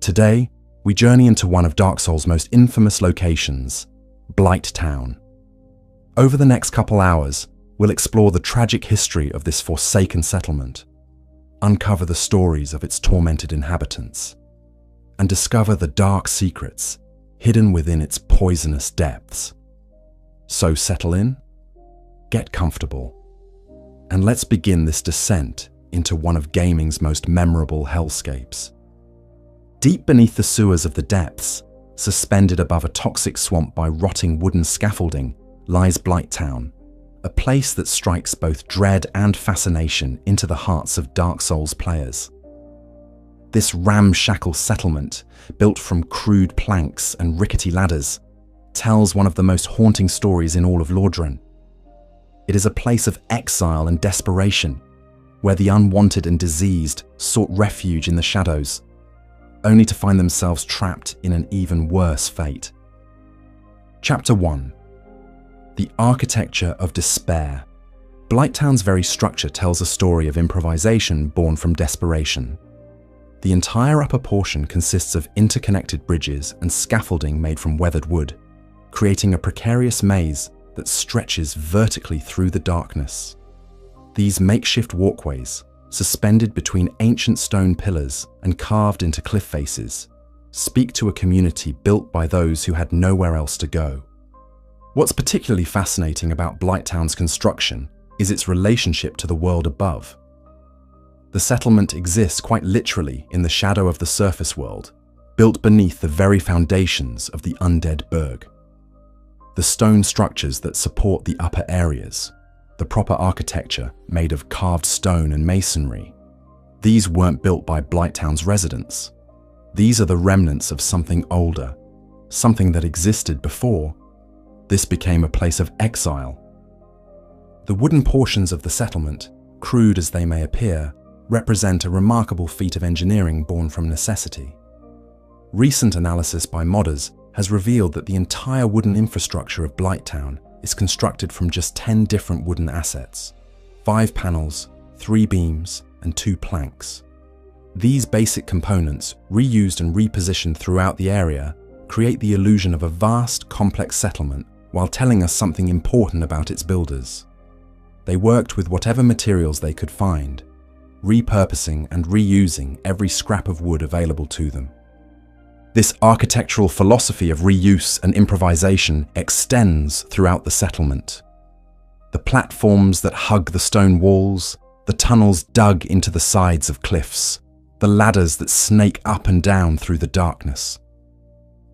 Today, we journey into one of Dark Souls' most infamous locations, Blighttown. Over the next couple hours, we'll explore the tragic history of this forsaken settlement, uncover the stories of its tormented inhabitants, and discover the dark secrets hidden within its poisonous depths. So settle in, get comfortable, and let's begin this descent into one of gaming's most memorable hellscapes. Deep beneath the sewers of the depths, suspended above a toxic swamp by rotting wooden scaffolding, lies Blighttown, a place that strikes both dread and fascination into the hearts of Dark Souls players. This ramshackle settlement, built from crude planks and rickety ladders, tells one of the most haunting stories in all of Lordran. It is a place of exile and desperation, where the unwanted and diseased sought refuge in the shadows, only to find themselves trapped in an even worse fate. Chapter 1. The Architecture of Despair. Blighttown's very structure tells a story of improvisation born from desperation. The entire upper portion consists of interconnected bridges and scaffolding made from weathered wood, creating a precarious maze that stretches vertically through the darkness. These makeshift walkways, suspended between ancient stone pillars and carved into cliff faces, speak to a community built by those who had nowhere else to go. What's particularly fascinating about Blighttown's construction is its relationship to the world above. The settlement exists quite literally in the shadow of the surface world, built beneath the very foundations of the undead Berg. The stone structures that support the upper areas, the proper architecture made of carved stone and masonry, these weren't built by Blighttown's residents. These are the remnants of something older, something that existed before. This became a place of exile. The wooden portions of the settlement, crude as they may appear, represent a remarkable feat of engineering born from necessity. Recent analysis by modders has revealed that the entire wooden infrastructure of Blighttown is constructed from just 10 different wooden assets: 5 panels, 3 beams, and 2 planks. These basic components, reused and repositioned throughout the area, create the illusion of a vast, complex settlement while telling us something important about its builders. They worked with whatever materials they could find, repurposing and reusing every scrap of wood available to them. This architectural philosophy of reuse and improvisation extends throughout the settlement. The platforms that hug the stone walls, the tunnels dug into the sides of cliffs, the ladders that snake up and down through the darkness.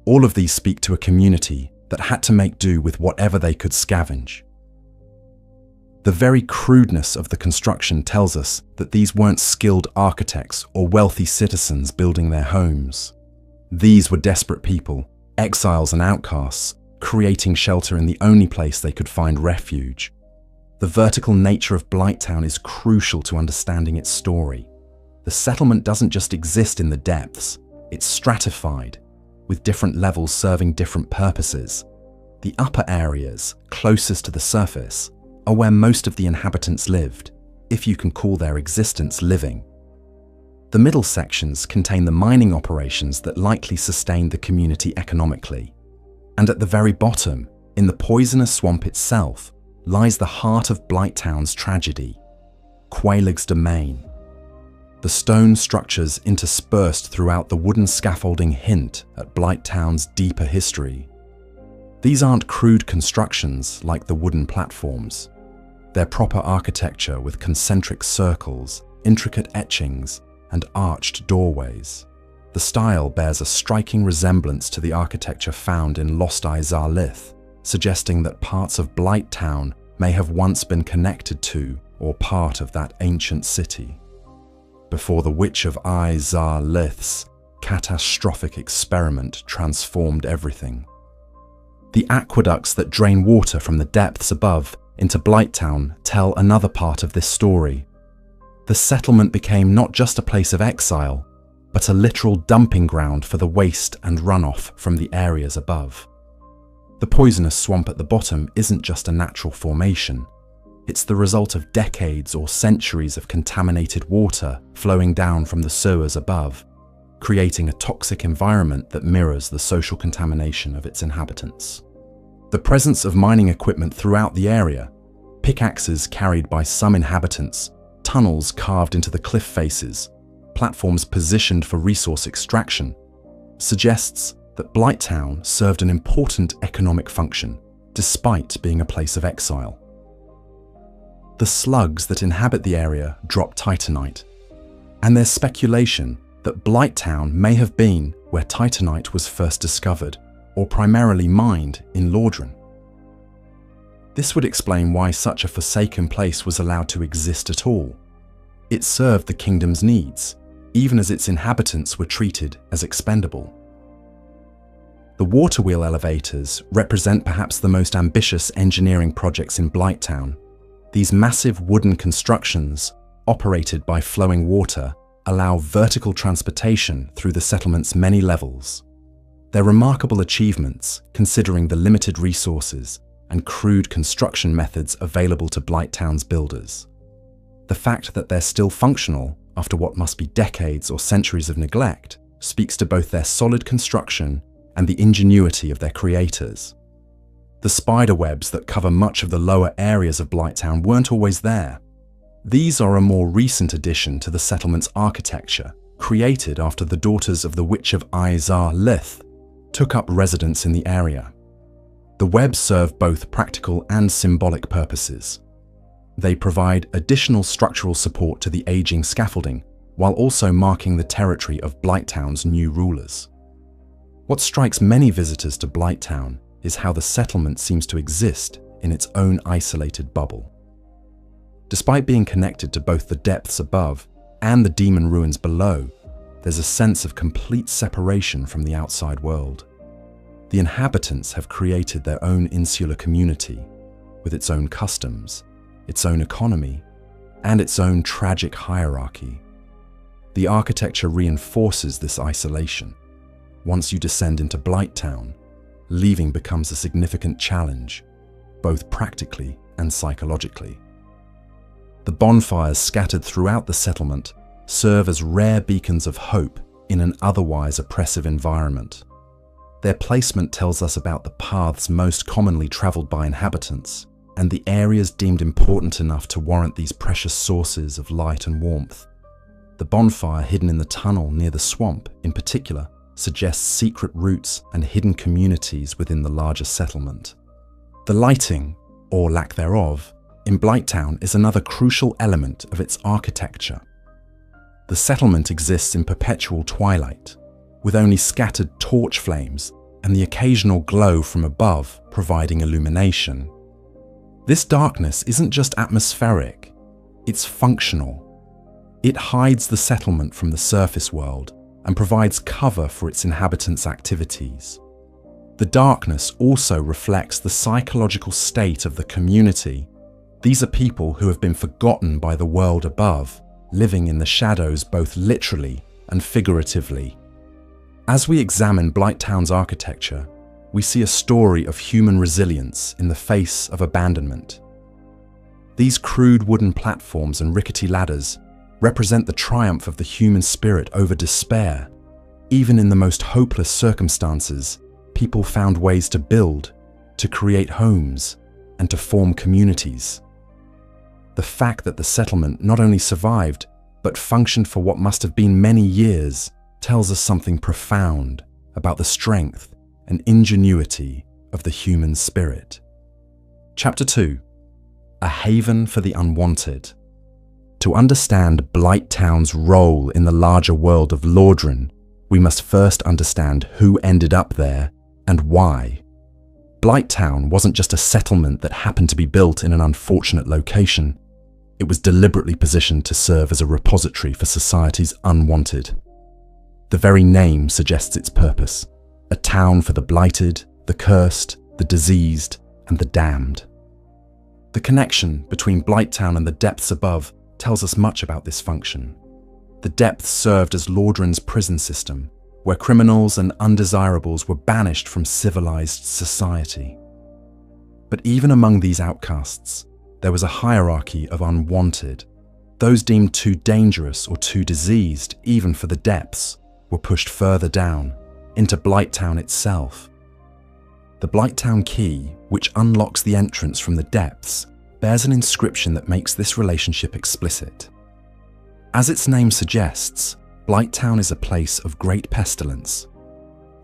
All of these speak to a community that had to make do with whatever they could scavenge. The very crudeness of the construction tells us that these weren't skilled architects or wealthy citizens building their homes. These were desperate people, exiles and outcasts, creating shelter in the only place they could find refuge. The vertical nature of Blighttown is crucial to understanding its story. The settlement doesn't just exist in the depths, it's stratified, with different levels serving different purposes. The upper areas, closest to the surface, are where most of the inhabitants lived, if you can call their existence living. The middle sections contain the mining operations that likely sustained the community economically. And at the very bottom, in the poisonous swamp itself, lies the heart of Blighttown's tragedy, Quelaag's domain. The stone structures interspersed throughout the wooden scaffolding hint at Blighttown's deeper history. These aren't crude constructions like the wooden platforms. They're proper architecture with concentric circles, intricate etchings, and arched doorways. The style bears a striking resemblance to the architecture found in Lost Izar-Lith, suggesting that parts of Blighttown may have once been connected to or part of that ancient city, before the Witch of Izar-Lith's catastrophic experiment transformed everything. The aqueducts that drain water from the depths above into Blighttown tell another part of this story. The settlement became not just a place of exile, but a literal dumping ground for the waste and runoff from the areas above. The poisonous swamp at the bottom isn't just a natural formation. It's the result of decades or centuries of contaminated water flowing down from the sewers above, creating a toxic environment that mirrors the social contamination of its inhabitants. The presence of mining equipment throughout the area, pickaxes carried by some inhabitants, tunnels carved into the cliff faces, platforms positioned for resource extraction, suggests that Blighttown served an important economic function, despite being a place of exile. The slugs that inhabit the area drop titanite, and there's speculation that Blighttown may have been where titanite was first discovered, or primarily mined in Lordran. This would explain why such a forsaken place was allowed to exist at all. It served the kingdom's needs, even as its inhabitants were treated as expendable. The water wheel elevators represent perhaps the most ambitious engineering projects in Blighttown. These massive wooden constructions, operated by flowing water, allow vertical transportation through the settlement's many levels. They're remarkable achievements considering the limited resources and crude construction methods available to Blighttown's builders. The fact that they're still functional after what must be decades or centuries of neglect speaks to both their solid construction and the ingenuity of their creators. The spider webs that cover much of the lower areas of Blighttown weren't always there. These are a more recent addition to the settlement's architecture, created after the daughters of the Witch of Izar Lith took up residence in the area. The webs serve both practical and symbolic purposes. They provide additional structural support to the aging scaffolding, while also marking the territory of Blighttown's new rulers. What strikes many visitors to Blighttown is how the settlement seems to exist in its own isolated bubble. Despite being connected to both the depths above and the demon ruins below, there's a sense of complete separation from the outside world. The inhabitants have created their own insular community, with its own customs, its own economy, and its own tragic hierarchy. The architecture reinforces this isolation. Once you descend into Blighttown, leaving becomes a significant challenge, both practically and psychologically. The bonfires scattered throughout the settlement serve as rare beacons of hope in an otherwise oppressive environment. Their placement tells us about the paths most commonly traveled by inhabitants and the areas deemed important enough to warrant these precious sources of light and warmth. The bonfire hidden in the tunnel near the swamp, in particular, suggests secret routes and hidden communities within the larger settlement. The lighting, or lack thereof, in Blighttown is another crucial element of its architecture. The settlement exists in perpetual twilight, with only scattered torch flames and the occasional glow from above providing illumination. This darkness isn't just atmospheric, it's functional. It hides the settlement from the surface world and provides cover for its inhabitants' activities. The darkness also reflects the psychological state of the community. These are people who have been forgotten by the world above, living in the shadows both literally and figuratively. As we examine Blighttown's architecture, we see a story of human resilience in the face of abandonment. These crude wooden platforms and rickety ladders represent the triumph of the human spirit over despair. Even in the most hopeless circumstances, people found ways to build, to create homes, and to form communities. The fact that the settlement not only survived, but functioned for what must have been many years, tells us something profound about the strength and ingenuity of the human spirit. Chapter 2. A Haven for the Unwanted. To understand Blighttown's role in the larger world of Lordran, we must first understand who ended up there and why. Blighttown wasn't just a settlement that happened to be built in an unfortunate location. It was deliberately positioned to serve as a repository for society's unwanted. The very name suggests its purpose: a town for the blighted, the cursed, the diseased, and the damned. The connection between Blighttown and the depths above tells us much about this function. The depths served as Lordran's prison system, where criminals and undesirables were banished from civilized society. But even among these outcasts, there was a hierarchy of unwanted, those deemed too dangerous or too diseased even for the depths, were pushed further down, into Blighttown itself. The Blighttown key, which unlocks the entrance from the depths, bears an inscription that makes this relationship explicit. As its name suggests, Blighttown is a place of great pestilence.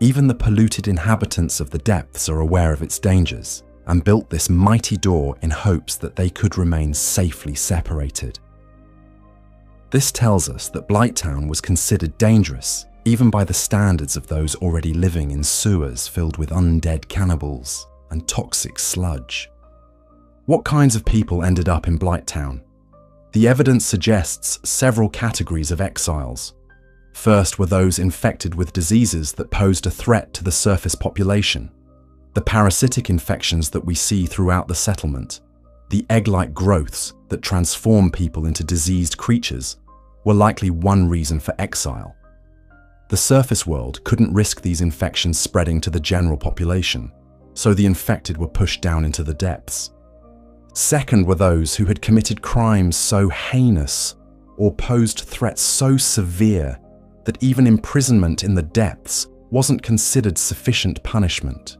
Even the polluted inhabitants of the depths are aware of its dangers and built this mighty door in hopes that they could remain safely separated. This tells us that Blighttown was considered dangerous even by the standards of those already living in sewers filled with undead cannibals and toxic sludge. What kinds of people ended up in Blighttown? The evidence suggests several categories of exiles. First were those infected with diseases that posed a threat to the surface population. The parasitic infections that we see throughout the settlement, the egg-like growths that transform people into diseased creatures, were likely one reason for exile. The surface world couldn't risk these infections spreading to the general population, so the infected were pushed down into the depths. Second were those who had committed crimes so heinous or posed threats so severe that even imprisonment in the depths wasn't considered sufficient punishment.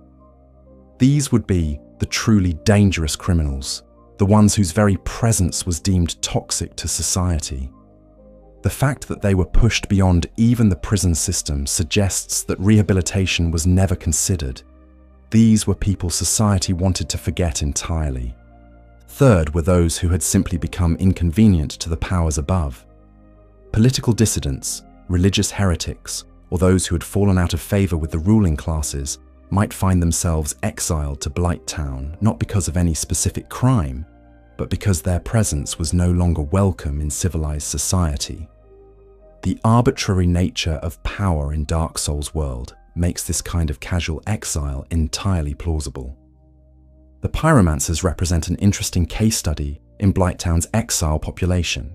These would be the truly dangerous criminals, the ones whose very presence was deemed toxic to society. The fact that they were pushed beyond even the prison system suggests that rehabilitation was never considered. These were people society wanted to forget entirely. Third were those who had simply become inconvenient to the powers above. Political dissidents, religious heretics, or those who had fallen out of favor with the ruling classes might find themselves exiled to Blighttown not because of any specific crime, but because their presence was no longer welcome in civilized society. The arbitrary nature of power in Dark Souls' world makes this kind of casual exile entirely plausible. The pyromancers represent an interesting case study in Blighttown's exile population.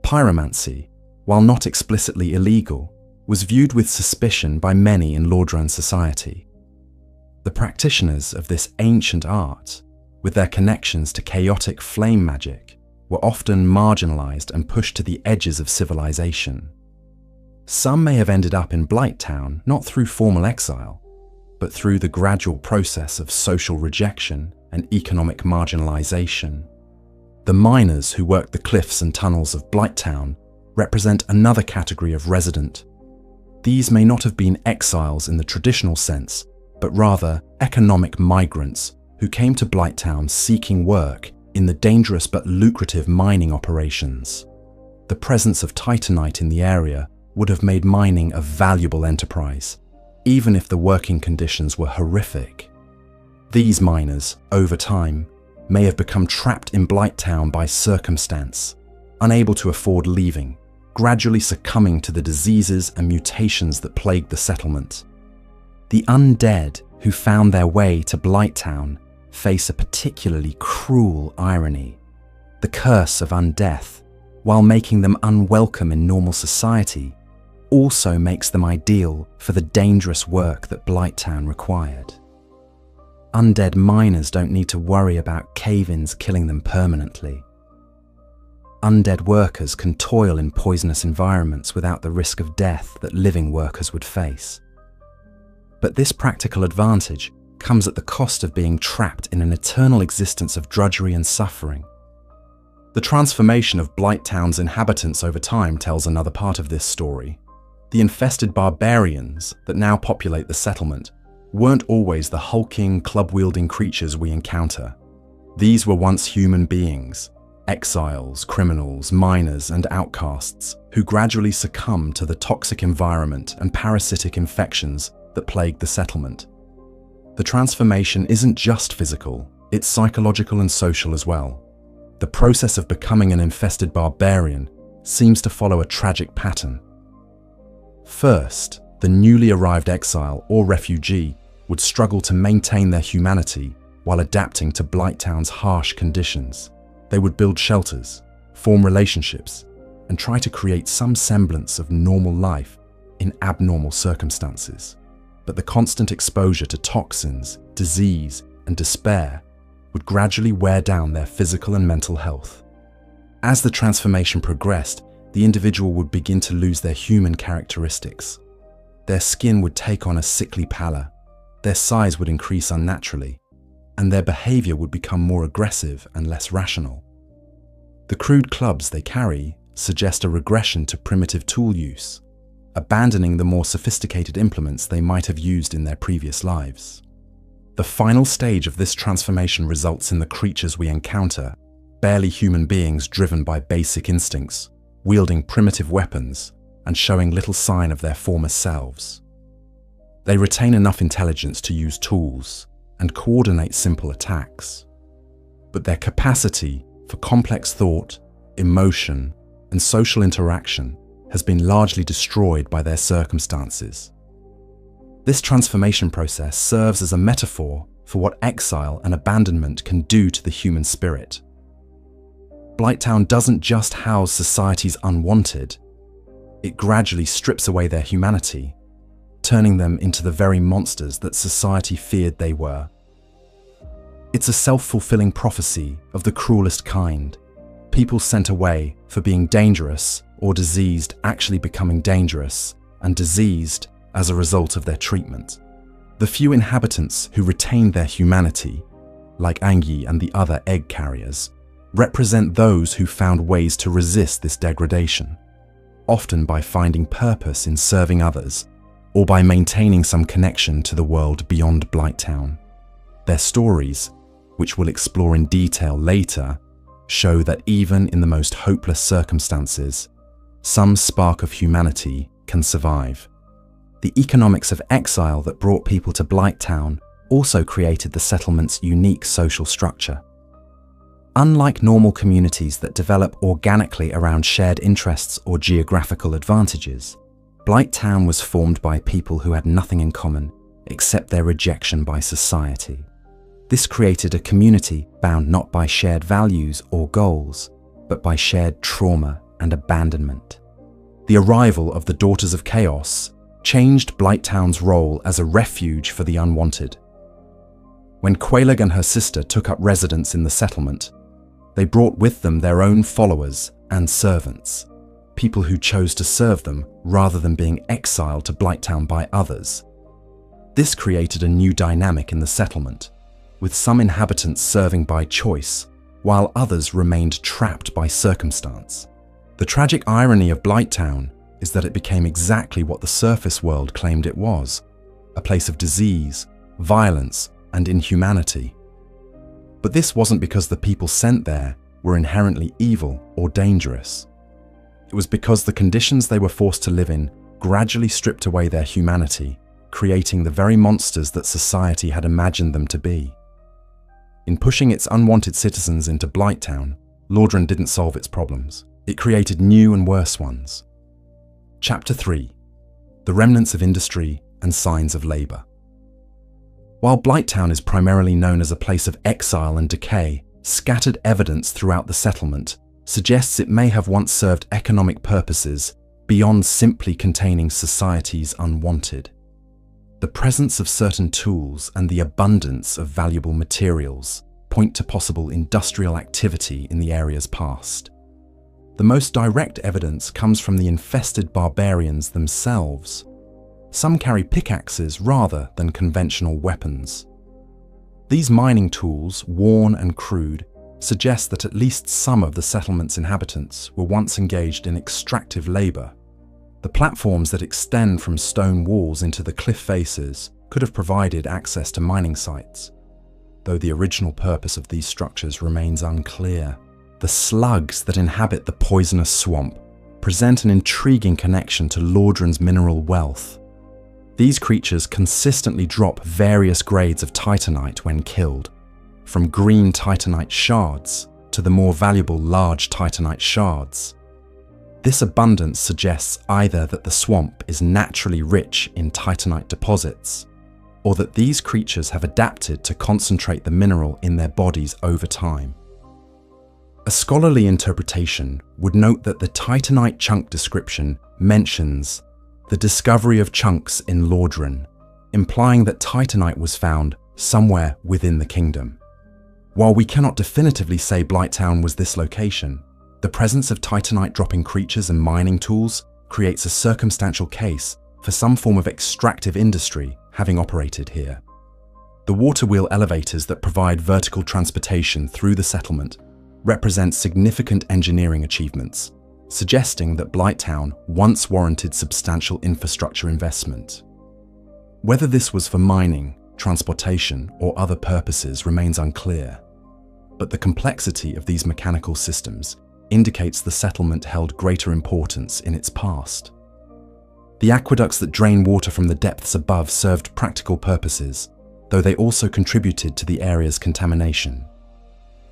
Pyromancy, while not explicitly illegal, was viewed with suspicion by many in Lordran society. The practitioners of this ancient art, with their connections to chaotic flame magic, were often marginalized and pushed to the edges of civilization. Some may have ended up in Blighttown not through formal exile, but through the gradual process of social rejection and economic marginalization. The miners who worked the cliffs and tunnels of Blighttown represent another category of resident. These may not have been exiles in the traditional sense, but rather economic migrants who came to Blighttown seeking work in the dangerous but lucrative mining operations. The presence of titanite in the area would have made mining a valuable enterprise, even if the working conditions were horrific. These miners, over time, may have become trapped in Blighttown by circumstance, unable to afford leaving, gradually succumbing to the diseases and mutations that plagued the settlement. The undead who found their way to Blighttown face a particularly cruel irony. The curse of undeath, while making them unwelcome in normal society, also makes them ideal for the dangerous work that Blighttown required. Undead miners don't need to worry about cave-ins killing them permanently. Undead workers can toil in poisonous environments without the risk of death that living workers would face. But this practical advantage comes at the cost of being trapped in an eternal existence of drudgery and suffering. The transformation of Blighttown's inhabitants over time tells another part of this story. The infested barbarians that now populate the settlement weren't always the hulking, club-wielding creatures we encounter. These were once human beings, exiles, criminals, miners, and outcasts who gradually succumbed to the toxic environment and parasitic infections that plagued the settlement. The transformation isn't just physical, it's psychological and social as well. The process of becoming an infested barbarian seems to follow a tragic pattern. First, the newly arrived exile or refugee would struggle to maintain their humanity while adapting to Blighttown's harsh conditions. They would build shelters, form relationships, and try to create some semblance of normal life in abnormal circumstances. But the constant exposure to toxins, disease, and despair would gradually wear down their physical and mental health. As the transformation progressed, the individual would begin to lose their human characteristics. Their skin would take on a sickly pallor, their size would increase unnaturally, and their behavior would become more aggressive and less rational. The crude clubs they carry suggest a regression to primitive tool use, abandoning the more sophisticated implements they might have used in their previous lives. The final stage of this transformation results in the creatures we encounter, barely human beings driven by basic instincts, wielding primitive weapons and showing little sign of their former selves. They retain enough intelligence to use tools and coordinate simple attacks, but their capacity for complex thought, emotion, and social interaction has been largely destroyed by their circumstances. This transformation process serves as a metaphor for what exile and abandonment can do to the human spirit. Blighttown doesn't just house society's unwanted, it gradually strips away their humanity, turning them into the very monsters that society feared they were. It's a self-fulfilling prophecy of the cruelest kind, people sent away for being dangerous or diseased actually becoming dangerous and diseased as a result of their treatment. The few inhabitants who retain their humanity, like Angie and the other egg carriers, represent those who found ways to resist this degradation, often by finding purpose in serving others or by maintaining some connection to the world beyond Blighttown. Their stories, which we'll explore in detail later, show that even in the most hopeless circumstances, some spark of humanity can survive. The economics of exile that brought people to Blighttown also created the settlement's unique social structure. Unlike normal communities that develop organically around shared interests or geographical advantages, Blighttown was formed by people who had nothing in common except their rejection by society. This created a community bound not by shared values or goals, but by shared trauma and abandonment. The arrival of the Daughters of Chaos changed Blighttown's role as a refuge for the unwanted. When Quelaag and her sister took up residence in the settlement, they brought with them their own followers and servants, people who chose to serve them rather than being exiled to Blighttown by others. This created a new dynamic in the settlement, with some inhabitants serving by choice, while others remained trapped by circumstance. The tragic irony of Blighttown is that it became exactly what the surface world claimed it was, a place of disease, violence, and inhumanity. But this wasn't because the people sent there were inherently evil or dangerous. It was because the conditions they were forced to live in gradually stripped away their humanity, creating the very monsters that society had imagined them to be. In pushing its unwanted citizens into Blighttown, Lordran didn't solve its problems. It created new and worse ones. Chapter 3: The Remnants of Industry and Signs of Labour. While Blighttown is primarily known as a place of exile and decay, scattered evidence throughout the settlement suggests it may have once served economic purposes beyond simply containing society's unwanted. The presence of certain tools and the abundance of valuable materials point to possible industrial activity in the area's past. The most direct evidence comes from the infested barbarians themselves. Some carry pickaxes rather than conventional weapons. These mining tools, worn and crude, suggest that at least some of the settlement's inhabitants were once engaged in extractive labour. The platforms that extend from stone walls into the cliff faces could have provided access to mining sites, though the original purpose of these structures remains unclear. The slugs that inhabit the poisonous swamp present an intriguing connection to Lordran's mineral wealth. These creatures consistently drop various grades of titanite when killed, from green titanite shards to the more valuable large titanite shards. This abundance suggests either that the swamp is naturally rich in titanite deposits, or that these creatures have adapted to concentrate the mineral in their bodies over time. A scholarly interpretation would note that the titanite chunk description mentions the discovery of chunks in Lordran, implying that titanite was found somewhere within the kingdom. While we cannot definitively say Blighttown was this location, the presence of titanite dropping creatures and mining tools creates a circumstantial case for some form of extractive industry having operated here. The water wheel elevators that provide vertical transportation through the settlement represent significant engineering achievements, suggesting that Blighttown once warranted substantial infrastructure investment. Whether this was for mining, transportation, or other purposes remains unclear, but the complexity of these mechanical systems indicates the settlement held greater importance in its past. The aqueducts that drain water from the depths above served practical purposes, though they also contributed to the area's contamination.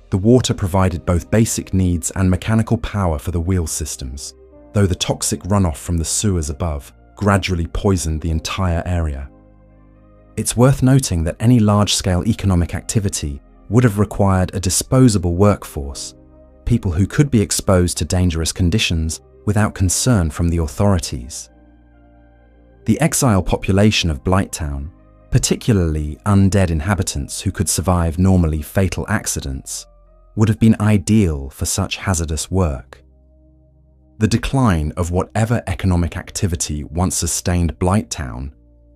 The water provided both basic needs and mechanical power for the wheel systems, though the toxic runoff from the sewers above gradually poisoned the entire area. It's worth noting that any large-scale economic activity would have required a disposable workforce, people who could be exposed to dangerous conditions without concern from the authorities. The exile population of Blighttown, particularly undead inhabitants who could survive normally fatal accidents, would have been ideal for such hazardous work. The decline of whatever economic activity once sustained Blighttown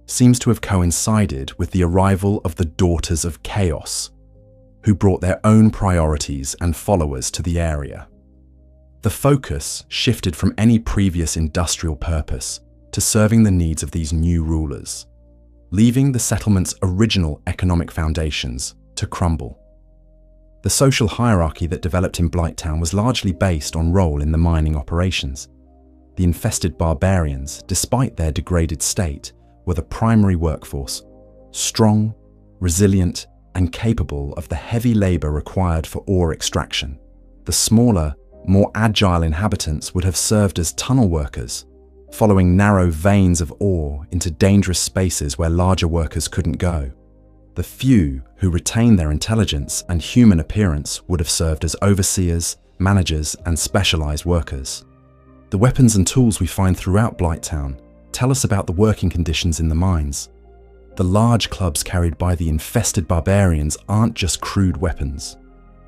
seems to have coincided with the arrival of the Daughters of Chaos, who brought their own priorities and followers to the area. The focus shifted from any previous industrial purpose to serving the needs of these new rulers, leaving the settlement's original economic foundations to crumble. The social hierarchy that developed in Blighttown was largely based on role in the mining operations. The infested barbarians, despite their degraded state, were the primary workforce, strong, resilient, and capable of the heavy labor required for ore extraction. The smaller, more agile inhabitants would have served as tunnel workers, following narrow veins of ore into dangerous spaces where larger workers couldn't go. The few who retained their intelligence and human appearance would have served as overseers, managers, and specialized workers. The weapons and tools we find throughout Blighttown tell us about the working conditions in the mines. The large clubs carried by the infested barbarians aren't just crude weapons.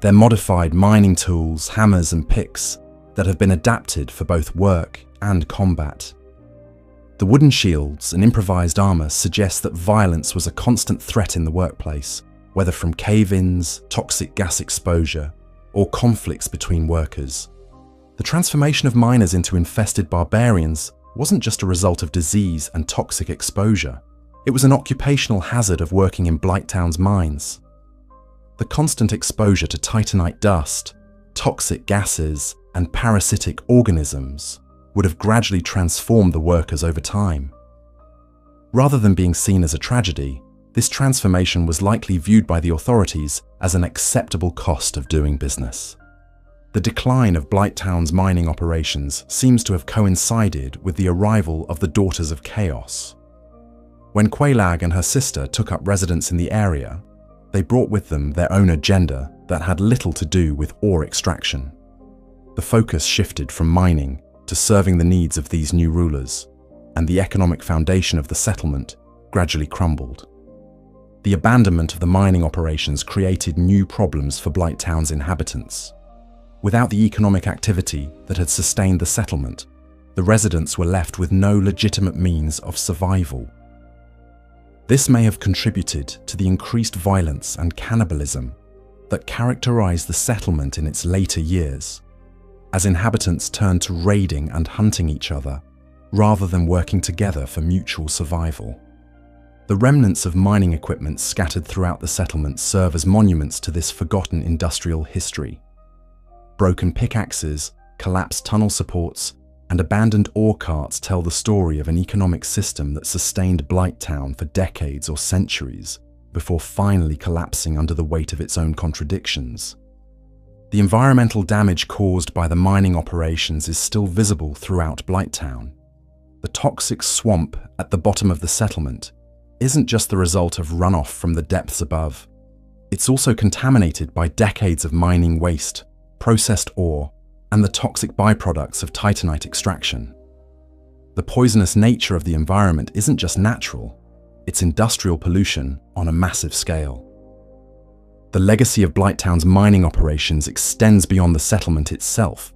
They're modified mining tools, hammers, and picks that have been adapted for both work and combat. The wooden shields and improvised armor suggest that violence was a constant threat in the workplace, whether from cave-ins, toxic gas exposure, or conflicts between workers. The transformation of miners into infested barbarians wasn't just a result of disease and toxic exposure. It was an occupational hazard of working in Blighttown's mines. The constant exposure to titanite dust, toxic gases, and parasitic organisms would have gradually transformed the workers over time. Rather than being seen as a tragedy, this transformation was likely viewed by the authorities as an acceptable cost of doing business. The decline of Blighttown's mining operations seems to have coincided with the arrival of the Daughters of Chaos. When Quelaag and her sister took up residence in the area, they brought with them their own agenda that had little to do with ore extraction. The focus shifted from mining to serving the needs of these new rulers, and the economic foundation of the settlement gradually crumbled. The abandonment of the mining operations created new problems for Blighttown's inhabitants. Without the economic activity that had sustained the settlement, the residents were left with no legitimate means of survival. This may have contributed to the increased violence and cannibalism that characterized the settlement in its later years, as inhabitants turned to raiding and hunting each other rather than working together for mutual survival. The remnants of mining equipment scattered throughout the settlement serve as monuments to this forgotten industrial history. Broken pickaxes, collapsed tunnel supports, and abandoned ore carts tell the story of an economic system that sustained Blighttown for decades or centuries before finally collapsing under the weight of its own contradictions. The environmental damage caused by the mining operations is still visible throughout Blighttown. The toxic swamp at the bottom of the settlement isn't just the result of runoff from the depths above. It's also contaminated by decades of mining waste, processed ore, and the toxic byproducts of titanite extraction. The poisonous nature of the environment isn't just natural, it's industrial pollution on a massive scale. The legacy of Blighttown's mining operations extends beyond the settlement itself.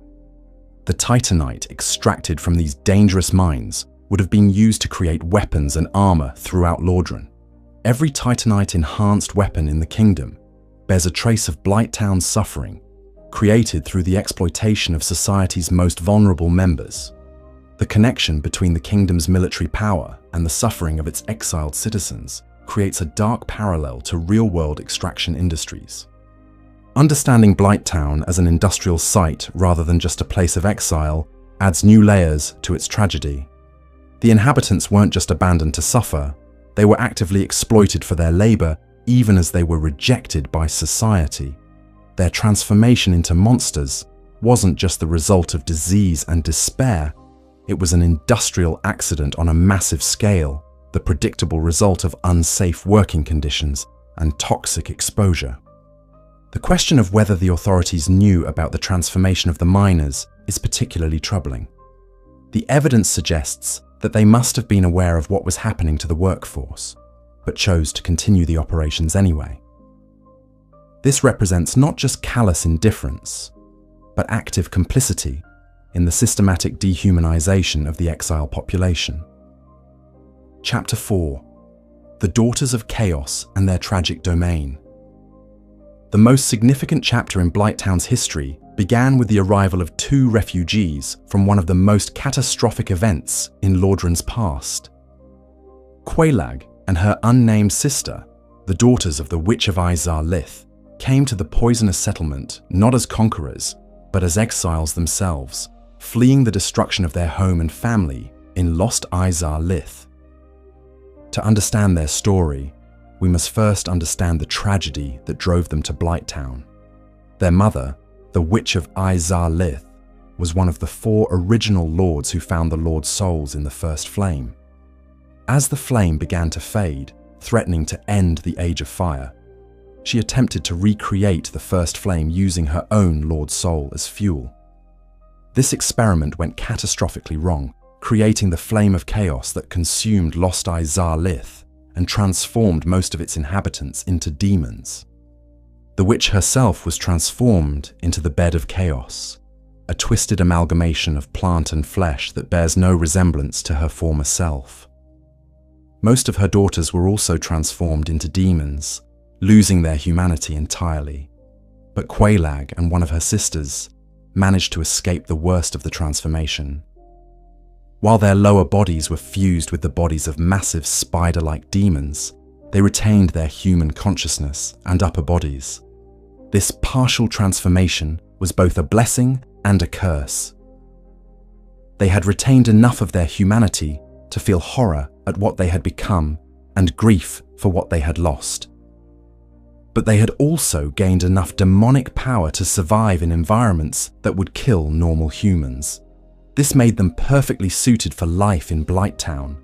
The titanite extracted from these dangerous mines would have been used to create weapons and armor throughout Lordran. Every Titanite-enhanced weapon in the kingdom bears a trace of Blighttown's suffering, created through the exploitation of society's most vulnerable members. The connection between the kingdom's military power and the suffering of its exiled citizens creates a dark parallel to real-world extraction industries. Understanding Blighttown as an industrial site rather than just a place of exile adds new layers to its tragedy. The inhabitants weren't just abandoned to suffer, they were actively exploited for their labor even as they were rejected by society. Their transformation into monsters wasn't just the result of disease and despair, it was an industrial accident on a massive scale, the predictable result of unsafe working conditions and toxic exposure. The question of whether the authorities knew about the transformation of the miners is particularly troubling. The evidence suggests that they must have been aware of what was happening to the workforce, but chose to continue the operations anyway. This represents not just callous indifference, but active complicity in the systematic dehumanization of the exile population. Chapter 4: The Daughters of Chaos and Their Tragic Domain. The most significant chapter in Blighttown's history began with the arrival of two refugees from one of the most catastrophic events in Lordran's past. Quelaag and her unnamed sister, the daughters of the Witch of Izar-Lith, came to the poisonous settlement not as conquerors, but as exiles themselves, fleeing the destruction of their home and family in lost Izar-Lith. To understand their story, we must first understand the tragedy that drove them to Blighttown. Their mother, the Witch of Izar-Lith, was one of the 4 original lords who found the Lord's souls in the first flame. As the flame began to fade, threatening to end the Age of Fire, she attempted to recreate the first flame using her own Lord's soul as fuel. This experiment went catastrophically wrong, creating the flame of chaos that consumed lost Izar-Lith and transformed most of its inhabitants into demons. The witch herself was transformed into the bed of chaos, a twisted amalgamation of plant and flesh that bears no resemblance to her former self. Most of her daughters were also transformed into demons, losing their humanity entirely. But Quelaag and one of her sisters managed to escape the worst of the transformation. While their lower bodies were fused with the bodies of massive spider-like demons, they retained their human consciousness and upper bodies. This partial transformation was both a blessing and a curse. They had retained enough of their humanity to feel horror at what they had become and grief for what they had lost. But they had also gained enough demonic power to survive in environments that would kill normal humans. This made them perfectly suited for life in Blighttown,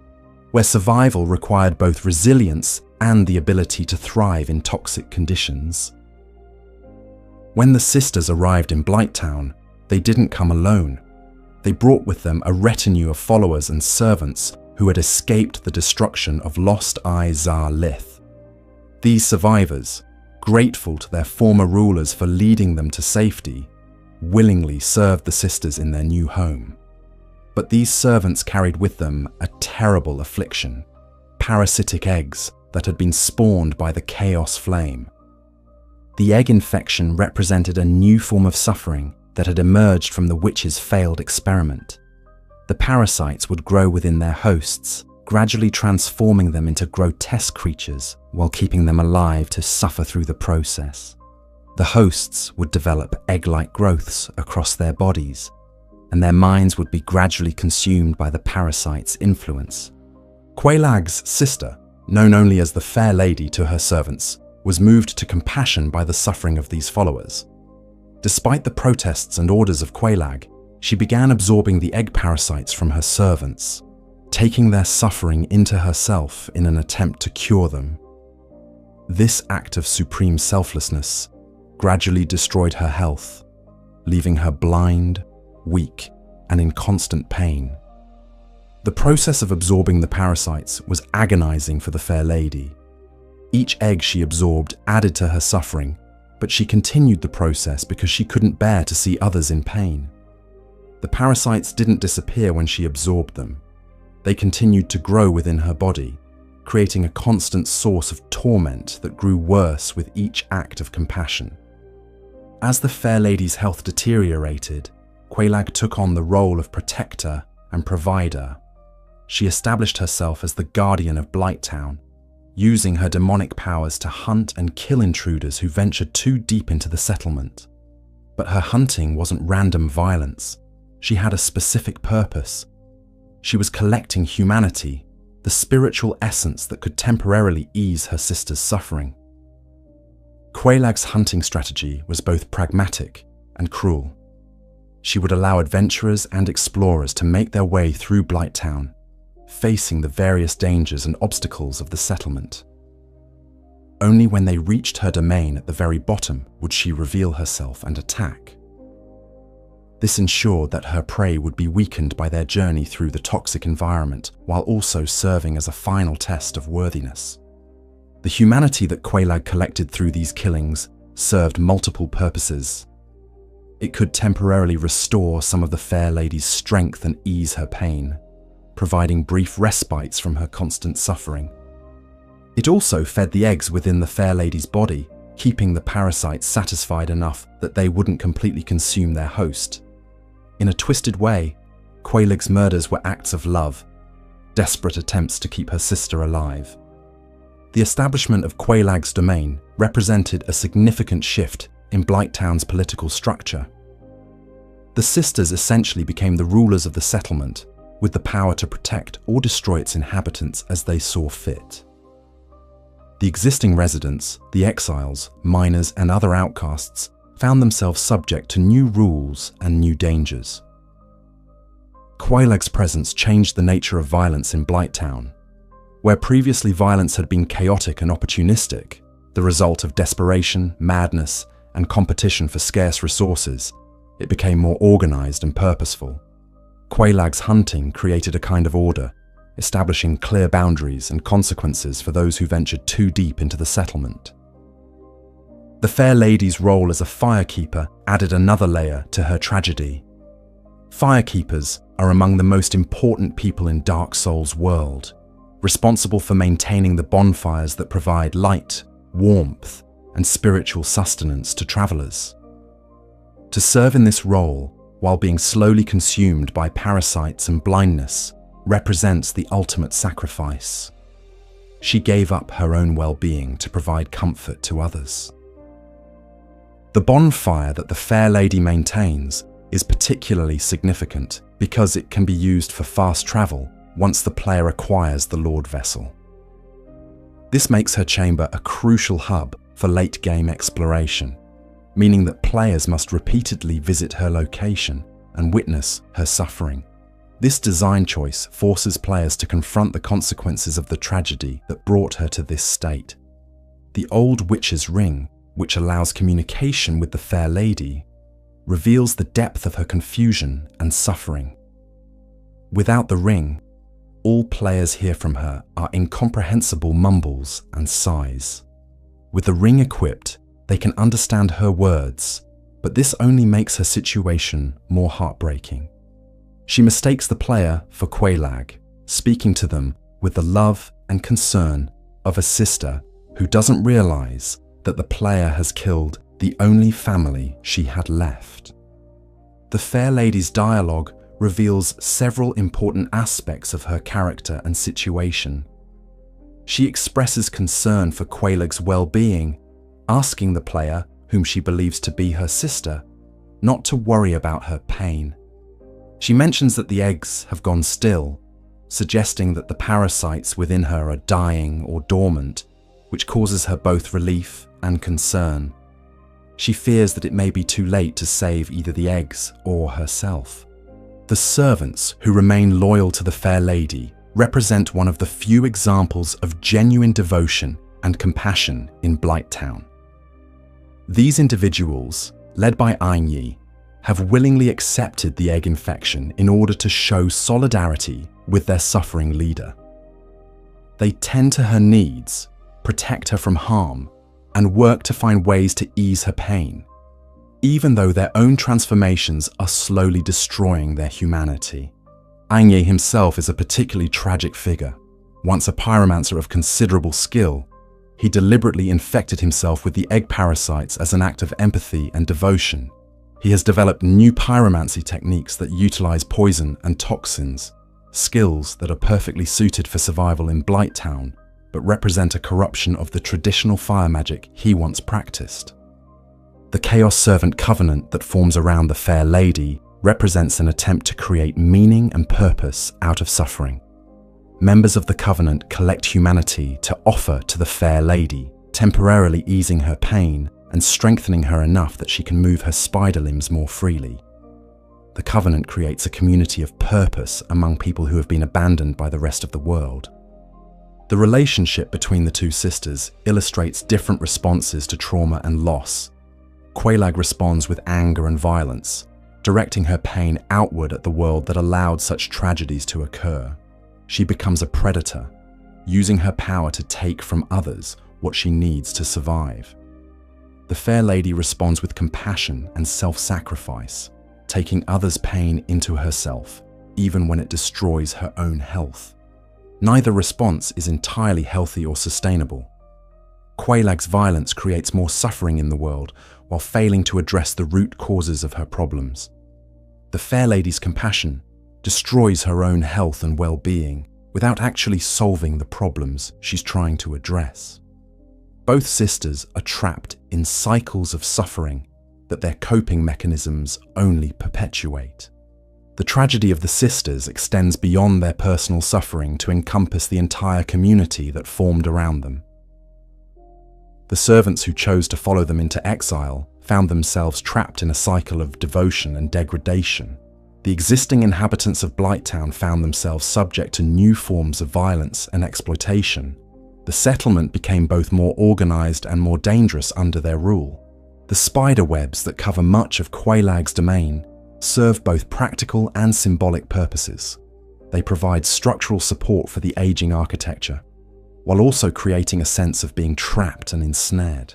where survival required both resilience and the ability to thrive in toxic conditions. When the sisters arrived in Blighttown, they didn't come alone. They brought with them a retinue of followers and servants who had escaped the destruction of lost Izar-Lith. These survivors, grateful to their former rulers for leading them to safety, willingly served the sisters in their new home. But these servants carried with them a terrible affliction, parasitic eggs that had been spawned by the chaos flame. The egg infection represented a new form of suffering that had emerged from the witch's failed experiment. The parasites would grow within their hosts, gradually transforming them into grotesque creatures while keeping them alive to suffer through the process. The hosts would develop egg-like growths across their bodies, and their minds would be gradually consumed by the parasite's influence. Quelaag's sister, known only as the Fair Lady to her servants, was moved to compassion by the suffering of these followers. Despite the protests and orders of Quelaag, she began absorbing the egg parasites from her servants, taking their suffering into herself in an attempt to cure them. This act of supreme selflessness gradually destroyed her health, leaving her blind, weak, and in constant pain. The process of absorbing the parasites was agonizing for the Fair Lady. Each egg she absorbed added to her suffering, but she continued the process because she couldn't bear to see others in pain. The parasites didn't disappear when she absorbed them. They continued to grow within her body, creating a constant source of torment that grew worse with each act of compassion. As the Fair Lady's health deteriorated, Quelaag took on the role of protector and provider. She established herself as the guardian of Blighttown, using her demonic powers to hunt and kill intruders who ventured too deep into the settlement. But her hunting wasn't random violence. She had a specific purpose. She was collecting humanity, the spiritual essence that could temporarily ease her sister's suffering. Quelaag's hunting strategy was both pragmatic and cruel. She would allow adventurers and explorers to make their way through Blighttown, facing the various dangers and obstacles of the settlement. Only when they reached her domain at the very bottom would she reveal herself and attack. This ensured that her prey would be weakened by their journey through the toxic environment, while also serving as a final test of worthiness. The humanity that Quelaag collected through these killings served multiple purposes. It could temporarily restore some of the Fair Lady's strength and ease her pain, providing brief respites from her constant suffering. It also fed the eggs within the Fair Lady's body, keeping the parasites satisfied enough that they wouldn't completely consume their host. In a twisted way, Quelaag's murders were acts of love, desperate attempts to keep her sister alive. The establishment of Quelaag's domain represented a significant shift in Blighttown's political structure. The sisters essentially became the rulers of the settlement, with the power to protect or destroy its inhabitants as they saw fit. The existing residents, the exiles, miners, and other outcasts found themselves subject to new rules and new dangers. Quelaag's presence changed the nature of violence in Blighttown. Where previously violence had been chaotic and opportunistic, the result of desperation, madness, and competition for scarce resources, it became more organized and purposeful. Quelaag's hunting created a kind of order, establishing clear boundaries and consequences for those who ventured too deep into the settlement. The Fair Lady's role as a firekeeper added another layer to her tragedy. Firekeepers are among the most important people in Dark Souls' world, responsible for maintaining the bonfires that provide light, warmth, and spiritual sustenance to travelers. To serve in this role, while being slowly consumed by parasites and blindness, represents the ultimate sacrifice. She gave up her own well-being to provide comfort to others. The bonfire that the Fair Lady maintains is particularly significant because it can be used for fast travel once the player acquires the Lord Vessel. This makes her chamber a crucial hub for late-game exploration, meaning that players must repeatedly visit her location and witness her suffering. This design choice forces players to confront the consequences of the tragedy that brought her to this state. The Old Witch's Ring, which allows communication with the Fair Lady, reveals the depth of her confusion and suffering. Without the ring, all players hear from her are incomprehensible mumbles and sighs. With the ring equipped, they can understand her words, but this only makes her situation more heartbreaking. She mistakes the player for Quelaag, speaking to them with the love and concern of a sister who doesn't realize that the player has killed the only family she had left. The Fair Lady's dialogue reveals several important aspects of her character and situation. She expresses concern for Quelaag's well-being, asking the player, whom she believes to be her sister, not to worry about her pain. She mentions that the eggs have gone still, suggesting that the parasites within her are dying or dormant, which causes her both relief and concern. She fears that it may be too late to save either the eggs or herself. The servants who remain loyal to the Fair Lady represent one of the few examples of genuine devotion and compassion in Blighttown. These individuals, led by Ainyi, have willingly accepted the egg infection in order to show solidarity with their suffering leader. They tend to her needs, protect her from harm, and work to find ways to ease her pain, even though their own transformations are slowly destroying their humanity. Aing himself is a particularly tragic figure. Once a pyromancer of considerable skill, he deliberately infected himself with the egg parasites as an act of empathy and devotion. He has developed new pyromancy techniques that utilize poison and toxins, skills that are perfectly suited for survival in Blighttown, but represent a corruption of the traditional fire magic he once practiced. The Chaos Servant Covenant that forms around the Fair Lady represents an attempt to create meaning and purpose out of suffering. Members of the Covenant collect humanity to offer to the Fair Lady, temporarily easing her pain and strengthening her enough that she can move her spider limbs more freely. The Covenant creates a community of purpose among people who have been abandoned by the rest of the world. The relationship between the two sisters illustrates different responses to trauma and loss. Quelaag responds with anger and violence, directing her pain outward at the world that allowed such tragedies to occur. She becomes a predator, using her power to take from others what she needs to survive. The Fair Lady responds with compassion and self-sacrifice, taking others' pain into herself, even when it destroys her own health. Neither response is entirely healthy or sustainable. Quelaag's violence creates more suffering in the world while failing to address the root causes of her problems. The Fair Lady's compassion destroys her own health and well-being without actually solving the problems she's trying to address. Both sisters are trapped in cycles of suffering that their coping mechanisms only perpetuate. The tragedy of the sisters extends beyond their personal suffering to encompass the entire community that formed around them. The servants who chose to follow them into exile found themselves trapped in a cycle of devotion and degradation. The existing inhabitants of Blighttown found themselves subject to new forms of violence and exploitation. The settlement became both more organized and more dangerous under their rule. The spider webs that cover much of Quelaag's domain serve both practical and symbolic purposes. They provide structural support for the aging architecture, while also creating a sense of being trapped and ensnared.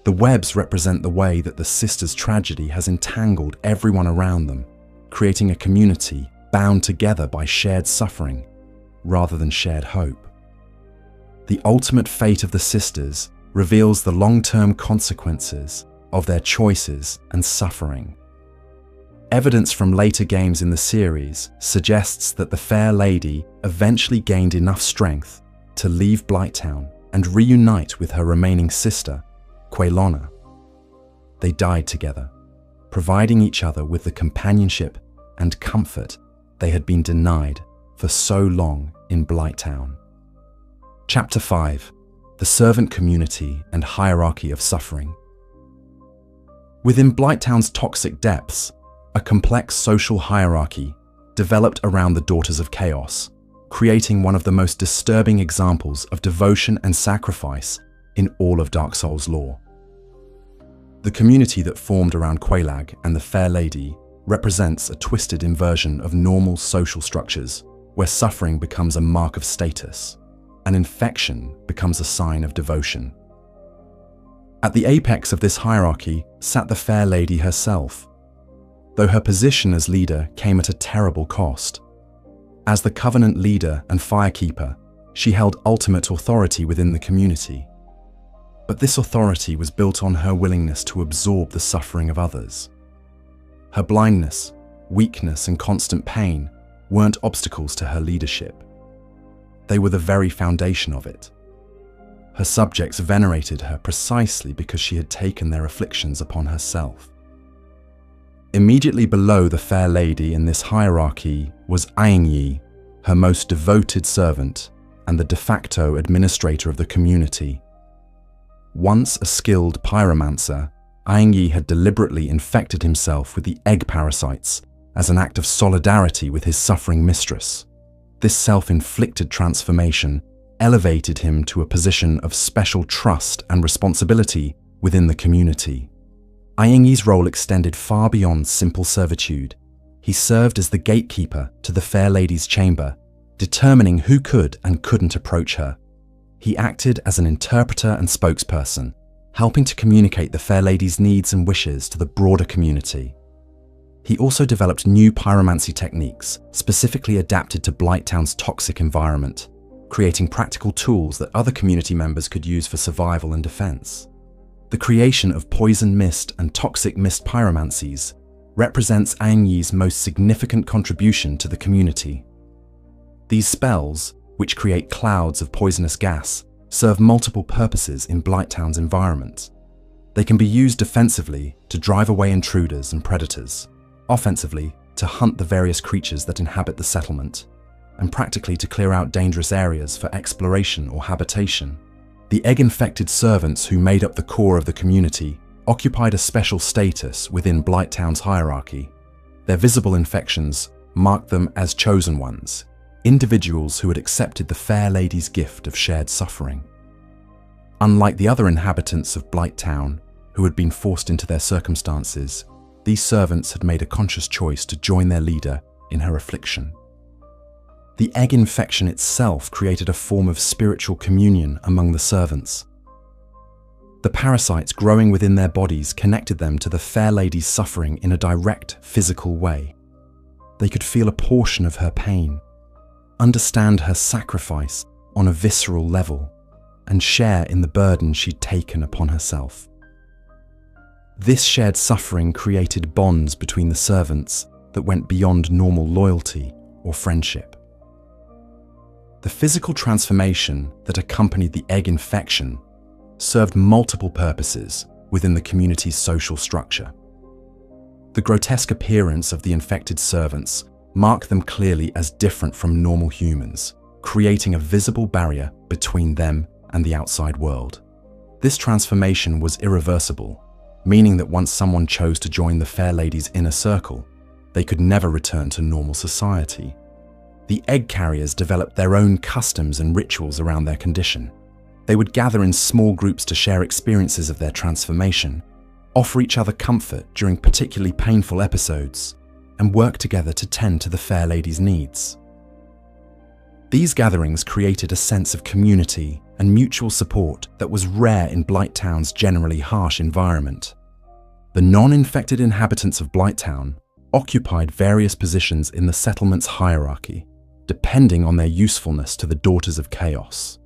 The webs represent the way that the sisters' tragedy has entangled everyone around them, creating a community bound together by shared suffering rather than shared hope. The ultimate fate of the sisters reveals the long-term consequences of their choices and suffering. Evidence from later games in the series suggests that the Fair Lady eventually gained enough strength to leave Blighttown and reunite with her remaining sister, Quelaag. They died together, providing each other with the companionship and comfort they had been denied for so long in Blighttown. Chapter 5: The Servant Community and Hierarchy of Suffering. Within Blighttown's toxic depths, a complex social hierarchy developed around the Daughters of Chaos, creating one of the most disturbing examples of devotion and sacrifice in all of Dark Souls lore. The community that formed around Quelaag and the Fair Lady represents a twisted inversion of normal social structures, where suffering becomes a mark of status, and infection becomes a sign of devotion. At the apex of this hierarchy sat the Fair Lady herself, though her position as leader came at a terrible cost. As the Covenant leader and Firekeeper, she held ultimate authority within the community. But this authority was built on her willingness to absorb the suffering of others. Her blindness, weakness, and constant pain weren't obstacles to her leadership. They were the very foundation of it. Her subjects venerated her precisely because she had taken their afflictions upon herself. Immediately below the Fair Lady in this hierarchy was Aing, her most devoted servant and the de facto administrator of the community. Once a skilled pyromancer, Aing had deliberately infected himself with the egg parasites as an act of solidarity with his suffering mistress. This self-inflicted transformation elevated him to a position of special trust and responsibility within the community. Aing's role extended far beyond simple servitude. He served as the gatekeeper to the Fair Lady's chamber, determining who could and couldn't approach her. He acted as an interpreter and spokesperson, helping to communicate the Fair Lady's needs and wishes to the broader community. He also developed new pyromancy techniques specifically adapted to Blighttown's toxic environment, creating practical tools that other community members could use for survival and defense. The creation of poison mist and toxic mist pyromancies represents Ang Yi's most significant contribution to the community. These spells, which create clouds of poisonous gas, serve multiple purposes in Blighttown's environment. They can be used defensively to drive away intruders and predators, offensively to hunt the various creatures that inhabit the settlement, and practically to clear out dangerous areas for exploration or habitation. The egg-infected servants who made up the core of the community occupied a special status within Blighttown's hierarchy. Their visible infections marked them as chosen ones, individuals who had accepted the Fair Lady's gift of shared suffering. Unlike the other inhabitants of Blighttown, who had been forced into their circumstances, these servants had made a conscious choice to join their leader in her affliction. The egg infection itself created a form of spiritual communion among the servants. The parasites growing within their bodies connected them to the Fair Lady's suffering in a direct physical way. They could feel a portion of her pain, understand her sacrifice on a visceral level, and share in the burden she'd taken upon herself. This shared suffering created bonds between the servants that went beyond normal loyalty or friendship. The physical transformation that accompanied the egg infection served multiple purposes within the community's social structure. The grotesque appearance of the infected servants marked them clearly as different from normal humans, creating a visible barrier between them and the outside world. This transformation was irreversible, meaning that once someone chose to join the Fair Lady's inner circle, they could never return to normal society. The egg carriers developed their own customs and rituals around their condition. They would gather in small groups to share experiences of their transformation, offer each other comfort during particularly painful episodes, and work together to tend to the Fair Lady's needs. These gatherings created a sense of community and mutual support that was rare in Blighttown's generally harsh environment. The non-infected inhabitants of Blighttown occupied various positions in the settlement's hierarchy, depending on their usefulness to the Daughters of Chaos.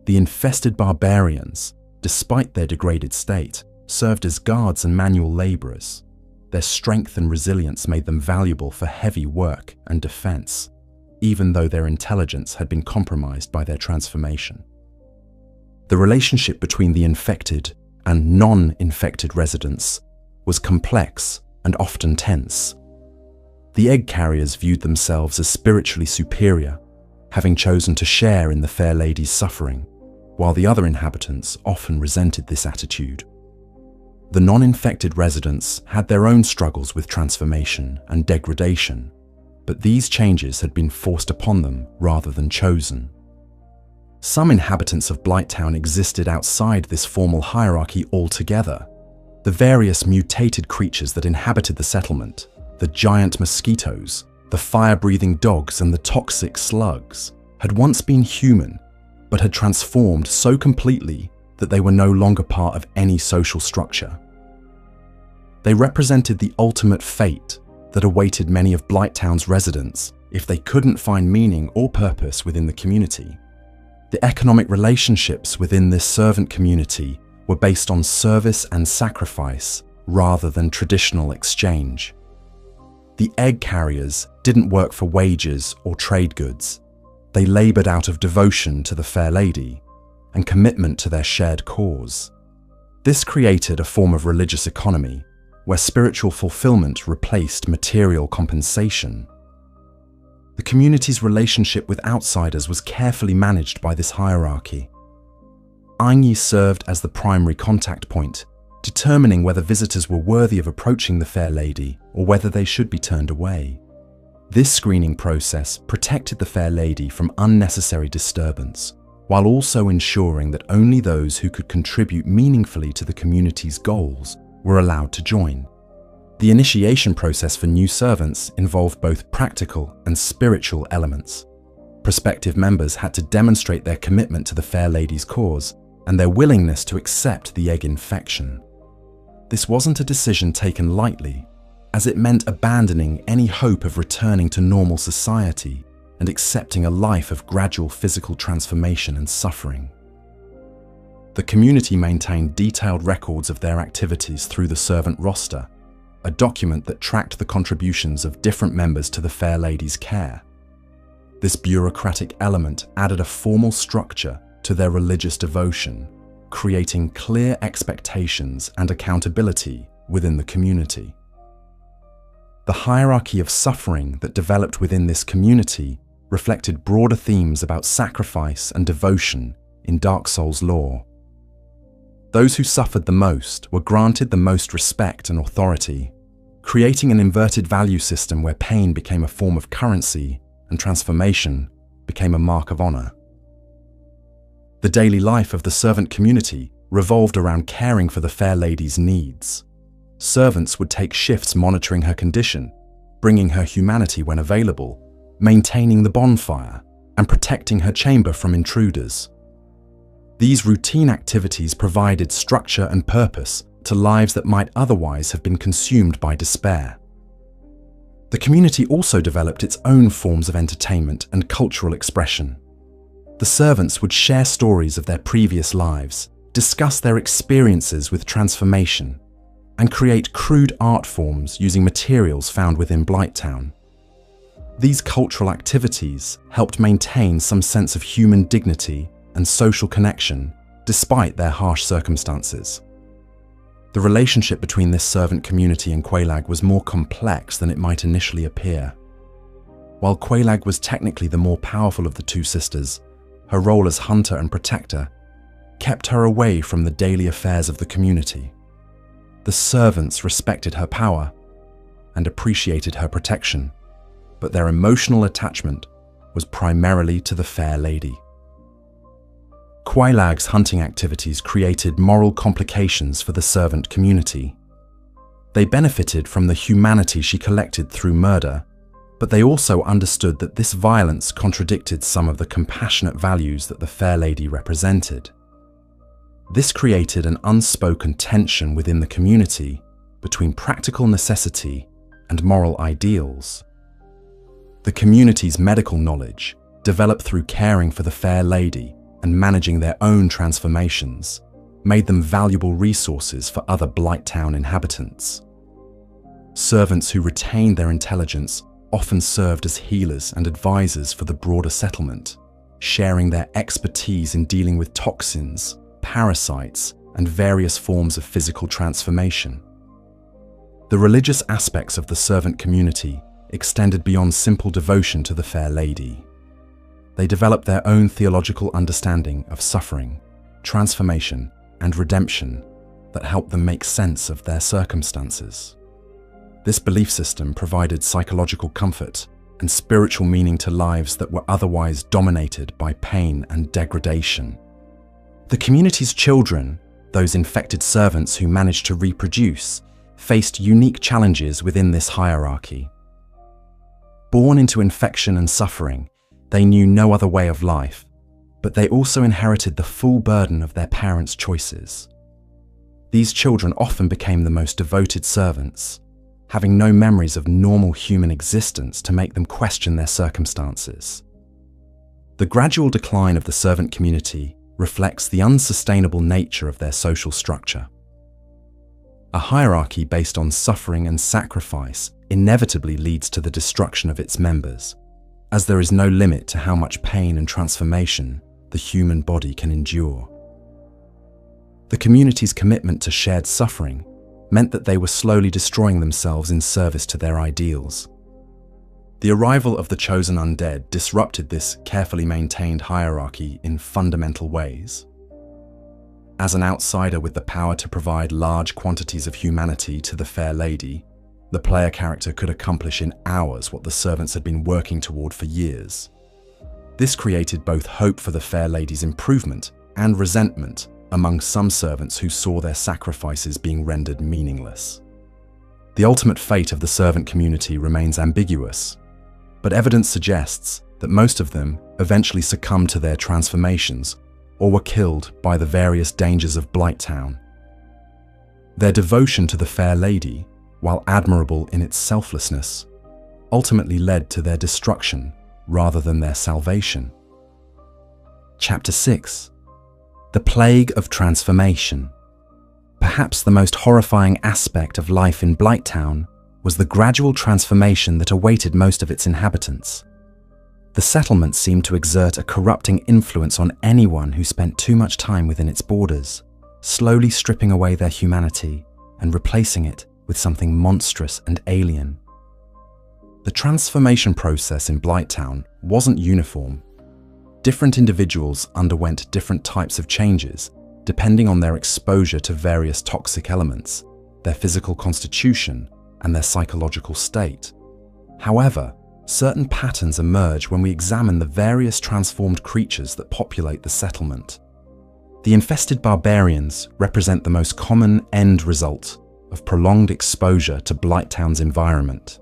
The infested barbarians, despite their degraded state, served as guards and manual laborers. Their strength and resilience made them valuable for heavy work and defense, even though their intelligence had been compromised by their transformation. The relationship between the infected and non-infected residents was complex and often tense. The egg carriers viewed themselves as spiritually superior, having chosen to share in the Fair Lady's suffering, while the other inhabitants often resented this attitude. The non-infected residents had their own struggles with transformation and degradation, but these changes had been forced upon them rather than chosen. Some inhabitants of Blighttown existed outside this formal hierarchy altogether. The various mutated creatures that inhabited the settlement, the giant mosquitoes, the fire-breathing dogs, and the toxic slugs, had once been human, but had transformed so completely that they were no longer part of any social structure. They represented the ultimate fate that awaited many of Blighttown's residents if they couldn't find meaning or purpose within the community. The economic relationships within this servant community were based on service and sacrifice rather than traditional exchange. The egg carriers didn't work for wages or trade goods. They labored out of devotion to the Fair Lady and commitment to their shared cause. This created a form of religious economy where spiritual fulfillment replaced material compensation. The community's relationship with outsiders was carefully managed by this hierarchy. Ang Yi served as the primary contact point, determining whether visitors were worthy of approaching the Fair Lady or whether they should be turned away. This screening process protected the Fair Lady from unnecessary disturbance, while also ensuring that only those who could contribute meaningfully to the community's goals were allowed to join. The initiation process for new servants involved both practical and spiritual elements. Prospective members had to demonstrate their commitment to the Fair Lady's cause and their willingness to accept the egg infection. This wasn't a decision taken lightly, as it meant abandoning any hope of returning to normal society and accepting a life of gradual physical transformation and suffering. The community maintained detailed records of their activities through the servant roster, a document that tracked the contributions of different members to the Fair Lady's care. This bureaucratic element added a formal structure to their religious devotion, creating clear expectations and accountability within the community. The hierarchy of suffering that developed within this community reflected broader themes about sacrifice and devotion in Dark Souls lore. Those who suffered the most were granted the most respect and authority, creating an inverted value system where pain became a form of currency and transformation became a mark of honor. The daily life of the servant community revolved around caring for the Fair Lady's needs. Servants would take shifts monitoring her condition, bringing her humanity when available, maintaining the bonfire, and protecting her chamber from intruders. These routine activities provided structure and purpose to lives that might otherwise have been consumed by despair. The community also developed its own forms of entertainment and cultural expression. The servants would share stories of their previous lives, discuss their experiences with transformation, and create crude art forms using materials found within Blighttown. These cultural activities helped maintain some sense of human dignity and social connection despite their harsh circumstances. The relationship between this servant community and Quelaag was more complex than it might initially appear. While Quelaag was technically the more powerful of the two sisters, her role as hunter and protector kept her away from the daily affairs of the community. The servants respected her power and appreciated her protection, but their emotional attachment was primarily to the Fair Lady. Quelaag's hunting activities created moral complications for the servant community. They benefited from the humanity she collected through murder, but they also understood that this violence contradicted some of the compassionate values that the Fair Lady represented. This created an unspoken tension within the community between practical necessity and moral ideals. The community's medical knowledge, developed through caring for the Fair Lady and managing their own transformations, made them valuable resources for other Blighttown inhabitants. Servants who retained their intelligence often served as healers and advisors for the broader settlement, sharing their expertise in dealing with toxins, parasites, and various forms of physical transformation. The religious aspects of the servant community extended beyond simple devotion to the Fair Lady. They developed their own theological understanding of suffering, transformation, and redemption that helped them make sense of their circumstances. This belief system provided psychological comfort and spiritual meaning to lives that were otherwise dominated by pain and degradation. The community's children, those infected servants who managed to reproduce, faced unique challenges within this hierarchy. Born into infection and suffering, they knew no other way of life, but they also inherited the full burden of their parents' choices. These children often became the most devoted servants, having no memories of normal human existence to make them question their circumstances. The gradual decline of the servant community reflects the unsustainable nature of their social structure. A hierarchy based on suffering and sacrifice inevitably leads to the destruction of its members, as there is no limit to how much pain and transformation the human body can endure. The community's commitment to shared suffering meant that they were slowly destroying themselves in service to their ideals. The arrival of the chosen undead disrupted this carefully maintained hierarchy in fundamental ways. As an outsider with the power to provide large quantities of humanity to the Fair Lady, the player character could accomplish in hours what the servants had been working toward for years. This created both hope for the Fair Lady's improvement and resentment among some servants who saw their sacrifices being rendered meaningless. The ultimate fate of the servant community remains ambiguous, but evidence suggests that most of them eventually succumbed to their transformations or were killed by the various dangers of Blighttown. Their devotion to the Fair Lady while admirable in its selflessness, ultimately led to their destruction rather than their salvation. Chapter 6. The Plague of Transformation. Perhaps the most horrifying aspect of life in Blighttown was the gradual transformation that awaited most of its inhabitants. The settlement seemed to exert a corrupting influence on anyone who spent too much time within its borders, slowly stripping away their humanity and replacing it with something monstrous and alien. The transformation process in Blighttown wasn't uniform. Different individuals underwent different types of changes depending on their exposure to various toxic elements, their physical constitution, and their psychological state. However, certain patterns emerge when we examine the various transformed creatures that populate the settlement. The infested barbarians represent the most common end result of prolonged exposure to Blighttown's environment.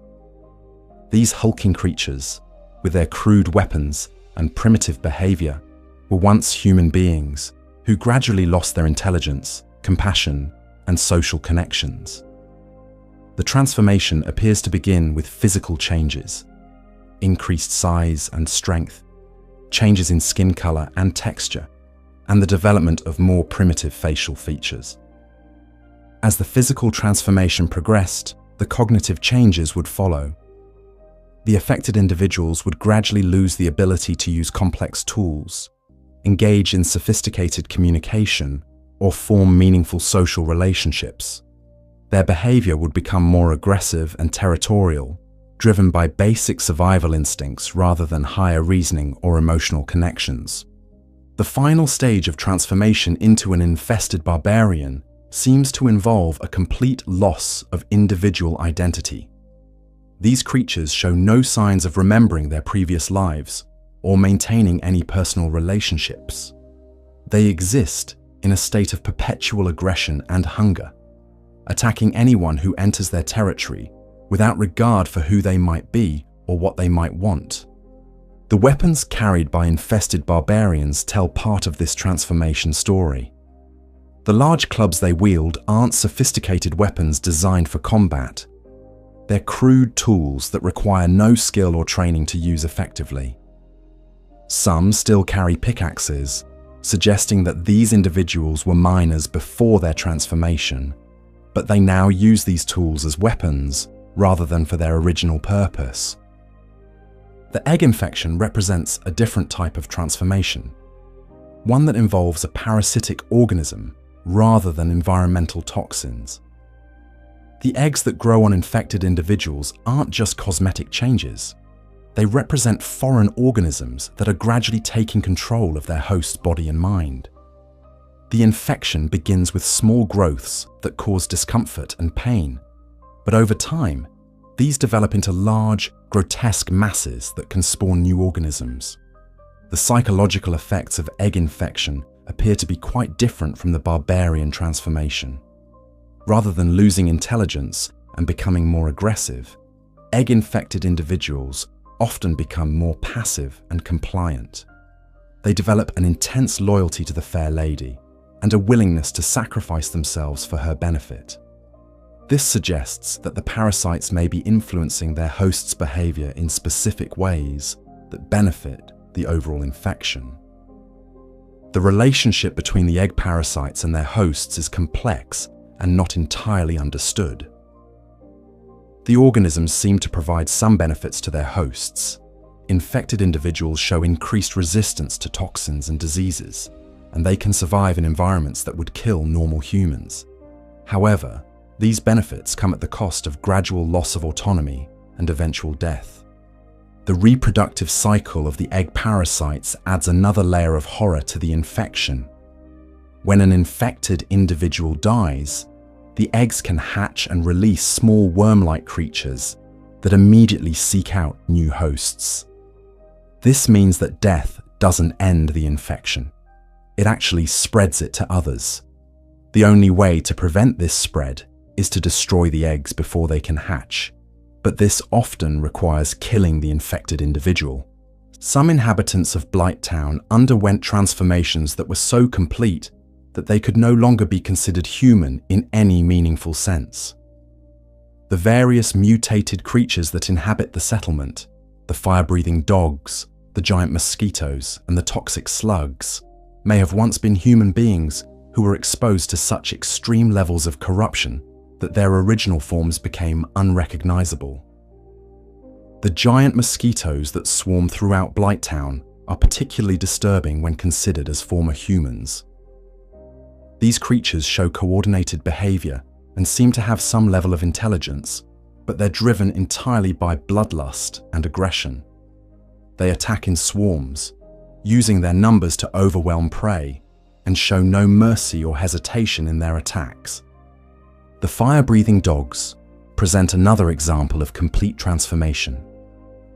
These hulking creatures, with their crude weapons and primitive behavior, were once human beings who gradually lost their intelligence, compassion, and social connections. The transformation appears to begin with physical changes: increased size and strength, changes in skin color and texture, and the development of more primitive facial features. As the physical transformation progressed, the cognitive changes would follow. The affected individuals would gradually lose the ability to use complex tools, engage in sophisticated communication, or form meaningful social relationships. Their behavior would become more aggressive and territorial, driven by basic survival instincts rather than higher reasoning or emotional connections. The final stage of transformation into an infested barbarian seems to involve a complete loss of individual identity. These creatures show no signs of remembering their previous lives or maintaining any personal relationships. They exist in a state of perpetual aggression and hunger, attacking anyone who enters their territory without regard for who they might be or what they might want. The weapons carried by infested barbarians tell part of this transformation story. The large clubs they wield aren't sophisticated weapons designed for combat. They're crude tools that require no skill or training to use effectively. Some still carry pickaxes, suggesting that these individuals were miners before their transformation, but they now use these tools as weapons rather than for their original purpose. The egg infection represents a different type of transformation, one that involves a parasitic organism rather than environmental toxins. The eggs that grow on infected individuals aren't just cosmetic changes. They represent foreign organisms that are gradually taking control of their host's body and mind. The infection begins with small growths that cause discomfort and pain, but over time, these develop into large, grotesque masses that can spawn new organisms. The psychological effects of egg infection appear to be quite different from the barbarian transformation. Rather than losing intelligence and becoming more aggressive, egg-infected individuals often become more passive and compliant. They develop an intense loyalty to the Fair Lady and a willingness to sacrifice themselves for her benefit. This suggests that the parasites may be influencing their host's behavior in specific ways that benefit the overall infection. The relationship between the egg parasites and their hosts is complex and not entirely understood. The organisms seem to provide some benefits to their hosts. Infected individuals show increased resistance to toxins and diseases, and they can survive in environments that would kill normal humans. However, these benefits come at the cost of gradual loss of autonomy and eventual death. The reproductive cycle of the egg parasites adds another layer of horror to the infection. When an infected individual dies, the eggs can hatch and release small worm-like creatures that immediately seek out new hosts. This means that death doesn't end the infection. It actually spreads it to others. The only way to prevent this spread is to destroy the eggs before they can hatch, but this often requires killing the infected individual. Some inhabitants of Blighttown underwent transformations that were so complete that they could no longer be considered human in any meaningful sense. The various mutated creatures that inhabit the settlement, the fire-breathing dogs, the giant mosquitoes, and the toxic slugs, may have once been human beings who were exposed to such extreme levels of corruption that their original forms became unrecognizable. The giant mosquitoes that swarm throughout Blighttown are particularly disturbing when considered as former humans. These creatures show coordinated behavior and seem to have some level of intelligence, but they're driven entirely by bloodlust and aggression. They attack in swarms, using their numbers to overwhelm prey, and show no mercy or hesitation in their attacks. The fire-breathing dogs present another example of complete transformation.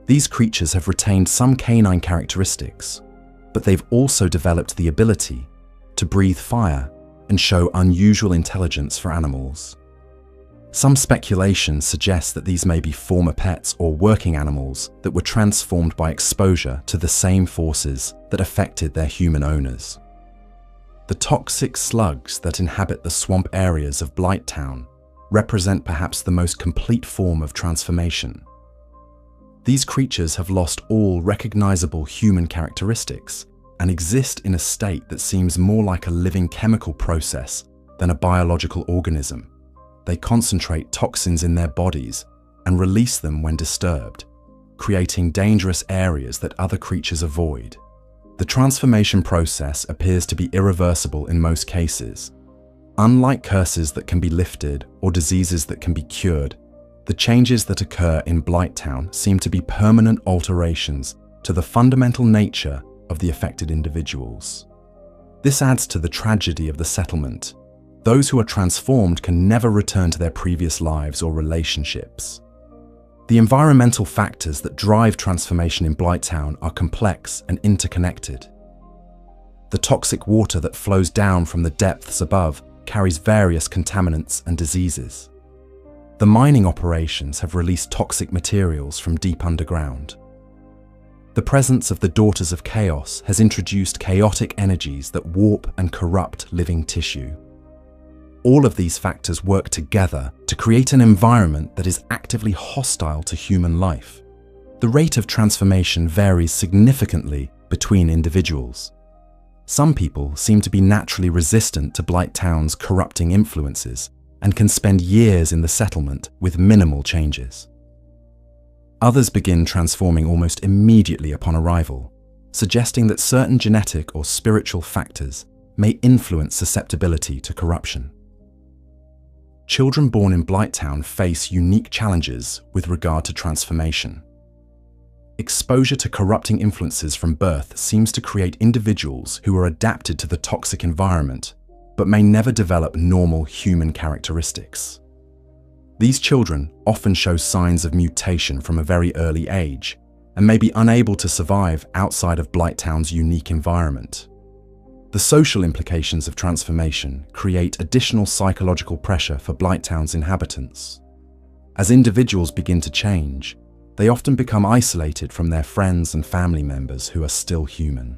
These creatures have retained some canine characteristics, but they've also developed the ability to breathe fire and show unusual intelligence for animals. Some speculation suggests that these may be former pets or working animals that were transformed by exposure to the same forces that affected their human owners. The toxic slugs that inhabit the swamp areas of Blighttown represent perhaps the most complete form of transformation. These creatures have lost all recognizable human characteristics and exist in a state that seems more like a living chemical process than a biological organism. They concentrate toxins in their bodies and release them when disturbed, creating dangerous areas that other creatures avoid. The transformation process appears to be irreversible in most cases. Unlike curses that can be lifted or diseases that can be cured, the changes that occur in Blighttown seem to be permanent alterations to the fundamental nature of the affected individuals. This adds to the tragedy of the settlement. Those who are transformed can never return to their previous lives or relationships. The environmental factors that drive transformation in Blighttown are complex and interconnected. The toxic water that flows down from the depths above carries various contaminants and diseases. The mining operations have released toxic materials from deep underground. The presence of the Daughters of Chaos has introduced chaotic energies that warp and corrupt living tissue. All of these factors work together to create an environment that is actively hostile to human life. The rate of transformation varies significantly between individuals. Some people seem to be naturally resistant to Blighttown's corrupting influences and can spend years in the settlement with minimal changes. Others begin transforming almost immediately upon arrival, suggesting that certain genetic or spiritual factors may influence susceptibility to corruption. Children born in Blighttown face unique challenges with regard to transformation. Exposure to corrupting influences from birth seems to create individuals who are adapted to the toxic environment, but may never develop normal human characteristics. These children often show signs of mutation from a very early age and may be unable to survive outside of Blighttown's unique environment. The social implications of transformation create additional psychological pressure for Blighttown's inhabitants. As individuals begin to change, they often become isolated from their friends and family members who are still human.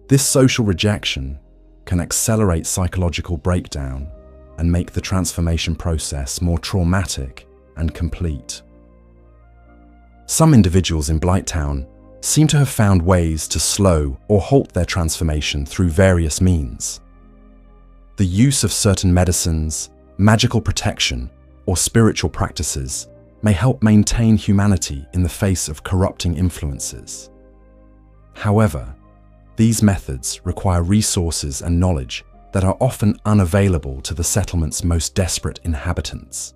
This social rejection can accelerate psychological breakdown and make the transformation process more traumatic and complete. Some individuals in Blighttown seem to have found ways to slow or halt their transformation through various means. The use of certain medicines, magical protection, or spiritual practices may help maintain humanity in the face of corrupting influences. However, these methods require resources and knowledge that are often unavailable to the settlement's most desperate inhabitants.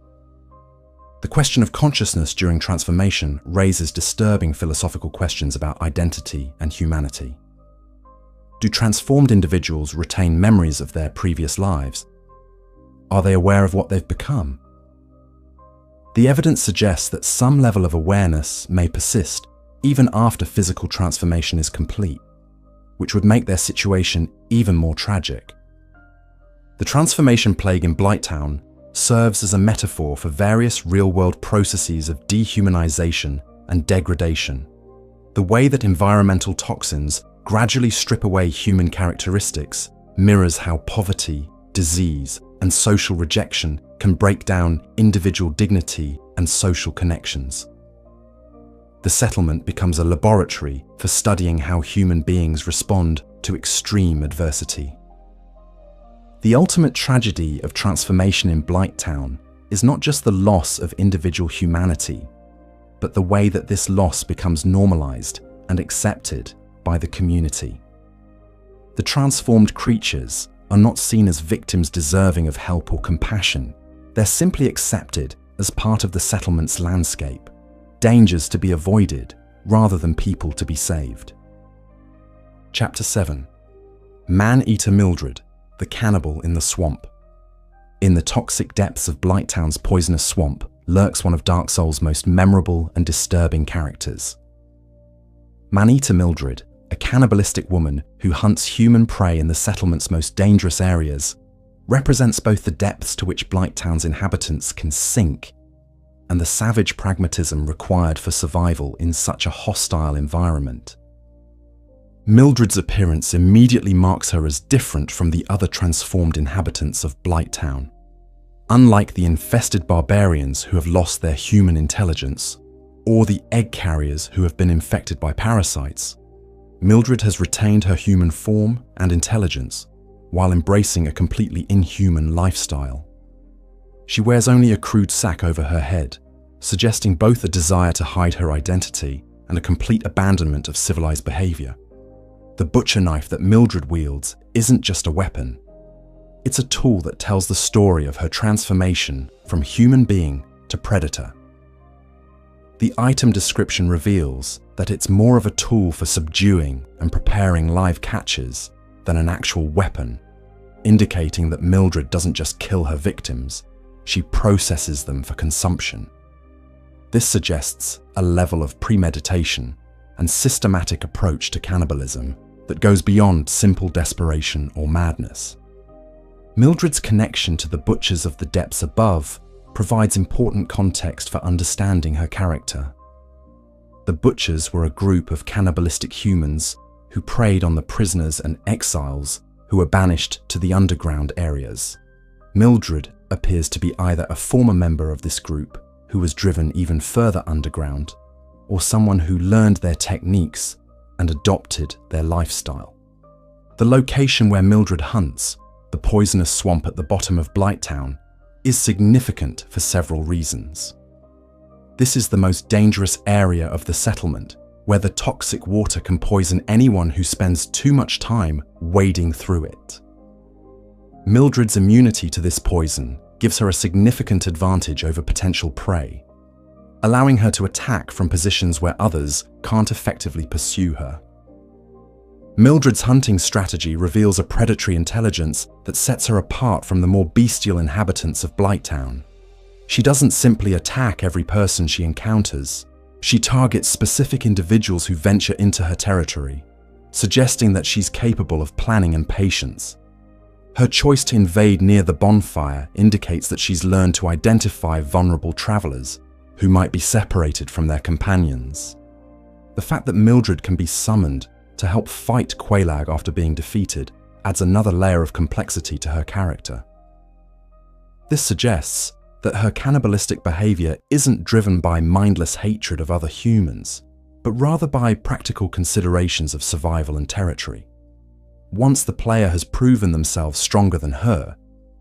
The question of consciousness during transformation raises disturbing philosophical questions about identity and humanity. Do transformed individuals retain memories of their previous lives? Are they aware of what they've become? The evidence suggests that some level of awareness may persist even after physical transformation is complete, which would make their situation even more tragic. The transformation plague in Blighttown serves as a metaphor for various real-world processes of dehumanization and degradation. The way that environmental toxins gradually strip away human characteristics mirrors how poverty, disease, and social rejection can break down individual dignity and social connections. The settlement becomes a laboratory for studying how human beings respond to extreme adversity. The ultimate tragedy of transformation in Blighttown is not just the loss of individual humanity, but the way that this loss becomes normalized and accepted by the community. The transformed creatures are not seen as victims deserving of help or compassion. They're simply accepted as part of the settlement's landscape, dangers to be avoided rather than people to be saved. Chapter 7. Maneater Mildred, the cannibal in the swamp. In the toxic depths of Blighttown's poisonous swamp lurks one of Dark Souls' most memorable and disturbing characters. Maneater Mildred, a cannibalistic woman who hunts human prey in the settlement's most dangerous areas, represents both the depths to which Blighttown's inhabitants can sink and the savage pragmatism required for survival in such a hostile environment. Mildred's appearance immediately marks her as different from the other transformed inhabitants of Blighttown. Unlike the infested barbarians who have lost their human intelligence, or the egg carriers who have been infected by parasites, Mildred has retained her human form and intelligence while embracing a completely inhuman lifestyle. She wears only a crude sack over her head, suggesting both a desire to hide her identity and a complete abandonment of civilized behavior. The butcher knife that Mildred wields isn't just a weapon. It's a tool that tells the story of her transformation from human being to predator. The item description reveals that it's more of a tool for subduing and preparing live catches than an actual weapon, indicating that Mildred doesn't just kill her victims, she processes them for consumption. This suggests a level of premeditation and systematic approach to cannibalism that goes beyond simple desperation or madness. Mildred's connection to the butchers of the depths above provides important context for understanding her character. The butchers were a group of cannibalistic humans who preyed on the prisoners and exiles who were banished to the underground areas. Mildred appears to be either a former member of this group who was driven even further underground, or someone who learned their techniques and adopted their lifestyle. The location where Mildred hunts, the poisonous swamp at the bottom of Blighttown, is significant for several reasons. This is the most dangerous area of the settlement, where the toxic water can poison anyone who spends too much time wading through it. Mildred's immunity to this poison gives her a significant advantage over potential prey, allowing her to attack from positions where others can't effectively pursue her. Mildred's hunting strategy reveals a predatory intelligence that sets her apart from the more bestial inhabitants of Blighttown. She doesn't simply attack every person she encounters. She targets specific individuals who venture into her territory, suggesting that she's capable of planning and patience. Her choice to invade near the bonfire indicates that she's learned to identify vulnerable travelers who might be separated from their companions. The fact that Mildred can be summoned to help fight Quelaag after being defeated adds another layer of complexity to her character. This suggests that her cannibalistic behavior isn't driven by mindless hatred of other humans, but rather by practical considerations of survival and territory. Once the player has proven themselves stronger than her,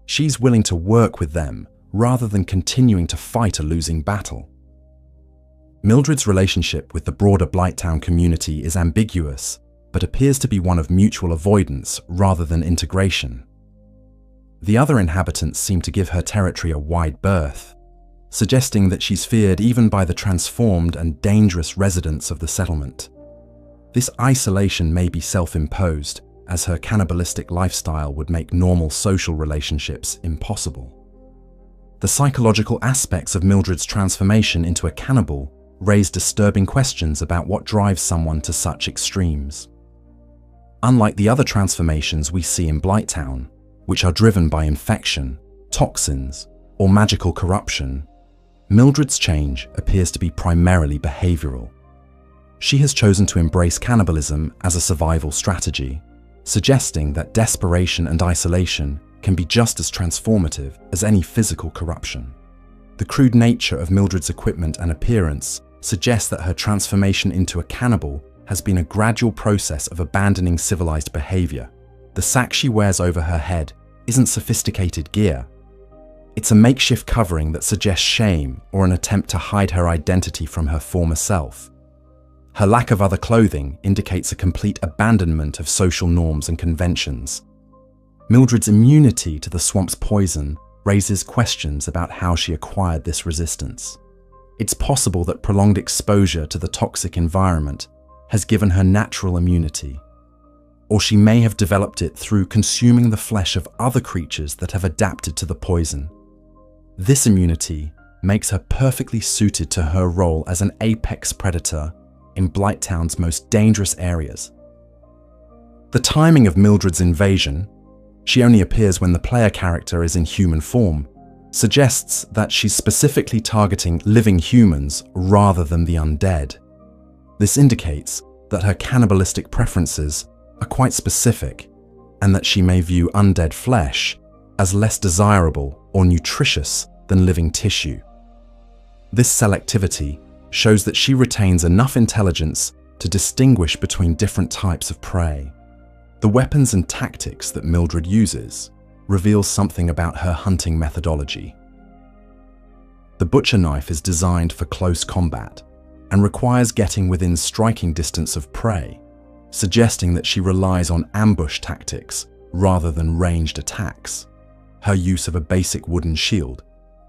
she's willing to work with them rather than continuing to fight a losing battle. Mildred's relationship with the broader Blighttown community is ambiguous, but appears to be one of mutual avoidance rather than integration. The other inhabitants seem to give her territory a wide berth, suggesting that she's feared even by the transformed and dangerous residents of the settlement. This isolation may be self-imposed, as her cannibalistic lifestyle would make normal social relationships impossible. The psychological aspects of Mildred's transformation into a cannibal raise disturbing questions about what drives someone to such extremes. Unlike the other transformations we see in Blighttown, which are driven by infection, toxins, or magical corruption, Mildred's change appears to be primarily behavioral. She has chosen to embrace cannibalism as a survival strategy, suggesting that desperation and isolation can be just as transformative as any physical corruption. The crude nature of Mildred's equipment and appearance suggests that her transformation into a cannibal has been a gradual process of abandoning civilized behavior. The sack she wears over her head isn't sophisticated gear. It's a makeshift covering that suggests shame or an attempt to hide her identity from her former self. Her lack of other clothing indicates a complete abandonment of social norms and conventions. Mildred's immunity to the swamp's poison raises questions about how she acquired this resistance. It's possible that prolonged exposure to the toxic environment has given her natural immunity, or she may have developed it through consuming the flesh of other creatures that have adapted to the poison. This immunity makes her perfectly suited to her role as an apex predator in Blighttown's most dangerous areas. The timing of Mildred's invasion, she only appears when the player character is in human form, suggests that she's specifically targeting living humans rather than the undead. This indicates that her cannibalistic preferences are quite specific, and that she may view undead flesh as less desirable or nutritious than living tissue. This selectivity shows that she retains enough intelligence to distinguish between different types of prey. The weapons and tactics that Mildred uses reveal something about her hunting methodology. The butcher knife is designed for close combat and requires getting within striking distance of prey, suggesting that she relies on ambush tactics rather than ranged attacks. Her use of a basic wooden shield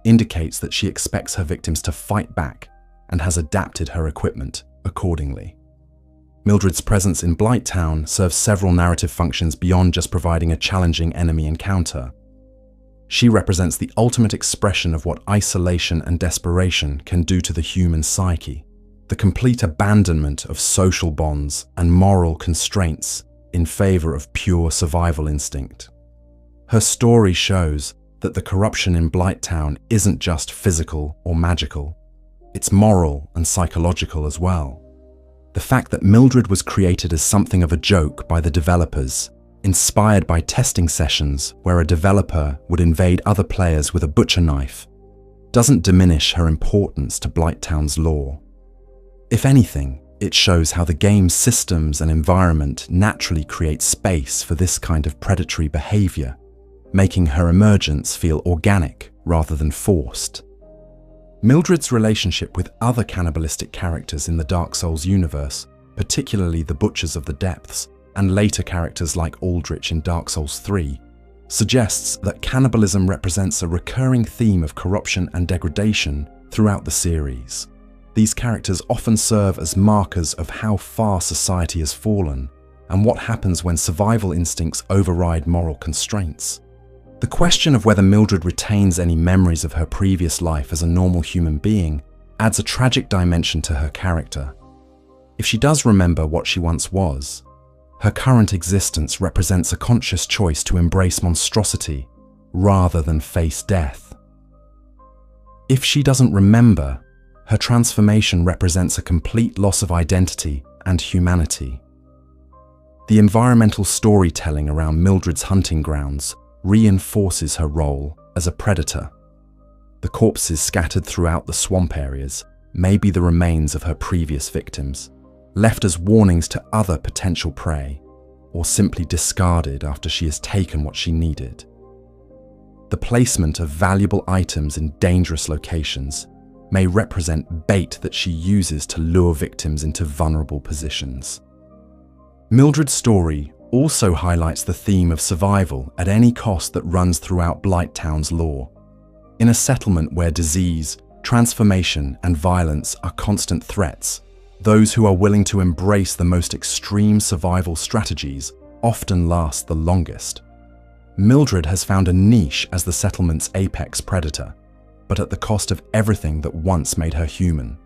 indicates that she expects her victims to fight back and has adapted her equipment accordingly. Mildred's presence in Blighttown serves several narrative functions beyond just providing a challenging enemy encounter. She represents the ultimate expression of what isolation and desperation can do to the human psyche, the complete abandonment of social bonds and moral constraints in favor of pure survival instinct. Her story shows that the corruption in Blighttown isn't just physical or magical, it's moral and psychological as well. The fact that Mildred was created as something of a joke by the developers, inspired by testing sessions where a developer would invade other players with a butcher knife, doesn't diminish her importance to Blighttown's lore. If anything, it shows how the game's systems and environment naturally create space for this kind of predatory behavior, making her emergence feel organic rather than forced. Mildred's relationship with other cannibalistic characters in the Dark Souls universe, particularly the Butchers of the Depths and later characters like Aldrich in Dark Souls 3, suggests that cannibalism represents a recurring theme of corruption and degradation throughout the series. These characters often serve as markers of how far society has fallen and what happens when survival instincts override moral constraints. The question of whether Mildred retains any memories of her previous life as a normal human being adds a tragic dimension to her character. If she does remember what she once was, her current existence represents a conscious choice to embrace monstrosity rather than face death. If she doesn't remember, her transformation represents a complete loss of identity and humanity. The environmental storytelling around Mildred's hunting grounds reinforces her role as a predator. The corpses scattered throughout the swamp areas may be the remains of her previous victims, left as warnings to other potential prey, or simply discarded after she has taken what she needed. The placement of valuable items in dangerous locations may represent bait that she uses to lure victims into vulnerable positions. Mildred's story also highlights the theme of survival at any cost that runs throughout Blighttown's lore. In a settlement where disease, transformation, and violence are constant threats, those who are willing to embrace the most extreme survival strategies often last the longest. Mildred has found a niche as the settlement's apex predator, but at the cost of everything that once made her human.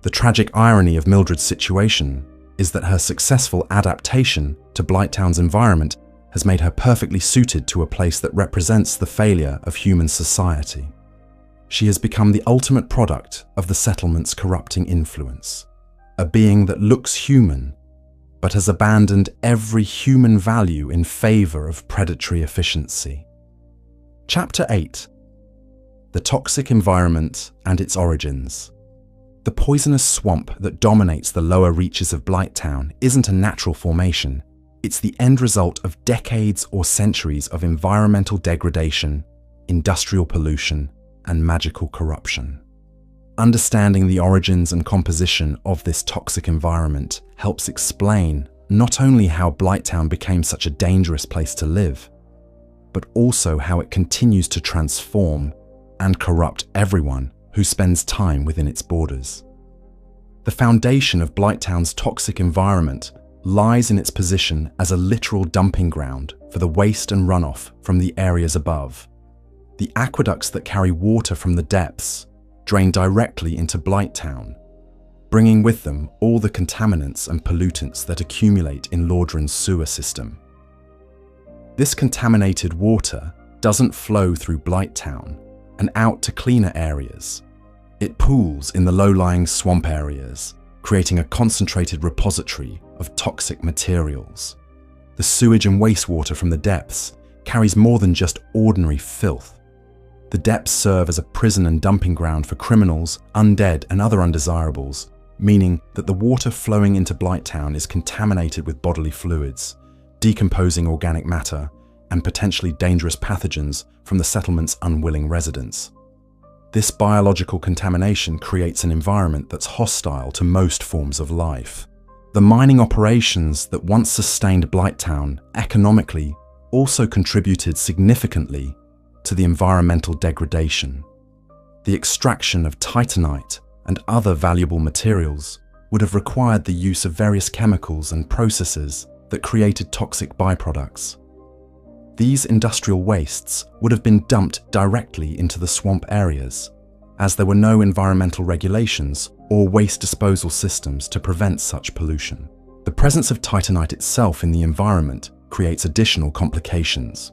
The tragic irony of Mildred's situation is that her successful adaptation to Blighttown's environment has made her perfectly suited to a place that represents the failure of human society. She has become the ultimate product of the settlement's corrupting influence, a being that looks human, but has abandoned every human value in favor of predatory efficiency. Chapter 8: The Toxic Environment and Its Origins. The poisonous swamp that dominates the lower reaches of Blighttown isn't a natural formation. It's the end result of decades or centuries of environmental degradation, industrial pollution, and magical corruption. Understanding the origins and composition of this toxic environment helps explain not only how Blighttown became such a dangerous place to live, but also how it continues to transform and corrupt everyone who spends time within its borders. The foundation of Blighttown's toxic environment lies in its position as a literal dumping ground for the waste and runoff from the areas above. The aqueducts that carry water from the depths drain directly into Blighttown, bringing with them all the contaminants and pollutants that accumulate in Lordran's sewer system. This contaminated water doesn't flow through Blighttown and out to cleaner areas. It pools in the low-lying swamp areas, creating a concentrated repository of toxic materials. The sewage and wastewater from the depths carries more than just ordinary filth. The depths serve as a prison and dumping ground for criminals, undead, and other undesirables, meaning that the water flowing into Blighttown is contaminated with bodily fluids, decomposing organic matter, and potentially dangerous pathogens from the settlement's unwilling residents. This biological contamination creates an environment that's hostile to most forms of life. The mining operations that once sustained Blighttown economically also contributed significantly to the environmental degradation. The extraction of titanite and other valuable materials would have required the use of various chemicals and processes that created toxic byproducts. These industrial wastes would have been dumped directly into the swamp areas, as there were no environmental regulations or waste disposal systems to prevent such pollution. The presence of titanite itself in the environment creates additional complications.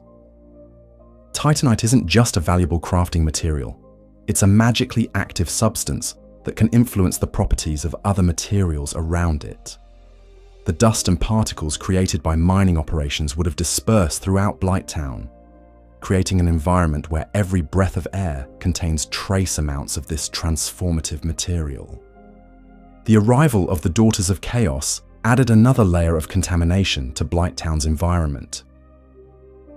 Titanite isn't just a valuable crafting material. It's a magically active substance that can influence the properties of other materials around it. The dust and particles created by mining operations would have dispersed throughout Blighttown, creating an environment where every breath of air contains trace amounts of this transformative material. The arrival of the Daughters of Chaos added another layer of contamination to Blighttown's environment.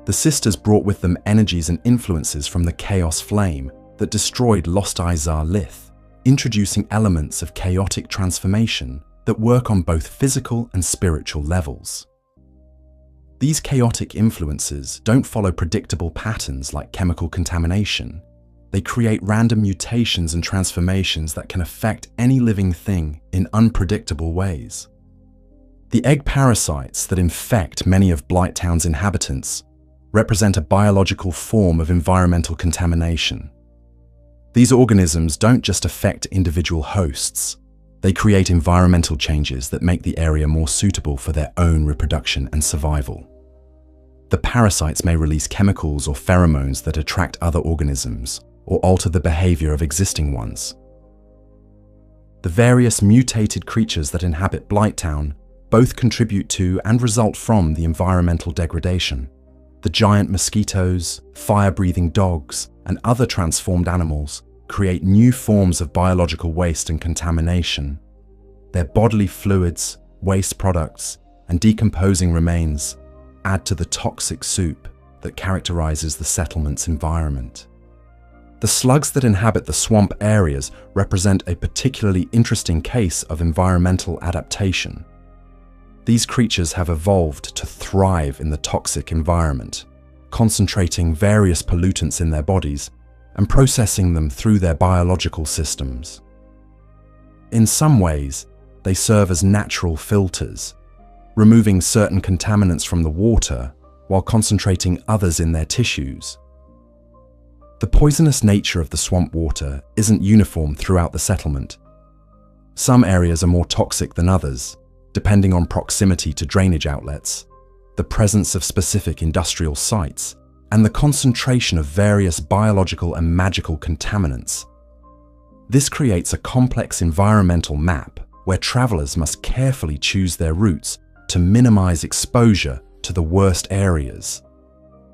The sisters brought with them energies and influences from the Chaos Flame that destroyed Lost Izar Lith, introducing elements of chaotic transformation that work on both physical and spiritual levels. These chaotic influences don't follow predictable patterns like chemical contamination. They create random mutations and transformations that can affect any living thing in unpredictable ways. The egg parasites that infect many of Blighttown's inhabitants represent a biological form of environmental contamination. These organisms don't just affect individual hosts. They create environmental changes that make the area more suitable for their own reproduction and survival. The parasites may release chemicals or pheromones that attract other organisms or alter the behavior of existing ones. The various mutated creatures that inhabit Blighttown both contribute to and result from the environmental degradation. The giant mosquitoes, fire-breathing dogs, and other transformed animals create new forms of biological waste and contamination. Their bodily fluids, waste products, and decomposing remains add to the toxic soup that characterizes the settlement's environment. The slugs that inhabit the swamp areas represent a particularly interesting case of environmental adaptation. These creatures have evolved to thrive in the toxic environment, concentrating various pollutants in their bodies and processing them through their biological systems. In some ways, they serve as natural filters, removing certain contaminants from the water while concentrating others in their tissues. The poisonous nature of the swamp water isn't uniform throughout the settlement. Some areas are more toxic than others, depending on proximity to drainage outlets, the presence of specific industrial sites, and the concentration of various biological and magical contaminants. This creates a complex environmental map where travelers must carefully choose their routes to minimize exposure to the worst areas.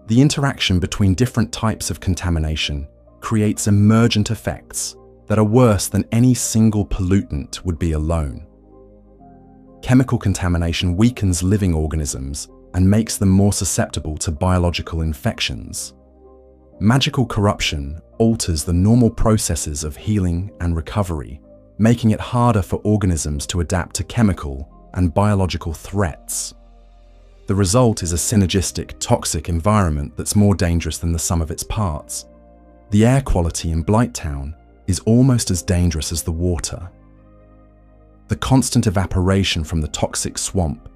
The interaction between different types of contamination creates emergent effects that are worse than any single pollutant would be alone. Chemical contamination weakens living organisms and makes them more susceptible to biological infections. Magical corruption alters the normal processes of healing and recovery, making it harder for organisms to adapt to chemical and biological threats. The result is a synergistic, toxic environment that's more dangerous than the sum of its parts. The air quality in Blighttown is almost as dangerous as the water. The constant evaporation from the toxic swamp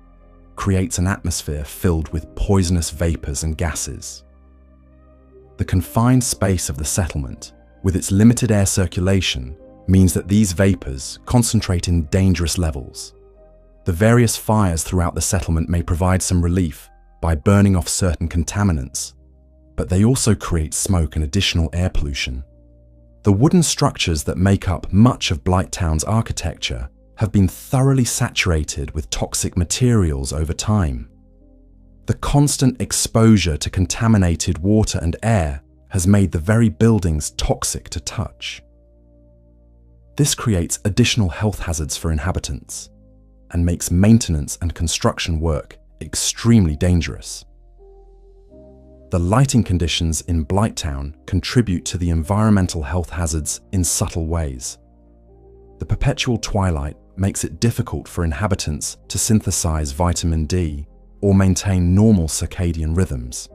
creates an atmosphere filled with poisonous vapors and gases. The confined space of the settlement, with its limited air circulation, means that these vapors concentrate in dangerous levels. The various fires throughout the settlement may provide some relief by burning off certain contaminants, but they also create smoke and additional air pollution. The wooden structures that make up much of Blighttown's architecture have been thoroughly saturated with toxic materials over time. The constant exposure to contaminated water and air has made the very buildings toxic to touch. This creates additional health hazards for inhabitants and makes maintenance and construction work extremely dangerous. The lighting conditions in Blighttown contribute to the environmental health hazards in subtle ways. The perpetual twilight makes it difficult for inhabitants to synthesize vitamin D or maintain normal circadian rhythms.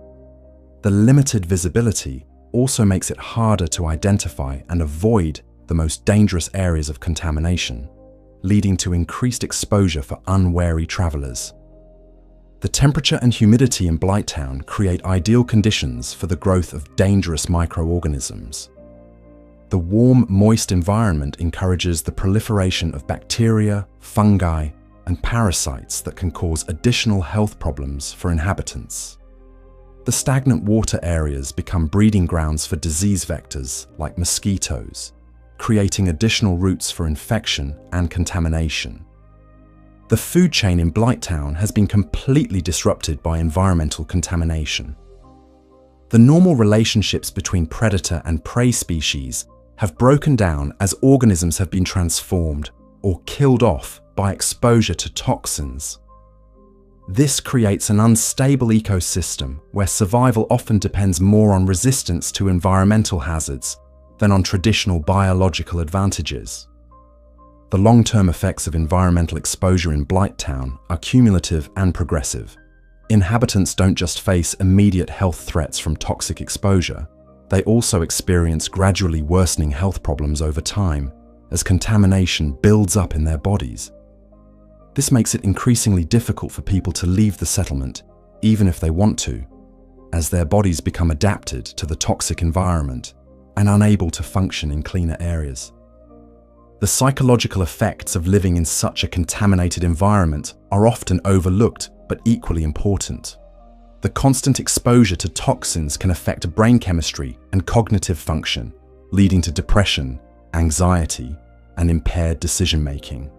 The limited visibility also makes it harder to identify and avoid the most dangerous areas of contamination, leading to increased exposure for unwary travelers. The temperature and humidity in Blighttown create ideal conditions for the growth of dangerous microorganisms. The warm, moist environment encourages the proliferation of bacteria, fungi, and parasites that can cause additional health problems for inhabitants. The stagnant water areas become breeding grounds for disease vectors like mosquitoes, creating additional routes for infection and contamination. The food chain in Blighttown has been completely disrupted by environmental contamination. The normal relationships between predator and prey species have broken down as organisms have been transformed or killed off by exposure to toxins. This creates an unstable ecosystem where survival often depends more on resistance to environmental hazards than on traditional biological advantages. The long-term effects of environmental exposure in Blighttown are cumulative and progressive. Inhabitants don't just face immediate health threats from toxic exposure, they also experience gradually worsening health problems over time as contamination builds up in their bodies. This makes it increasingly difficult for people to leave the settlement, even if they want to, as their bodies become adapted to the toxic environment and unable to function in cleaner areas. The psychological effects of living in such a contaminated environment are often overlooked but equally important. The constant exposure to toxins can affect brain chemistry and cognitive function, leading to depression, anxiety, and impaired decision-making.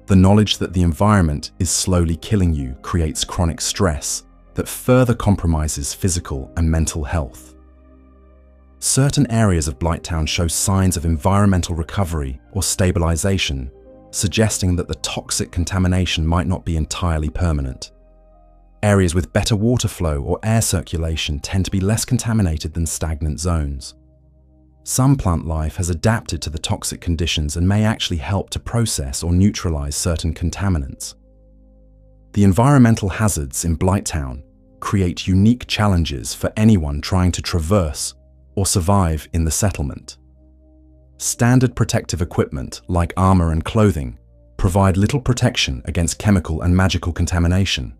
The knowledge that the environment is slowly killing you creates chronic stress that further compromises physical and mental health. Certain areas of Blighttown show signs of environmental recovery or stabilization, suggesting that the toxic contamination might not be entirely permanent. Areas with better water flow or air circulation tend to be less contaminated than stagnant zones. Some plant life has adapted to the toxic conditions and may actually help to process or neutralize certain contaminants. The environmental hazards in Blighttown create unique challenges for anyone trying to traverse or survive in the settlement. Standard protective equipment like armor and clothing provide little protection against chemical and magical contamination.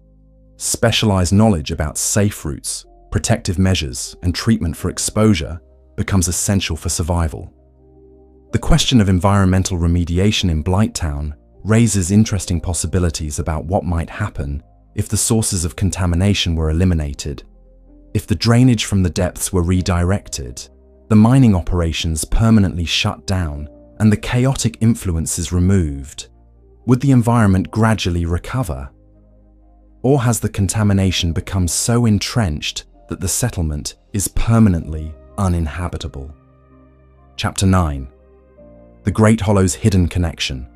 Specialized knowledge about safe routes, protective measures, and treatment for exposure becomes essential for survival. The question of environmental remediation in Blighttown raises interesting possibilities about what might happen if the sources of contamination were eliminated, if the drainage from the depths were redirected, the mining operations permanently shut down, and the chaotic influences removed. Would the environment gradually recover? Or has the contamination become so entrenched that the settlement is permanently uninhabitable. Chapter 9. The Great Hollow's hidden connection.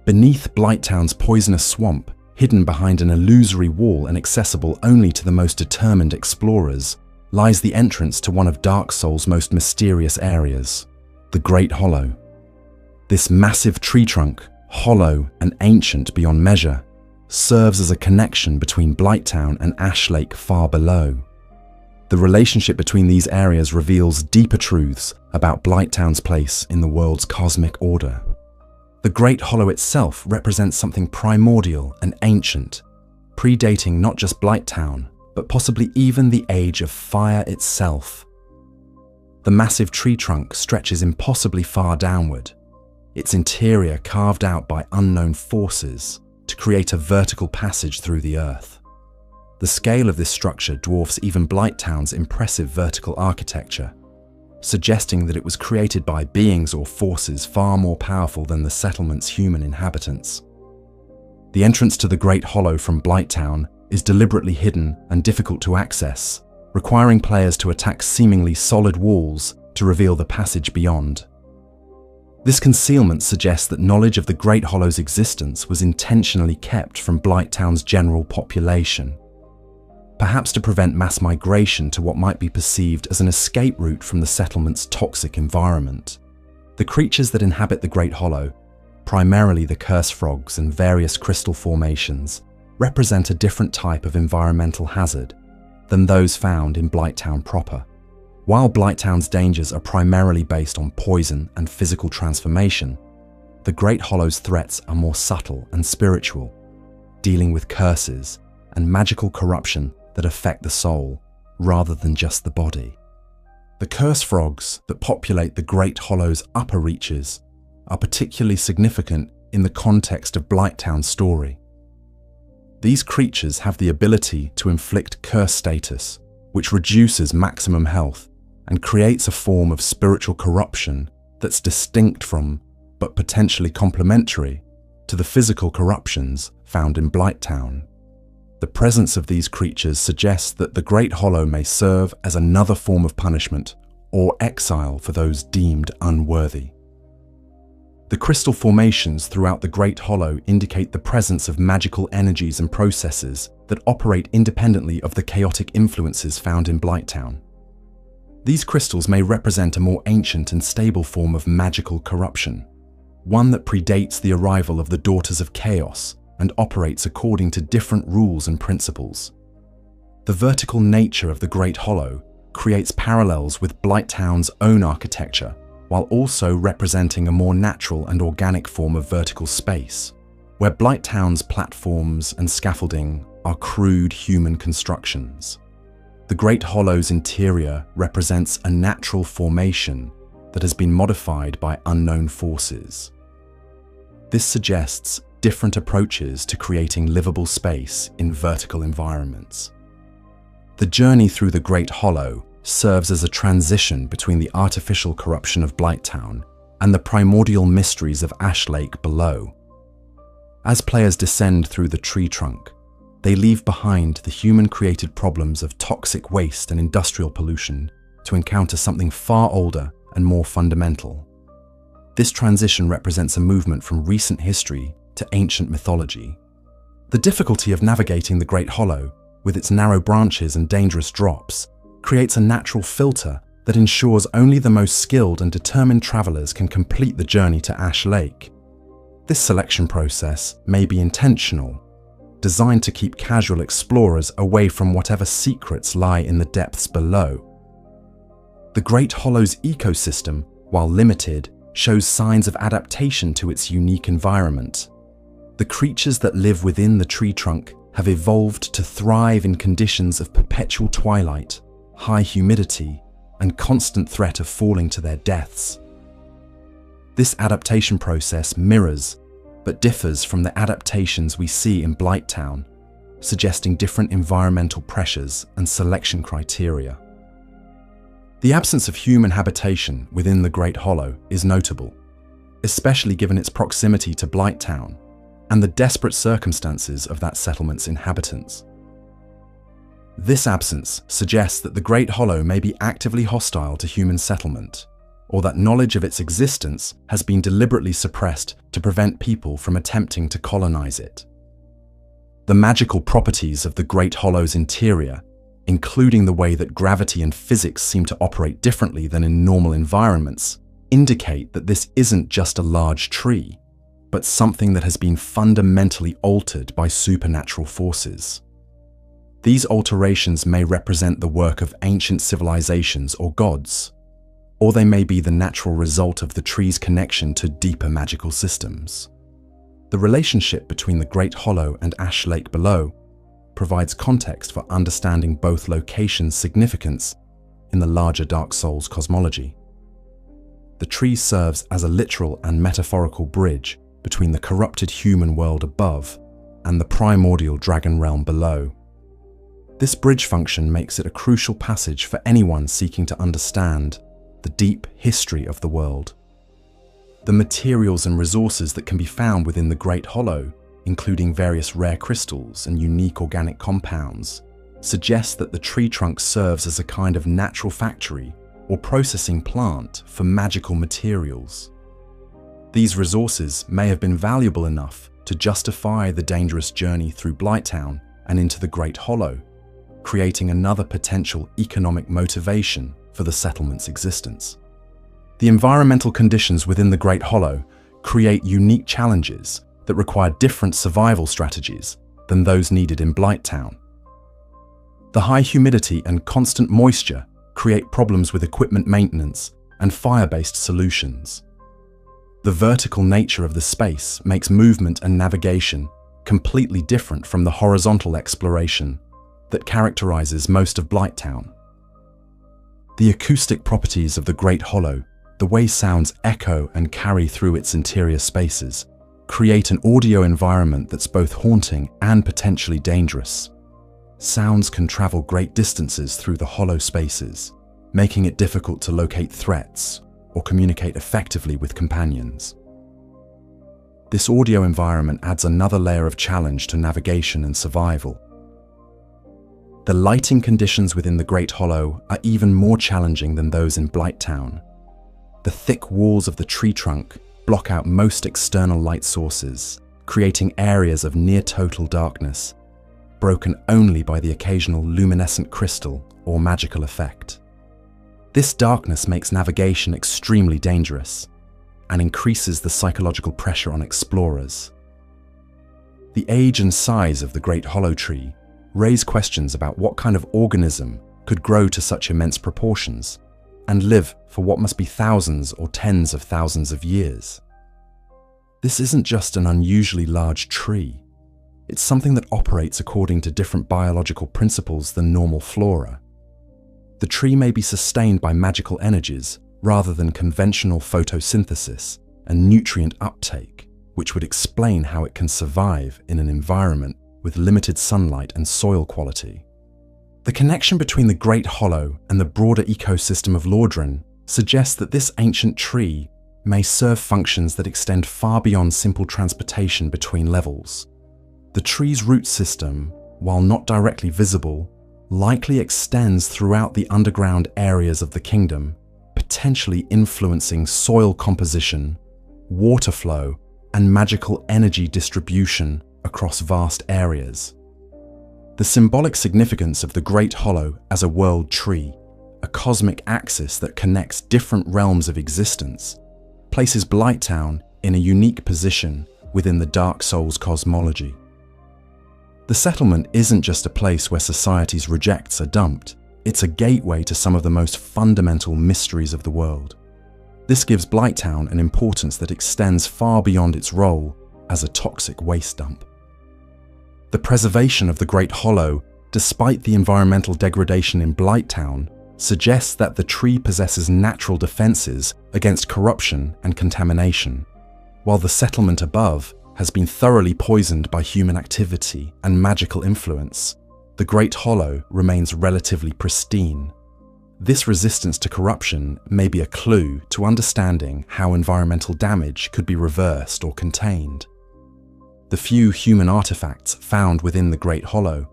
Beneath Blighttown's poisonous swamp, hidden behind an illusory wall and accessible only to the most determined explorers, lies the entrance to one of Dark Soul's most mysterious areas, the Great Hollow. This massive tree trunk, hollow and ancient beyond measure, serves as a connection between Blighttown and Ash Lake far below. The relationship between these areas reveals deeper truths about Blighttown's place in the world's cosmic order. The Great Hollow itself represents something primordial and ancient, predating not just Blighttown, but possibly even the age of fire itself. The massive tree trunk stretches impossibly far downward, its interior carved out by unknown forces to create a vertical passage through the earth. The scale of this structure dwarfs even Blighttown's impressive vertical architecture, suggesting that it was created by beings or forces far more powerful than the settlement's human inhabitants. The entrance to the Great Hollow from Blighttown is deliberately hidden and difficult to access, requiring players to attack seemingly solid walls to reveal the passage beyond. This concealment suggests that knowledge of the Great Hollow's existence was intentionally kept from Blighttown's general population, perhaps to prevent mass migration to what might be perceived as an escape route from the settlement's toxic environment. The creatures that inhabit the Great Hollow, primarily the curse frogs and various crystal formations, represent a different type of environmental hazard than those found in Blighttown proper. While Blighttown's dangers are primarily based on poison and physical transformation, the Great Hollow's threats are more subtle and spiritual, dealing with curses and magical corruption that affect the soul rather than just the body. The curse frogs that populate the Great Hollow's upper reaches are particularly significant in the context of Blighttown's story. These creatures have the ability to inflict curse status, which reduces maximum health and creates a form of spiritual corruption that's distinct from, but potentially complementary to, the physical corruptions found in Blighttown. The presence of these creatures suggests that the Great Hollow may serve as another form of punishment or exile for those deemed unworthy. The crystal formations throughout the Great Hollow indicate the presence of magical energies and processes that operate independently of the chaotic influences found in Blighttown. These crystals may represent a more ancient and stable form of magical corruption, one that predates the arrival of the Daughters of Chaos and operates according to different rules and principles. The vertical nature of the Great Hollow creates parallels with Blighttown's own architecture, while also representing a more natural and organic form of vertical space, where Blighttown's platforms and scaffolding are crude human constructions. The Great Hollow's interior represents a natural formation that has been modified by unknown forces. This suggests different approaches to creating livable space in vertical environments. The journey through the Great Hollow serves as a transition between the artificial corruption of Blighttown and the primordial mysteries of Ash Lake below. As players descend through the tree trunk, they leave behind the human-created problems of toxic waste and industrial pollution to encounter something far older and more fundamental. This transition represents a movement from recent history to ancient mythology. The difficulty of navigating the Great Hollow, with its narrow branches and dangerous drops, creates a natural filter that ensures only the most skilled and determined travelers can complete the journey to Ash Lake. This selection process may be intentional, designed to keep casual explorers away from whatever secrets lie in the depths below. The Great Hollow's ecosystem, while limited, shows signs of adaptation to its unique environment. The creatures that live within the tree trunk have evolved to thrive in conditions of perpetual twilight, high humidity, and constant threat of falling to their deaths. This adaptation process mirrors but differs from the adaptations we see in Blighttown, suggesting different environmental pressures and selection criteria. The absence of human habitation within the Great Hollow is notable, especially given its proximity to Blighttown and the desperate circumstances of that settlement's inhabitants. This absence suggests that the Great Hollow may be actively hostile to human settlement, or that knowledge of its existence has been deliberately suppressed to prevent people from attempting to colonize it. The magical properties of the Great Hollow's interior, including the way that gravity and physics seem to operate differently than in normal environments, indicate that this isn't just a large tree, but something that has been fundamentally altered by supernatural forces. These alterations may represent the work of ancient civilizations or gods, or they may be the natural result of the tree's connection to deeper magical systems. The relationship between the Great Hollow and Ash Lake below provides context for understanding both locations' significance in the larger Dark Souls cosmology. The tree serves as a literal and metaphorical bridge between the corrupted human world above and the primordial dragon realm below. This bridge function makes it a crucial passage for anyone seeking to understand the deep history of the world. The materials and resources that can be found within the Great Hollow, including various rare crystals and unique organic compounds, suggest that the tree trunk serves as a kind of natural factory or processing plant for magical materials. These resources may have been valuable enough to justify the dangerous journey through Blighttown and into the Great Hollow, creating another potential economic motivation for the settlement's existence. The environmental conditions within the Great Hollow create unique challenges that require different survival strategies than those needed in Blighttown. The high humidity and constant moisture create problems with equipment maintenance and fire-based solutions. The vertical nature of the space makes movement and navigation completely different from the horizontal exploration that characterizes most of Blighttown. The acoustic properties of the Great Hollow, the way sounds echo and carry through its interior spaces, create an audio environment that's both haunting and potentially dangerous. Sounds can travel great distances through the hollow spaces, making it difficult to locate threats or communicate effectively with companions. This audio environment adds another layer of challenge to navigation and survival. The lighting conditions within the Great Hollow are even more challenging than those in Blighttown. The thick walls of the tree trunk block out most external light sources, creating areas of near-total darkness, broken only by the occasional luminescent crystal or magical effect. This darkness makes navigation extremely dangerous and increases the psychological pressure on explorers. The age and size of the Great Hollow tree raise questions about what kind of organism could grow to such immense proportions and live for what must be thousands or tens of thousands of years. This isn't just an unusually large tree. It's something that operates according to different biological principles than normal flora. The tree may be sustained by magical energies rather than conventional photosynthesis and nutrient uptake, which would explain how it can survive in an environment with limited sunlight and soil quality. The connection between the Great Hollow and the broader ecosystem of Lordran suggests that this ancient tree may serve functions that extend far beyond simple transportation between levels. The tree's root system, while not directly visible, likely extends throughout the underground areas of the kingdom, potentially influencing soil composition, water flow, and magical energy distribution across vast areas. The symbolic significance of the Great Hollow as a world tree, a cosmic axis that connects different realms of existence, places Blighttown in a unique position within the Dark Souls cosmology. The settlement isn't just a place where society's rejects are dumped, it's a gateway to some of the most fundamental mysteries of the world. This gives Blighttown an importance that extends far beyond its role as a toxic waste dump. The preservation of the Great Hollow, despite the environmental degradation in Blighttown, suggests that the tree possesses natural defenses against corruption and contamination, while the settlement above has been thoroughly poisoned by human activity and magical influence. The Great Hollow remains relatively pristine. This resistance to corruption may be a clue to understanding how environmental damage could be reversed or contained. The few human artifacts found within the Great Hollow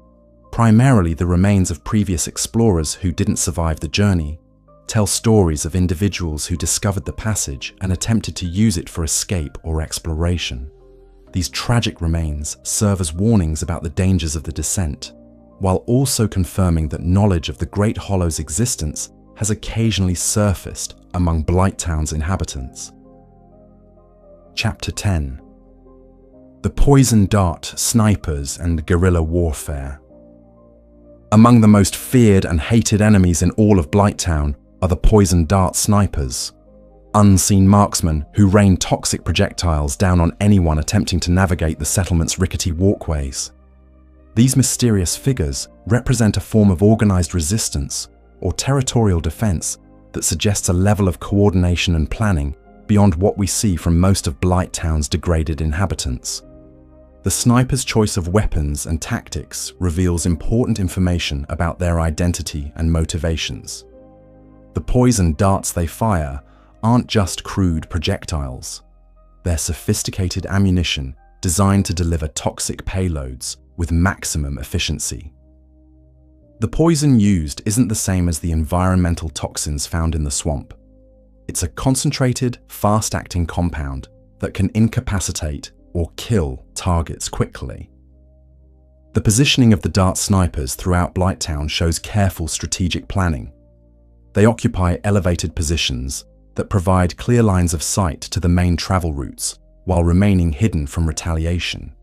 primarily the remains of previous explorers who didn't survive the journey, tell stories of individuals who discovered the passage and attempted to use it for escape or exploration. These tragic remains serve as warnings about the dangers of the descent, while also confirming that knowledge of the Great Hollow's existence has occasionally surfaced among Blighttown's inhabitants. Chapter 10. The Poison Dart Snipers and Guerrilla Warfare. Among the most feared and hated enemies in all of Blighttown are the Poison Dart Snipers, unseen marksmen who rain toxic projectiles down on anyone attempting to navigate the settlement's rickety walkways. These mysterious figures represent a form of organized resistance or territorial defense that suggests a level of coordination and planning beyond what we see from most of Blighttown's degraded inhabitants. The snipers' choice of weapons and tactics reveals important information about their identity and motivations. The poison darts they fire aren't just crude projectiles. They're sophisticated ammunition designed to deliver toxic payloads with maximum efficiency. The poison used isn't the same as the environmental toxins found in the swamp. It's a concentrated, fast-acting compound that can incapacitate or kill targets quickly. The positioning of the dart snipers throughout Blighttown shows careful strategic planning. They occupy elevated positions that provide clear lines of sight to the main travel routes while remaining hidden from retaliation.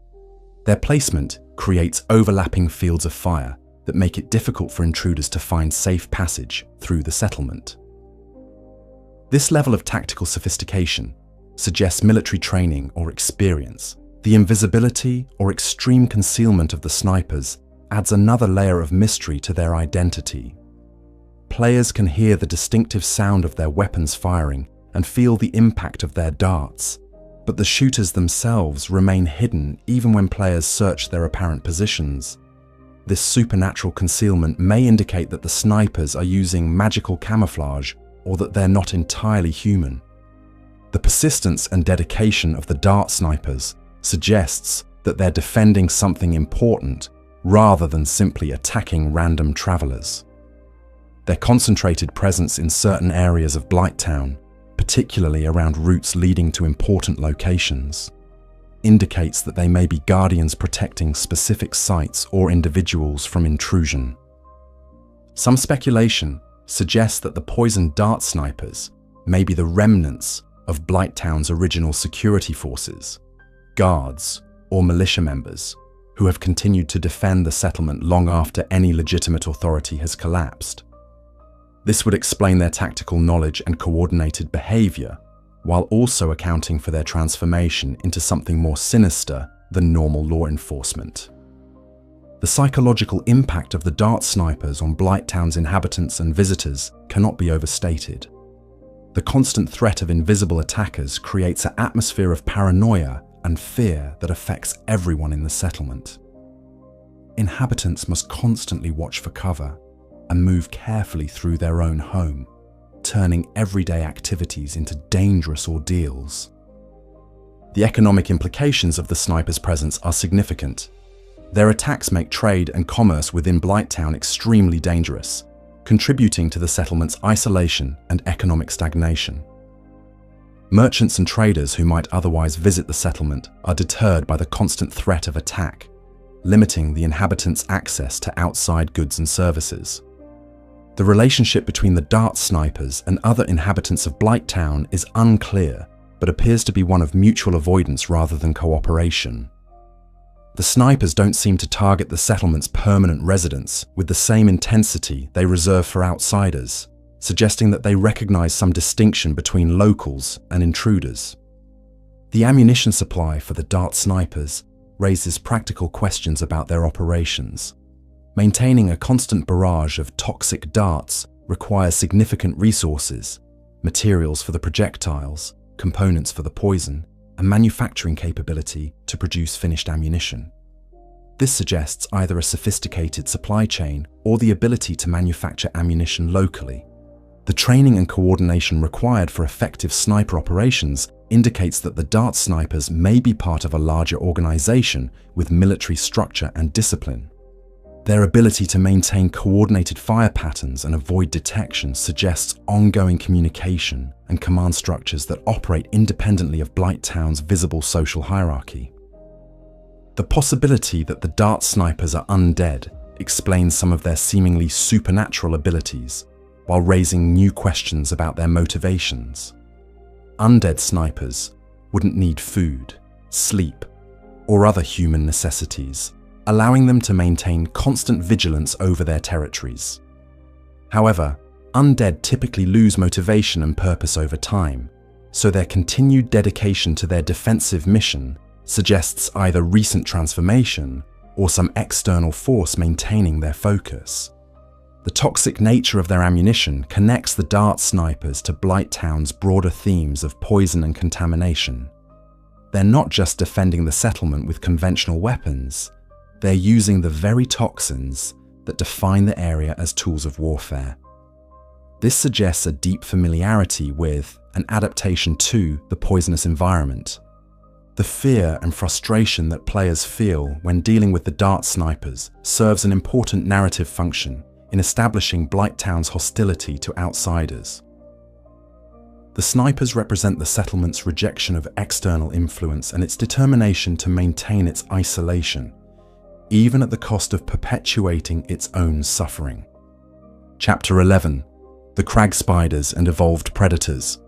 Their placement creates overlapping fields of fire that make it difficult for intruders to find safe passage through the settlement. This level of tactical sophistication suggests military training or experience. The invisibility or extreme concealment of the snipers adds another layer of mystery to their identity. Players can hear the distinctive sound of their weapons firing and feel the impact of their darts, but the shooters themselves remain hidden even when players search their apparent positions. This supernatural concealment may indicate that the snipers are using magical camouflage or that they're not entirely human. The persistence and dedication of the dart snipers suggests that they're defending something important rather than simply attacking random travelers. Their concentrated presence in certain areas of Blighttown, particularly around routes leading to important locations, indicates that they may be guardians protecting specific sites or individuals from intrusion. Some speculation suggests that the poison dart snipers may be the remnants of Blighttown's original security forces, guards, or militia members who have continued to defend the settlement long after any legitimate authority has collapsed. This would explain their tactical knowledge and coordinated behavior, while also accounting for their transformation into something more sinister than normal law enforcement. The psychological impact of the dart snipers on Blighttown's inhabitants and visitors cannot be overstated. The constant threat of invisible attackers creates an atmosphere of paranoia and fear that affects everyone in the settlement. Inhabitants must constantly watch for cover and move carefully through their own home, turning everyday activities into dangerous ordeals. The economic implications of the snipers' presence are significant. Their attacks make trade and commerce within Blighttown extremely dangerous, contributing to the settlement's isolation and economic stagnation. Merchants and traders who might otherwise visit the settlement are deterred by the constant threat of attack, limiting the inhabitants' access to outside goods and services. The relationship between the dart snipers and other inhabitants of Blighttown is unclear, but appears to be one of mutual avoidance rather than cooperation. The snipers don't seem to target the settlement's permanent residents with the same intensity they reserve for outsiders, suggesting that they recognize some distinction between locals and intruders. The ammunition supply for the dart snipers raises practical questions about their operations. Maintaining a constant barrage of toxic darts requires significant resources, materials for the projectiles, components for the poison, and manufacturing capability to produce finished ammunition. This suggests either a sophisticated supply chain or the ability to manufacture ammunition locally. The training and coordination required for effective sniper operations indicates that the dart snipers may be part of a larger organization with military structure and discipline. Their ability to maintain coordinated fire patterns and avoid detection suggests ongoing communication and command structures that operate independently of Blighttown's visible social hierarchy. The possibility that the dart snipers are undead explains some of their seemingly supernatural abilities, while raising new questions about their motivations. Undead snipers wouldn't need food, sleep, or other human necessities, allowing them to maintain constant vigilance over their territories. However, undead typically lose motivation and purpose over time, so their continued dedication to their defensive mission suggests either recent transformation or some external force maintaining their focus. The toxic nature of their ammunition connects the dart snipers to Blighttown's broader themes of poison and contamination. They're not just defending the settlement with conventional weapons, they're using the very toxins that define the area as tools of warfare. This suggests a deep familiarity with and adaptation to the poisonous environment. The fear and frustration that players feel when dealing with the dart snipers serves an important narrative function in establishing Blighttown's hostility to outsiders. The snipers represent the settlement's rejection of external influence and its determination to maintain its isolation, even at the cost of perpetuating its own suffering. Chapter 11. The Crag Spiders and Evolved Predators.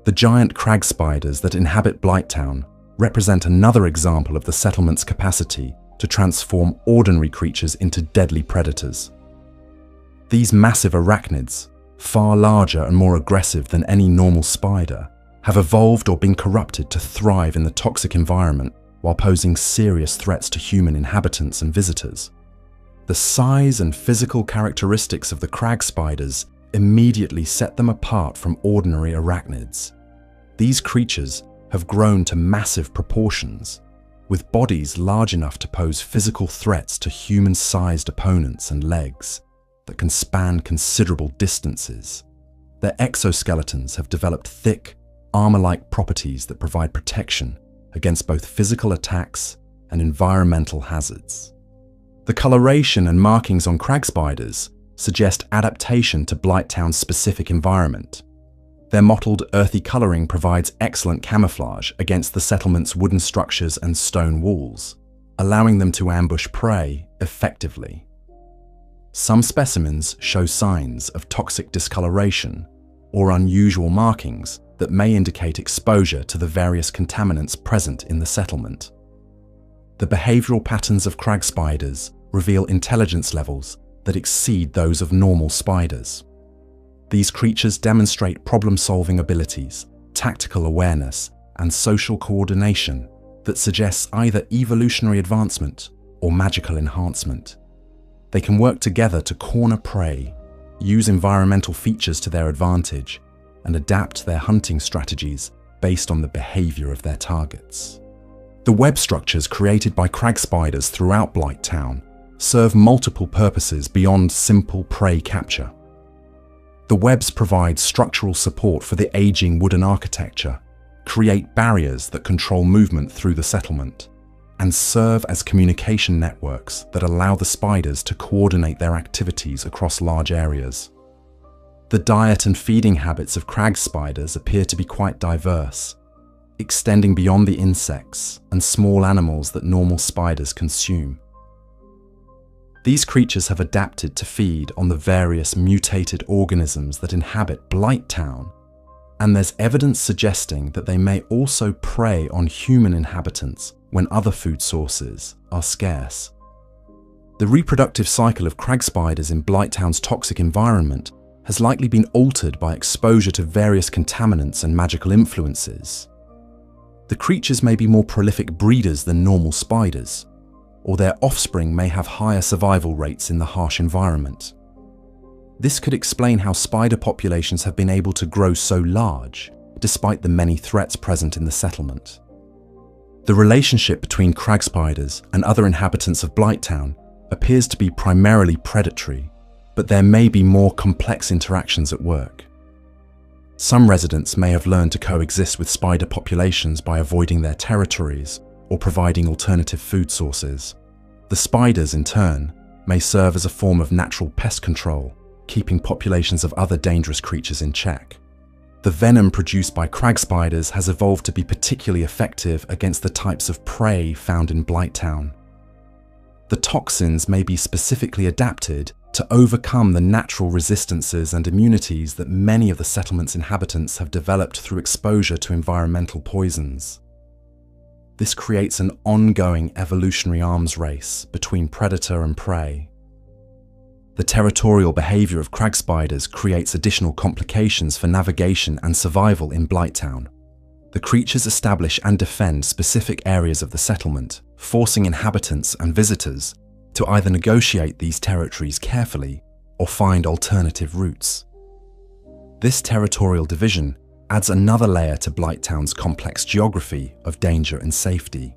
The giant crag spiders that inhabit Blighttown represent another example of the settlement's capacity to transform ordinary creatures into deadly predators. These massive arachnids, far larger and more aggressive than any normal spider, have evolved or been corrupted to thrive in the toxic environment while posing serious threats to human inhabitants and visitors. The size and physical characteristics of the crag spiders immediately set them apart from ordinary arachnids. These creatures have grown to massive proportions, with bodies large enough to pose physical threats to human-sized opponents and legs that can span considerable distances. Their exoskeletons have developed thick, armor-like properties that provide protection against both physical attacks and environmental hazards. The coloration and markings on crag spiders suggest adaptation to Blighttown's specific environment. Their mottled, earthy coloring provides excellent camouflage against the settlement's wooden structures and stone walls, allowing them to ambush prey effectively. Some specimens show signs of toxic discoloration or unusual markings that may indicate exposure to the various contaminants present in the settlement. The behavioral patterns of crag spiders reveal intelligence levels that exceed those of normal spiders. These creatures demonstrate problem-solving abilities, tactical awareness, and social coordination that suggests either evolutionary advancement or magical enhancement. They can work together to corner prey, use environmental features to their advantage, and adapt their hunting strategies based on the behavior of their targets. The web structures created by crag spiders throughout Blighttown serve multiple purposes beyond simple prey capture. The webs provide structural support for the aging wooden architecture, create barriers that control movement through the settlement, and serve as communication networks that allow the spiders to coordinate their activities across large areas. The diet and feeding habits of crag spiders appear to be quite diverse, extending beyond the insects and small animals that normal spiders consume. These creatures have adapted to feed on the various mutated organisms that inhabit Blighttown, and there's evidence suggesting that they may also prey on human inhabitants when other food sources are scarce. The reproductive cycle of crag spiders in Blighttown's toxic environment has likely been altered by exposure to various contaminants and magical influences. The creatures may be more prolific breeders than normal spiders, or their offspring may have higher survival rates in the harsh environment. This could explain how spider populations have been able to grow so large, despite the many threats present in the settlement. The relationship between crag spiders and other inhabitants of Blighttown appears to be primarily predatory, but there may be more complex interactions at work. Some residents may have learned to coexist with spider populations by avoiding their territories or providing alternative food sources. The spiders, in turn, may serve as a form of natural pest control, keeping populations of other dangerous creatures in check. The venom produced by crag spiders has evolved to be particularly effective against the types of prey found in Blighttown. The toxins may be specifically adapted to overcome the natural resistances and immunities that many of the settlement's inhabitants have developed through exposure to environmental poisons. This creates an ongoing evolutionary arms race between predator and prey. The territorial behavior of crag spiders creates additional complications for navigation and survival in Blighttown. The creatures establish and defend specific areas of the settlement, forcing inhabitants and visitors to either negotiate these territories carefully or find alternative routes. This territorial division adds another layer to Blighttown's complex geography of danger and safety.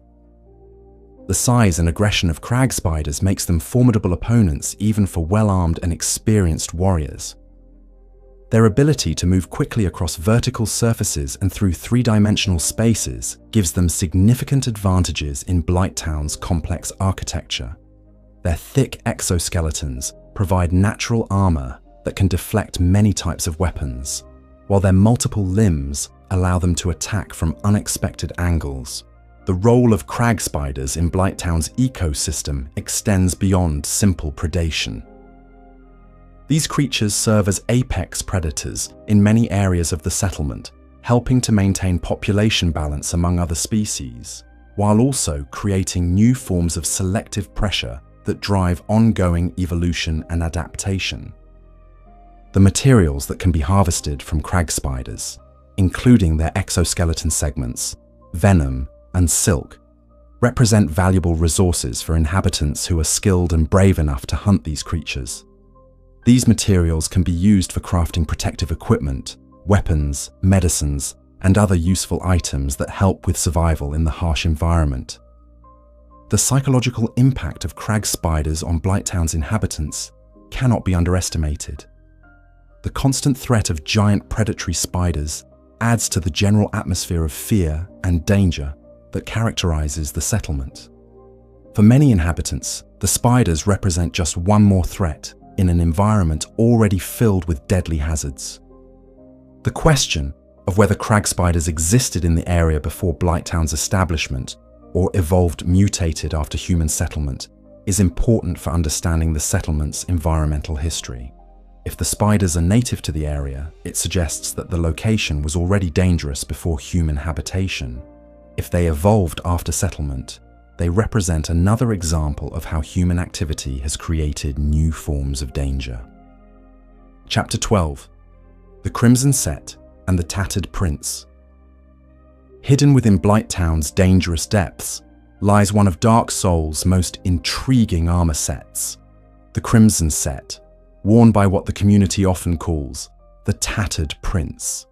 The size and aggression of crag spiders makes them formidable opponents even for well-armed and experienced warriors. Their ability to move quickly across vertical surfaces and through three-dimensional spaces gives them significant advantages in Blighttown's complex architecture. Their thick exoskeletons provide natural armor that can deflect many types of weapons, while their multiple limbs allow them to attack from unexpected angles. The role of crag spiders in Blighttown's ecosystem extends beyond simple predation. These creatures serve as apex predators in many areas of the settlement, helping to maintain population balance among other species, while also creating new forms of selective pressure that drive ongoing evolution and adaptation. The materials that can be harvested from crag spiders, including their exoskeleton segments, venom, and silk, represent valuable resources for inhabitants who are skilled and brave enough to hunt these creatures. These materials can be used for crafting protective equipment, weapons, medicines, and other useful items that help with survival in the harsh environment. The psychological impact of crag spiders on Blighttown's inhabitants cannot be underestimated. The constant threat of giant predatory spiders adds to the general atmosphere of fear and danger that characterizes the settlement. For many inhabitants, the spiders represent just one more threat in an environment already filled with deadly hazards. The question of whether crag spiders existed in the area before Blighttown's establishment or evolved mutated after human settlement is important for understanding the settlement's environmental history. If the spiders are native to the area, it suggests that the location was already dangerous before human habitation. If they evolved after settlement, they represent another example of how human activity has created new forms of danger. Chapter 12. The Crimson Set and the Tattered Prince. Hidden within Blighttown's dangerous depths lies one of Dark Soul's most intriguing armor sets, the Crimson Set, worn by what the community often calls the Tattered Prince.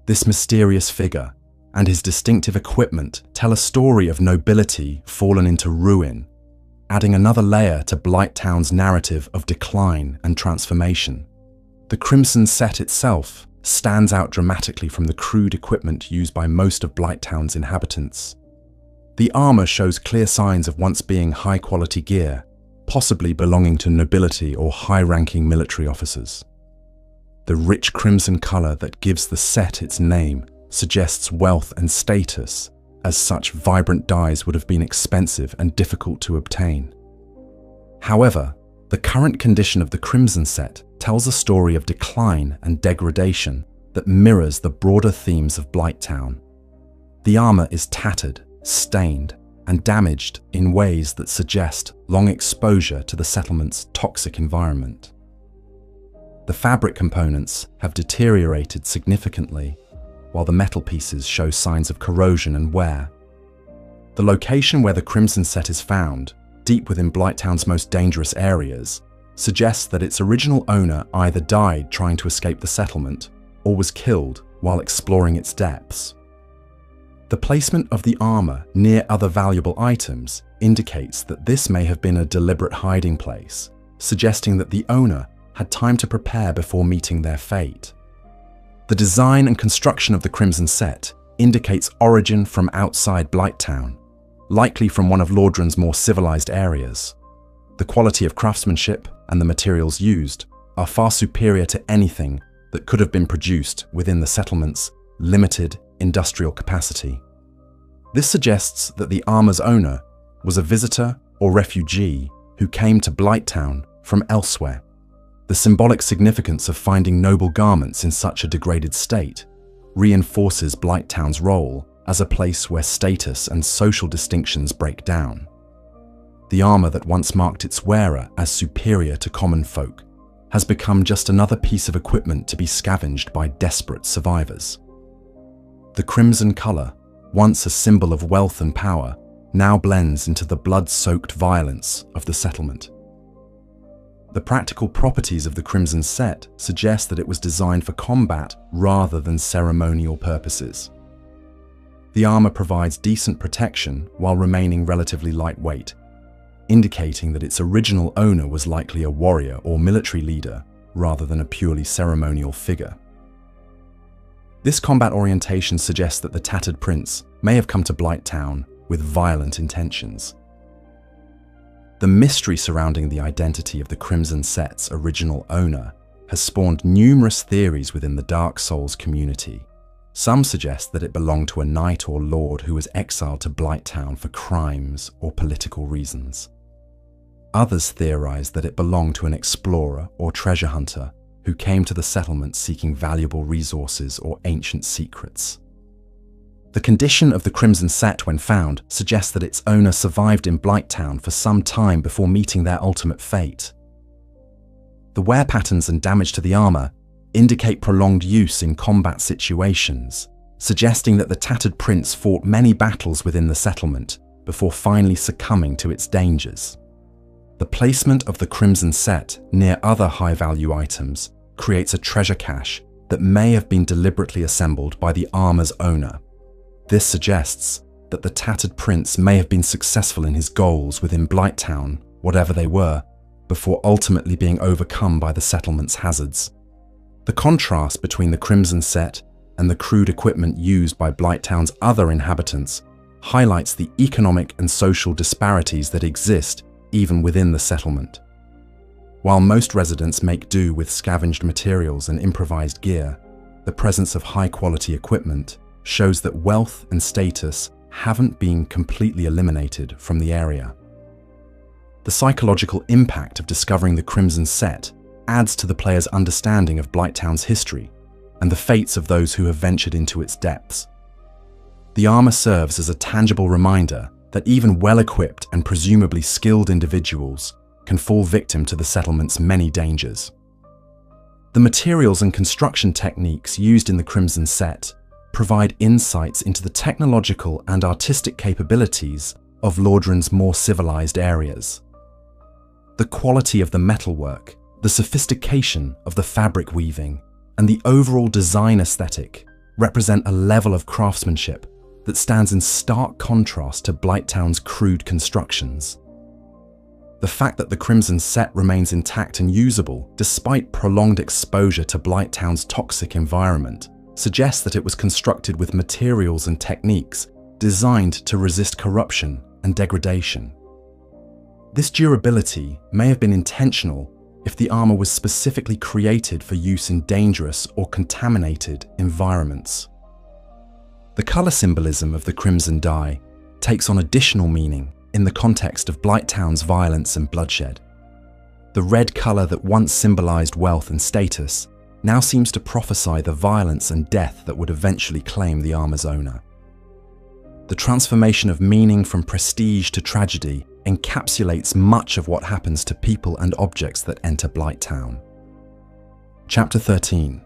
This mysterious figure and his distinctive equipment tell a story of nobility fallen into ruin, adding another layer to Blighttown's narrative of decline and transformation. The Crimson Set itself stands out dramatically from the crude equipment used by most of Blighttown's inhabitants. The armor shows clear signs of once being high-quality gear, possibly belonging to nobility or high-ranking military officers. The rich crimson color that gives the set its name suggests wealth and status, as such vibrant dyes would have been expensive and difficult to obtain. However, the current condition of the Crimson Set tells a story of decline and degradation that mirrors the broader themes of Blighttown. The armor is tattered, stained, and damaged in ways that suggest long exposure to the settlement's toxic environment. The fabric components have deteriorated significantly, while the metal pieces show signs of corrosion and wear. The location where the Crimson Set is found, deep within Blighttown's most dangerous areas, suggests that its original owner either died trying to escape the settlement or was killed while exploring its depths. The placement of the armor near other valuable items indicates that this may have been a deliberate hiding place, suggesting that the owner had time to prepare before meeting their fate. The design and construction of the Crimson Set indicates origin from outside Blighttown, likely from one of Lordran's more civilized areas. The quality of craftsmanship and the materials used are far superior to anything that could have been produced within the settlement's limited industrial capacity. This suggests that the armor's owner was a visitor or refugee who came to Blighttown from elsewhere. The symbolic significance of finding noble garments in such a degraded state reinforces Blighttown's role as a place where status and social distinctions break down. The armor that once marked its wearer as superior to common folk has become just another piece of equipment to be scavenged by desperate survivors. The crimson color, once a symbol of wealth and power, now blends into the blood-soaked violence of the settlement. The practical properties of the crimson set suggest that it was designed for combat rather than ceremonial purposes. The armor provides decent protection while remaining relatively lightweight, indicating that its original owner was likely a warrior or military leader rather than a purely ceremonial figure. This combat orientation suggests that the tattered prince may have come to Blighttown with violent intentions. The mystery surrounding the identity of the Crimson Set's original owner has spawned numerous theories within the Dark Souls community. Some suggest that it belonged to a knight or lord who was exiled to Blighttown for crimes or political reasons. Others theorize that it belonged to an explorer or treasure hunter who came to the settlement seeking valuable resources or ancient secrets. The condition of the Crimson Set when found suggests that its owner survived in Blighttown for some time before meeting their ultimate fate. The wear patterns and damage to the armor indicate prolonged use in combat situations, suggesting that the tattered prince fought many battles within the settlement before finally succumbing to its dangers. The placement of the Crimson Set near other high-value items creates a treasure cache that may have been deliberately assembled by the armor's owner. This suggests that the tattered prince may have been successful in his goals within Blighttown, whatever they were, before ultimately being overcome by the settlement's hazards. The contrast between the Crimson Set and the crude equipment used by Blighttown's other inhabitants highlights the economic and social disparities that exist even within the settlement. While most residents make do with scavenged materials and improvised gear, the presence of high-quality equipment shows that wealth and status haven't been completely eliminated from the area. The psychological impact of discovering the Crimson Set adds to the player's understanding of Blighttown's history and the fates of those who have ventured into its depths. The armor serves as a tangible reminder that even well-equipped and presumably skilled individuals can fall victim to the settlement's many dangers. The materials and construction techniques used in the Crimson Set provide insights into the technological and artistic capabilities of Lordran's more civilized areas. The quality of the metalwork, the sophistication of the fabric weaving, and the overall design aesthetic represent a level of craftsmanship that stands in stark contrast to Blighttown's crude constructions. The fact that the Crimson Set remains intact and usable despite prolonged exposure to Blighttown's toxic environment suggests that it was constructed with materials and techniques designed to resist corruption and degradation. This durability may have been intentional if the armor was specifically created for use in dangerous or contaminated environments. The color symbolism of the crimson dye takes on additional meaning in the context of Blighttown's violence and bloodshed. The red color that once symbolized wealth and status now seems to prophesy the violence and death that would eventually claim the armor's owner. The transformation of meaning from prestige to tragedy encapsulates much of what happens to people and objects that enter Blighttown. Chapter 13.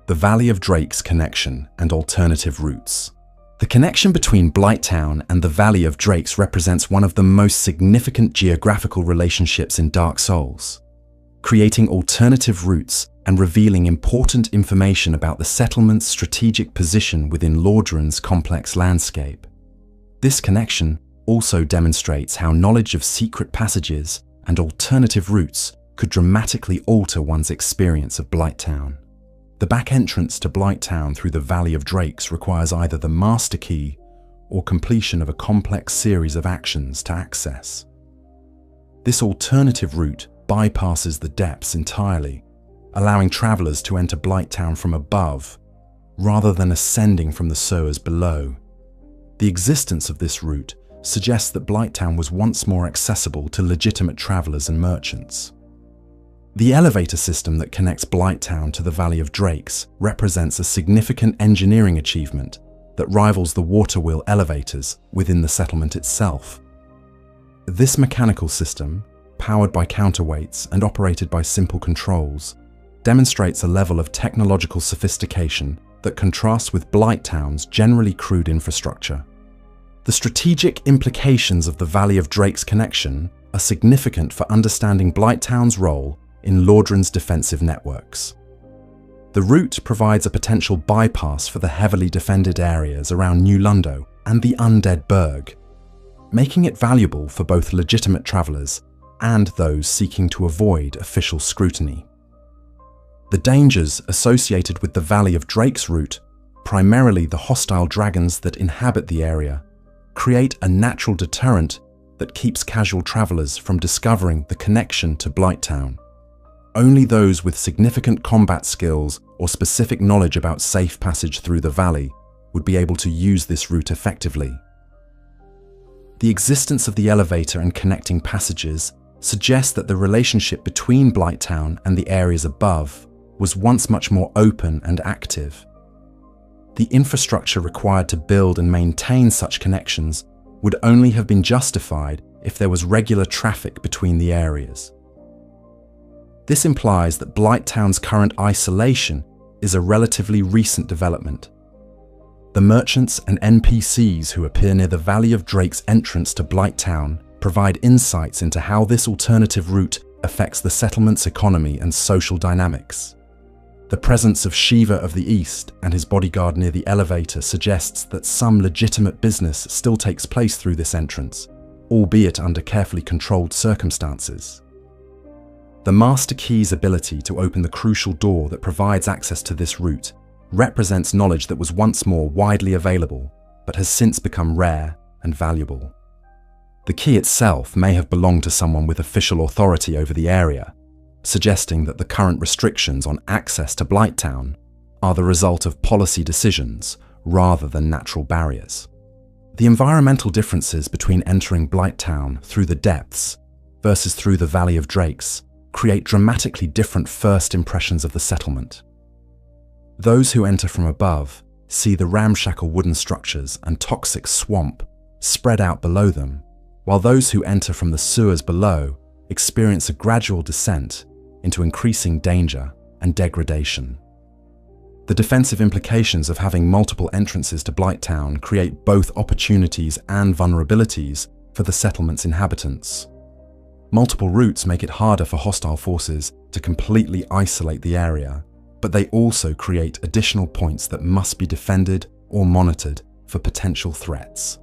The Valley of Drake's Connection and Alternative Routes. The connection between Blighttown and the Valley of Drakes represents one of the most significant geographical relationships in Dark Souls, creating alternative routes and revealing important information about the settlement's strategic position within Lordran's complex landscape. This connection also demonstrates how knowledge of secret passages and alternative routes could dramatically alter one's experience of Blighttown. The back entrance to Blighttown through the Valley of Drakes requires either the Master Key or completion of a complex series of actions to access. This alternative route bypasses the depths entirely, allowing travelers to enter Blighttown from above, rather than ascending from the sewers below. The existence of this route suggests that Blighttown was once more accessible to legitimate travelers and merchants. The elevator system that connects Blighttown to the Valley of Drakes represents a significant engineering achievement that rivals the water wheel elevators within the settlement itself. This mechanical system, powered by counterweights and operated by simple controls, demonstrates a level of technological sophistication that contrasts with Blighttown's generally crude infrastructure. The strategic implications of the Valley of Drakes connection are significant for understanding Blighttown's role in Lordran's defensive networks. The route provides a potential bypass for the heavily defended areas around New Lundo and the Undead Burg, making it valuable for both legitimate travelers and those seeking to avoid official scrutiny. The dangers associated with the Valley of Drakes route, primarily the hostile dragons that inhabit the area, create a natural deterrent that keeps casual travelers from discovering the connection to Blighttown. Only those with significant combat skills or specific knowledge about safe passage through the valley would be able to use this route effectively. The existence of the elevator and connecting passages suggests that the relationship between Blighttown and the areas above was once much more open and active. The infrastructure required to build and maintain such connections would only have been justified if there was regular traffic between the areas. This implies that Blighttown's current isolation is a relatively recent development. The merchants and NPCs who appear near the Valley of Drakes entrance to Blighttown provide insights into how this alternative route affects the settlement's economy and social dynamics. The presence of Shiva of the East and his bodyguard near the elevator suggests that some legitimate business still takes place through this entrance, albeit under carefully controlled circumstances. The Master Key's ability to open the crucial door that provides access to this route represents knowledge that was once more widely available, but has since become rare and valuable. The key itself may have belonged to someone with official authority over the area, suggesting that the current restrictions on access to Blighttown are the result of policy decisions rather than natural barriers. The environmental differences between entering Blighttown through the depths versus through the Valley of Drakes create dramatically different first impressions of the settlement. Those who enter from above see the ramshackle wooden structures and toxic swamp spread out below them, while those who enter from the sewers below experience a gradual descent into increasing danger and degradation. The defensive implications of having multiple entrances to Blighttown create both opportunities and vulnerabilities for the settlement's inhabitants. Multiple routes make it harder for hostile forces to completely isolate the area, but they also create additional points that must be defended or monitored for potential threats.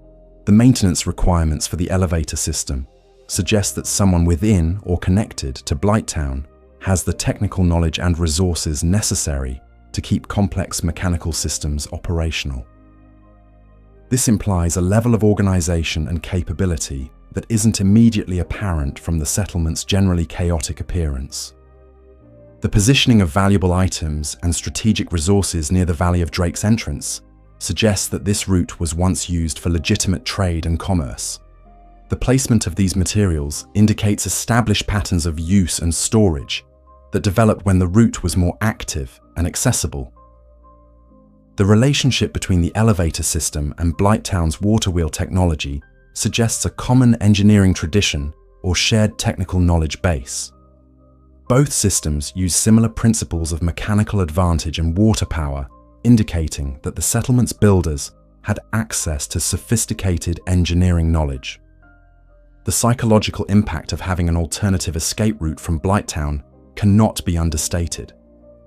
The maintenance requirements for the elevator system suggest that someone within or connected to Blighttown has the technical knowledge and resources necessary to keep complex mechanical systems operational. This implies a level of organization and capability that isn't immediately apparent from the settlement's generally chaotic appearance. The positioning of valuable items and strategic resources near the Valley of Drakes entrance suggests that this route was once used for legitimate trade and commerce. The placement of these materials indicates established patterns of use and storage that developed when the route was more active and accessible. The relationship between the elevator system and Blighttown's water wheel technology suggests a common engineering tradition or shared technical knowledge base. Both systems use similar principles of mechanical advantage and water power, indicating that the settlement's builders had access to sophisticated engineering knowledge. The psychological impact of having an alternative escape route from Blighttown cannot be understated.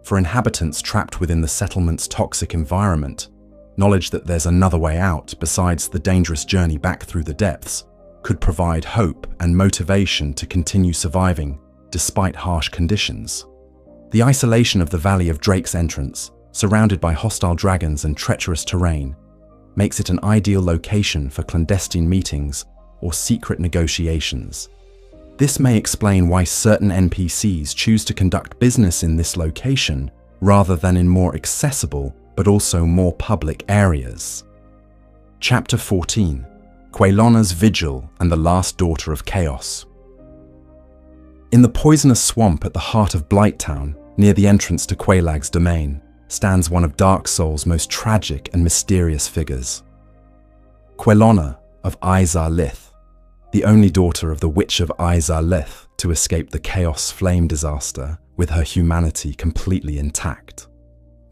For inhabitants trapped within the settlement's toxic environment, knowledge that there's another way out besides the dangerous journey back through the depths could provide hope and motivation to continue surviving despite harsh conditions. The isolation of the Valley of Drakes entrance, surrounded by hostile dragons and treacherous terrain, makes it an ideal location for clandestine meetings or secret negotiations. This may explain why certain NPCs choose to conduct business in this location rather than in more accessible but also more public areas. Chapter 14: Quelona's Vigil and the Last Daughter of Chaos. In the poisonous swamp at the heart of Blighttown, near the entrance to Quelaag's domain, stands one of Dark Souls' most tragic and mysterious figures. Quelona of Izar-Lith, the only daughter of the Witch of Izar-Lith to escape the Chaos Flame disaster with her humanity completely intact,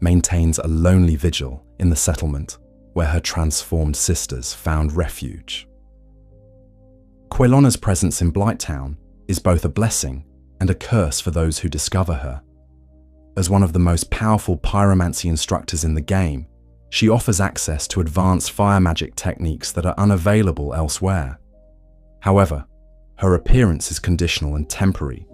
maintains a lonely vigil in the settlement where her transformed sisters found refuge. Quelona's presence in Blighttown is both a blessing and a curse for those who discover her. As one of the most powerful pyromancy instructors in the game, she offers access to advanced fire magic techniques that are unavailable elsewhere. However, her appearance is conditional and temporary,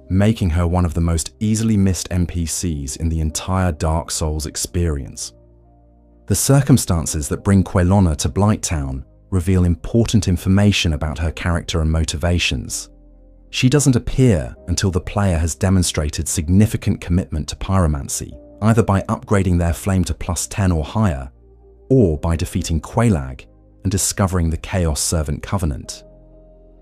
making her one of the most easily missed NPCs in the entire Dark Souls experience. The circumstances that bring Quelona to Blighttown reveal important information about her character and motivations. She doesn't appear until the player has demonstrated significant commitment to pyromancy, either by upgrading their flame to +10 or higher, or by defeating Quelaag and discovering the Chaos Servant Covenant.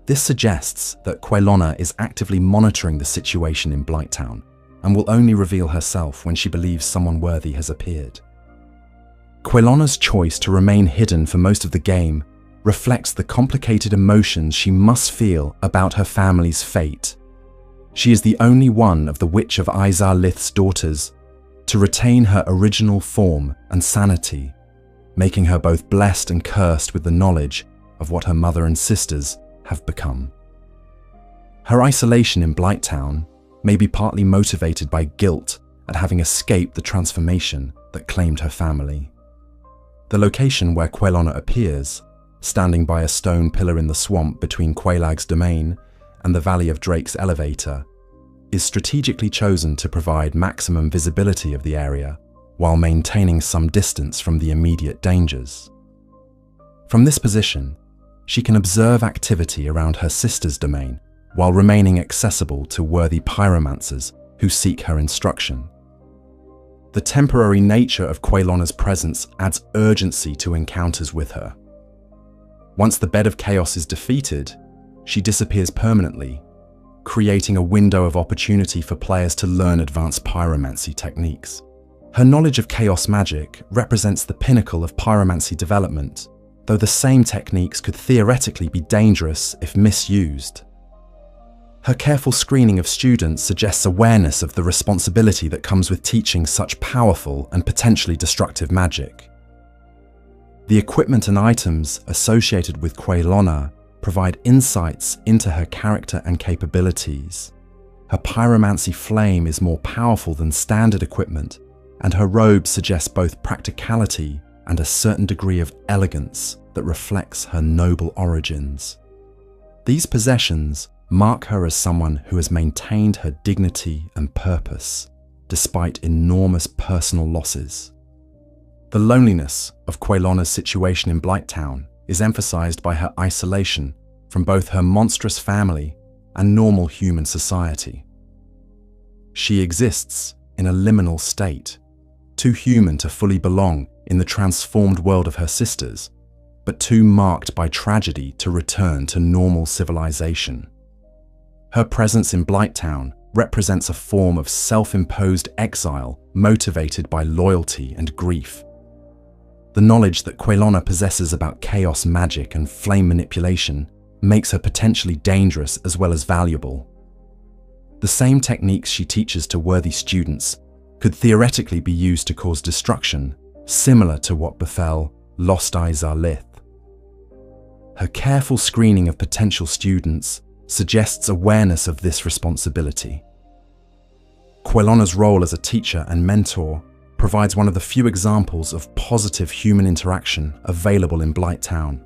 This suggests that Quelona is actively monitoring the situation in Blighttown and will only reveal herself when she believes someone worthy has appeared. Quelona's choice to remain hidden for most of the game reflects the complicated emotions she must feel about her family's fate. She is the only one of the Witch of Izar-Lith's daughters to retain her original form and sanity, making her both blessed and cursed with the knowledge of what her mother and sisters have become. Her isolation in Blighttown may be partly motivated by guilt at having escaped the transformation that claimed her family. The location where Quelona appears, standing by a stone pillar in the swamp between Quelaag's domain and the Valley of Drake's elevator, is strategically chosen to provide maximum visibility of the area while maintaining some distance from the immediate dangers. From this position, she can observe activity around her sister's domain while remaining accessible to worthy pyromancers who seek her instruction. The temporary nature of Quelona's presence adds urgency to encounters with her. Once the Bed of Chaos is defeated, she disappears permanently, creating a window of opportunity for players to learn advanced pyromancy techniques. Her knowledge of chaos magic represents the pinnacle of pyromancy development, though the same techniques could theoretically be dangerous if misused. Her careful screening of students suggests awareness of the responsibility that comes with teaching such powerful and potentially destructive magic. The equipment and items associated with Quelona provide insights into her character and capabilities. Her pyromancy flame is more powerful than standard equipment, and her robe suggests both practicality and a certain degree of elegance that reflects her noble origins. These possessions mark her as someone who has maintained her dignity and purpose, despite enormous personal losses. The loneliness of Quelona's situation in Blighttown is emphasized by her isolation from both her monstrous family and normal human society. She exists in a liminal state, too human to fully belong in the transformed world of her sisters, but too marked by tragedy to return to normal civilization. Her presence in Blighttown represents a form of self-imposed exile motivated by loyalty and grief. The knowledge that Quelona possesses about chaos magic and flame manipulation makes her potentially dangerous as well as valuable. The same techniques she teaches to worthy students could theoretically be used to cause destruction, similar to what befell Lost Izar-Lith. Her careful screening of potential students suggests awareness of this responsibility. Quelona's role as a teacher and mentor provides one of the few examples of positive human interaction available in Blighttown.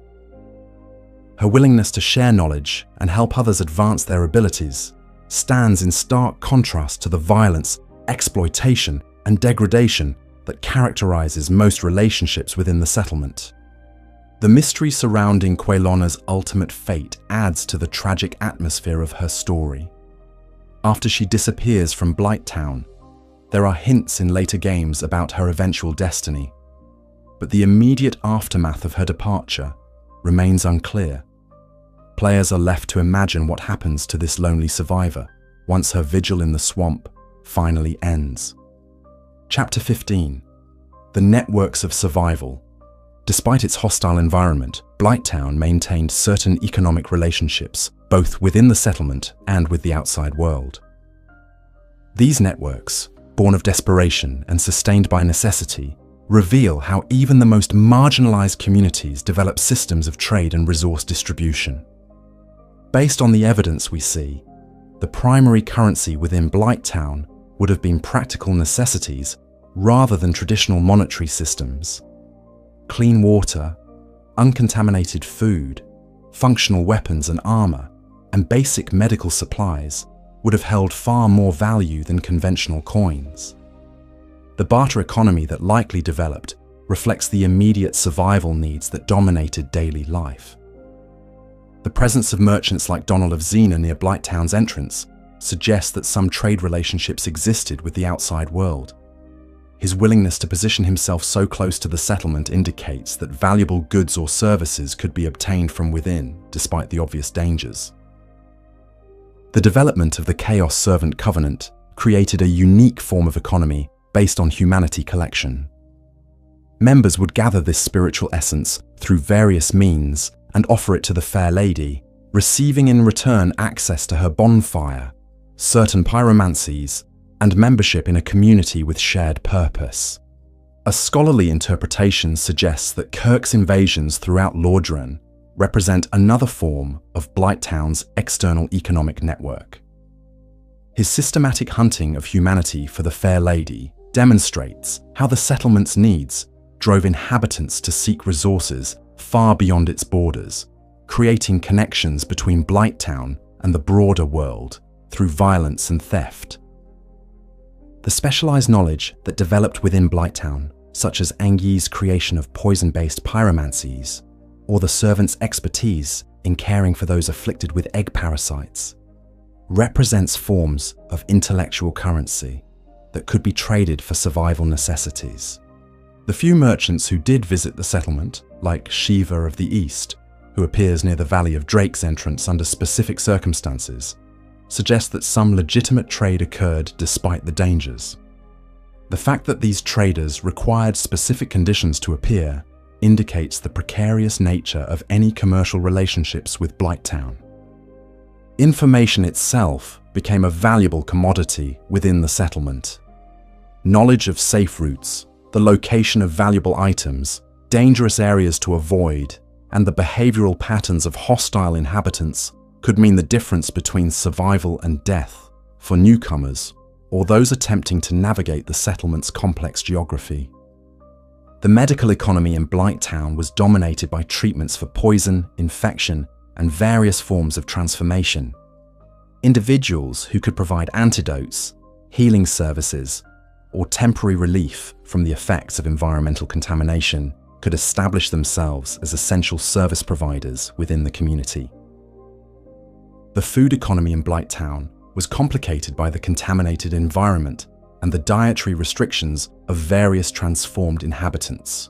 Her willingness to share knowledge and help others advance their abilities stands in stark contrast to the violence, exploitation, and degradation that characterizes most relationships within the settlement. The mystery surrounding Quelona's ultimate fate adds to the tragic atmosphere of her story. After she disappears from Blighttown, there are hints in later games about her eventual destiny, but the immediate aftermath of her departure remains unclear. Players are left to imagine what happens to this lonely survivor once her vigil in the swamp finally ends. Chapter 15. The Networks of Survival. Despite its hostile environment, Blighttown maintained certain economic relationships, both within the settlement and with the outside world. These networks, born of desperation and sustained by necessity, reveal how even the most marginalized communities develop systems of trade and resource distribution. Based on the evidence we see, the primary currency within Blighttown would have been practical necessities rather than traditional monetary systems. Clean water, uncontaminated food, functional weapons and armor, and basic medical supplies would have held far more value than conventional coins. The barter economy that likely developed reflects the immediate survival needs that dominated daily life. The presence of merchants like Donald of Xena near Blighttown's entrance suggests that some trade relationships existed with the outside world. His willingness to position himself so close to the settlement indicates that valuable goods or services could be obtained from within, despite the obvious dangers. The development of the Chaos Servant Covenant created a unique form of economy based on humanity collection. Members would gather this spiritual essence through various means and offer it to the Fair Lady, receiving in return access to her bonfire, certain pyromancies, and membership in a community with shared purpose. A scholarly interpretation suggests that Kirk's invasions throughout Lordran represent another form of Blighttown's external economic network. His systematic hunting of humanity for the Fair Lady demonstrates how the settlement's needs drove inhabitants to seek resources far beyond its borders, creating connections between Blighttown and the broader world through violence and theft. The specialized knowledge that developed within Blighttown, such as Angi's creation of poison-based pyromancies, or the servant's expertise in caring for those afflicted with egg parasites, represents forms of intellectual currency that could be traded for survival necessities. The few merchants who did visit the settlement, like Shiva of the East, who appears near the Valley of Drake's entrance under specific circumstances, suggest that some legitimate trade occurred despite the dangers. The fact that these traders required specific conditions to appear indicates the precarious nature of any commercial relationships with Blighttown. Information itself became a valuable commodity within the settlement. Knowledge of safe routes, the location of valuable items, dangerous areas to avoid, and the behavioral patterns of hostile inhabitants could mean the difference between survival and death for newcomers or those attempting to navigate the settlement's complex geography. The medical economy in Blighttown was dominated by treatments for poison, infection, and various forms of transformation. Individuals who could provide antidotes, healing services, or temporary relief from the effects of environmental contamination could establish themselves as essential service providers within the community. The food economy in Blighttown was complicated by the contaminated environment and the dietary restrictions of various transformed inhabitants.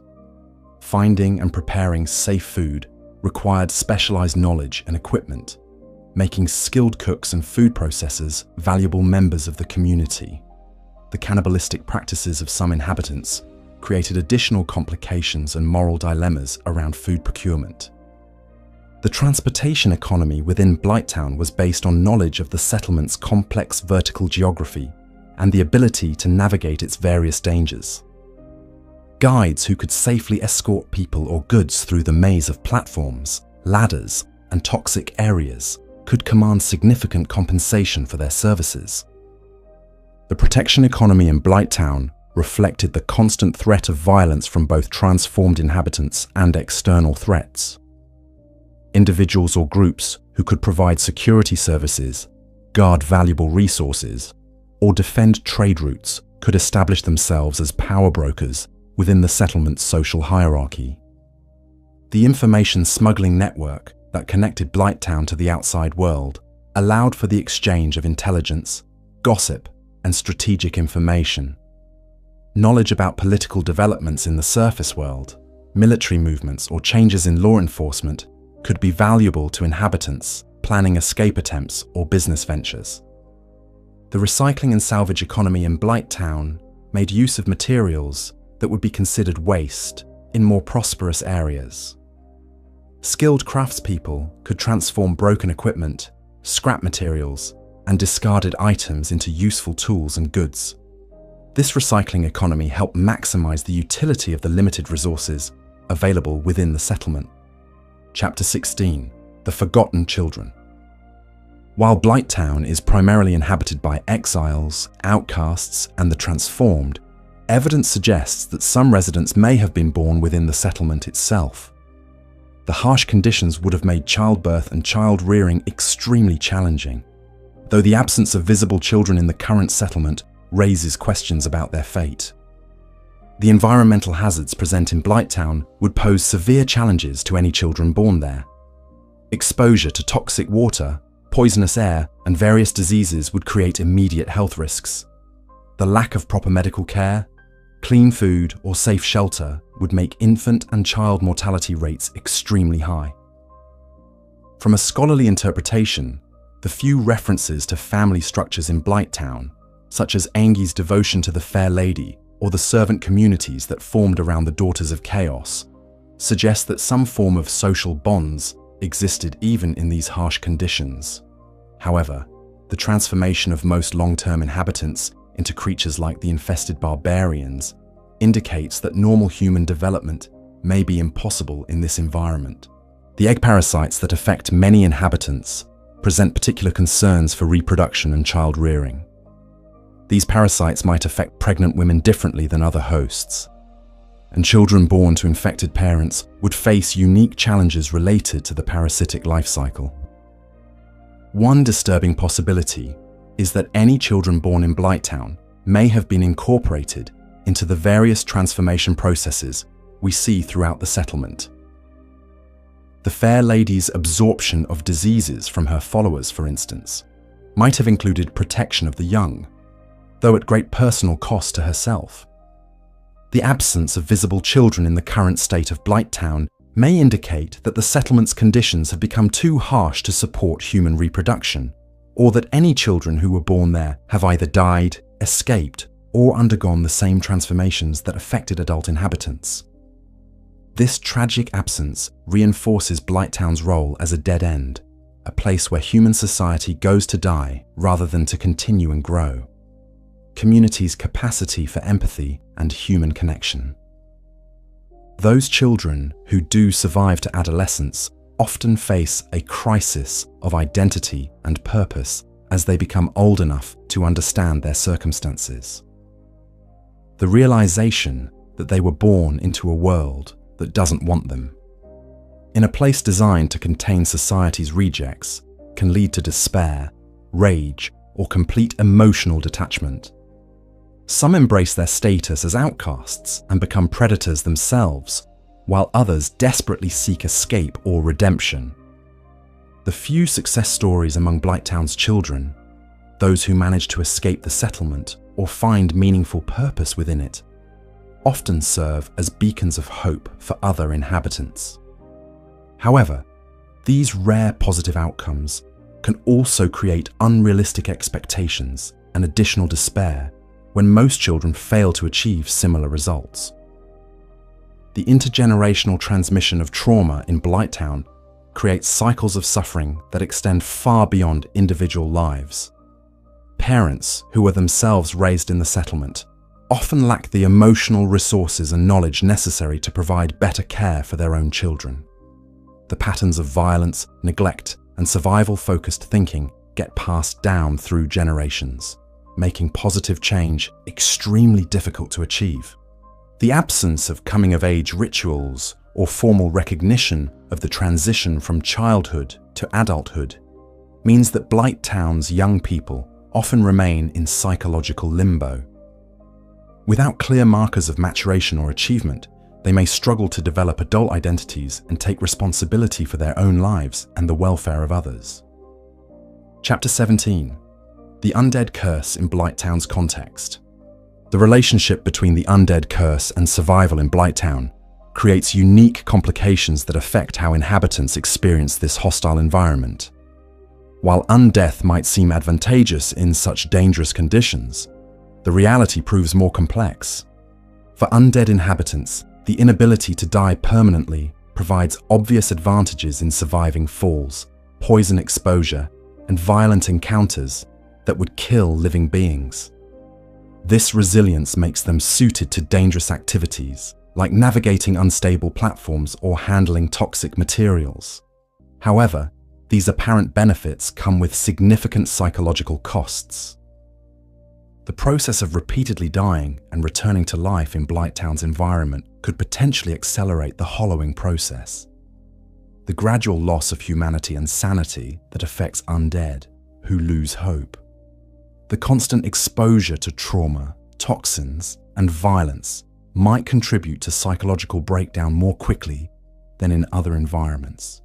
Finding and preparing safe food required specialized knowledge and equipment, making skilled cooks and food processors valuable members of the community. The cannibalistic practices of some inhabitants created additional complications and moral dilemmas around food procurement. The transportation economy within Blighttown was based on knowledge of the settlement's complex vertical geography and the ability to navigate its various dangers. Guides who could safely escort people or goods through the maze of platforms, ladders, and toxic areas could command significant compensation for their services. The protection economy in Blighttown reflected the constant threat of violence from both transformed inhabitants and external threats. Individuals or groups who could provide security services, guard valuable resources, or defend trade routes could establish themselves as power brokers within the settlement's social hierarchy. The information smuggling network that connected Blighttown to the outside world allowed for the exchange of intelligence, gossip, and strategic information. Knowledge about political developments in the surface world, military movements, or changes in law enforcement could be valuable to inhabitants planning escape attempts or business ventures. The recycling and salvage economy in Blighttown made use of materials that would be considered waste in more prosperous areas. Skilled craftspeople could transform broken equipment, scrap materials, and discarded items into useful tools and goods. This recycling economy helped maximize the utility of the limited resources available within the settlement. Chapter 16: The Forgotten Children. While Blighttown is primarily inhabited by exiles, outcasts, and the transformed, evidence suggests that some residents may have been born within the settlement itself. The harsh conditions would have made childbirth and child rearing extremely challenging, though the absence of visible children in the current settlement raises questions about their fate. The environmental hazards present in Blighttown would pose severe challenges to any children born there. Exposure to toxic water, poisonous air, and various diseases would create immediate health risks. The lack of proper medical care, clean food, or safe shelter would make infant and child mortality rates extremely high. From a scholarly interpretation, the few references to family structures in Blighttown, such as Angi's devotion to the Fair Lady or the servant communities that formed around the Daughters of Chaos, suggest that some form of social bonds existed even in these harsh conditions. However, the transformation of most long-term inhabitants into creatures like the infested barbarians indicates that normal human development may be impossible in this environment. The egg parasites that affect many inhabitants present particular concerns for reproduction and child rearing. These parasites might affect pregnant women differently than other hosts, and children born to infected parents would face unique challenges related to the parasitic life cycle. One disturbing possibility is that any children born in Blighttown may have been incorporated into the various transformation processes we see throughout the settlement. The Fair Lady's absorption of diseases from her followers, for instance, might have included protection of the young, though at great personal cost to herself. The absence of visible children in the current state of Blighttown may indicate that the settlement's conditions have become too harsh to support human reproduction, or that any children who were born there have either died, escaped, or undergone the same transformations that affected adult inhabitants. This tragic absence reinforces Blighttown's role as a dead end, a place where human society goes to die rather than to continue and grow. Community's capacity for empathy and human connection. Those children who do survive to adolescence often face a crisis of identity and purpose as they become old enough to understand their circumstances. The realization that they were born into a world that doesn't want them, in a place designed to contain society's rejects, can lead to despair, rage, or complete emotional detachment. Some embrace their status as outcasts and become predators themselves, while others desperately seek escape or redemption. The few success stories among Blighttown's children, those who manage to escape the settlement or find meaningful purpose within it, often serve as beacons of hope for other inhabitants. However, these rare positive outcomes can also create unrealistic expectations and additional despair when most children fail to achieve similar results. The intergenerational transmission of trauma in Blighttown creates cycles of suffering that extend far beyond individual lives. Parents who were themselves raised in the settlement often lack the emotional resources and knowledge necessary to provide better care for their own children. The patterns of violence, neglect, and survival-focused thinking get passed down through generations, making positive change extremely difficult to achieve. The absence of coming-of-age rituals or formal recognition of the transition from childhood to adulthood means that Blighttown's young people often remain in psychological limbo. Without clear markers of maturation or achievement, They may struggle to develop adult identities and take responsibility for their own lives and the welfare of others. Chapter 17. The Undead Curse in Blighttown's Context. The relationship between the undead curse and survival in Blighttown creates unique complications that affect how inhabitants experience this hostile environment. While undeath might seem advantageous in such dangerous conditions, the reality proves more complex. For undead inhabitants, the inability to die permanently provides obvious advantages in surviving falls, poison exposure, and violent encounters that would kill living beings. This resilience makes them suited to dangerous activities, like navigating unstable platforms or handling toxic materials. However, these apparent benefits come with significant psychological costs. The process of repeatedly dying and returning to life in Blighttown's environment could potentially accelerate the hollowing process. The gradual loss of humanity and sanity that affects undead, who lose hope. The constant exposure to trauma, toxins, and violence might contribute to psychological breakdown more quickly than in other environments.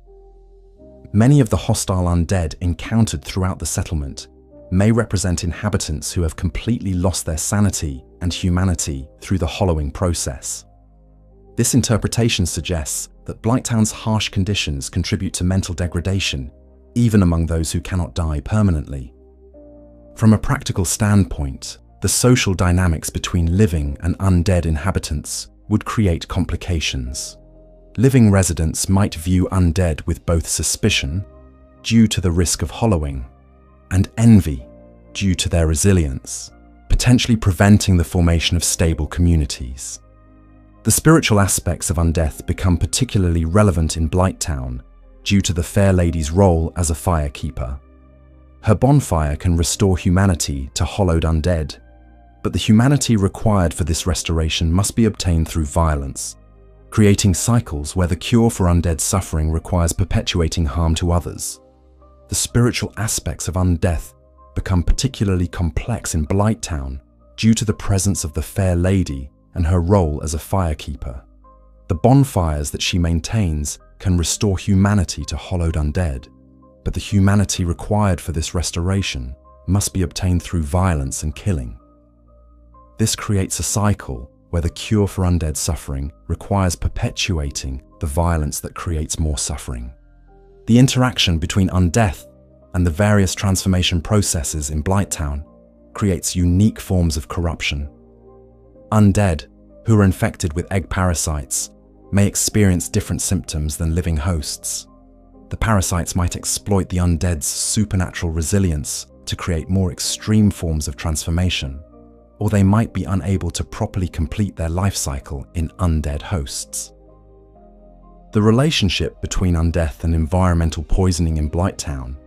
Many of the hostile undead encountered throughout the settlement may represent inhabitants who have completely lost their sanity and humanity through the hollowing process. This interpretation suggests that Blighttown's harsh conditions contribute to mental degradation, even among those who cannot die permanently. From a practical standpoint, the social dynamics between living and undead inhabitants would create complications. Living residents might view undead with both suspicion, due to the risk of hollowing, and envy, due to their resilience, potentially preventing the formation of stable communities. The spiritual aspects of undeath become particularly relevant in Blighttown due to the Fair Lady's role as a firekeeper. Her bonfire can restore humanity to hollowed undead, but the humanity required for this restoration must be obtained through violence, creating cycles where the cure for undead suffering requires perpetuating harm to others. The spiritual aspects of undeath become particularly complex in Blighttown due to the presence of the Fair Lady and her role as a firekeeper. The bonfires that she maintains can restore humanity to hollowed undead, but the humanity required for this restoration must be obtained through violence and killing. This creates a cycle where the cure for undead suffering requires perpetuating the violence that creates more suffering. The interaction between undeath and the various transformation processes in Blighttown creates unique forms of corruption. Undead, who are infected with egg parasites, may experience different symptoms than living hosts. The parasites might exploit the undead's supernatural resilience to create more extreme forms of transformation, or they might be unable to properly complete their life cycle in undead hosts. The relationship between undeath and environmental poisoning in Blighttown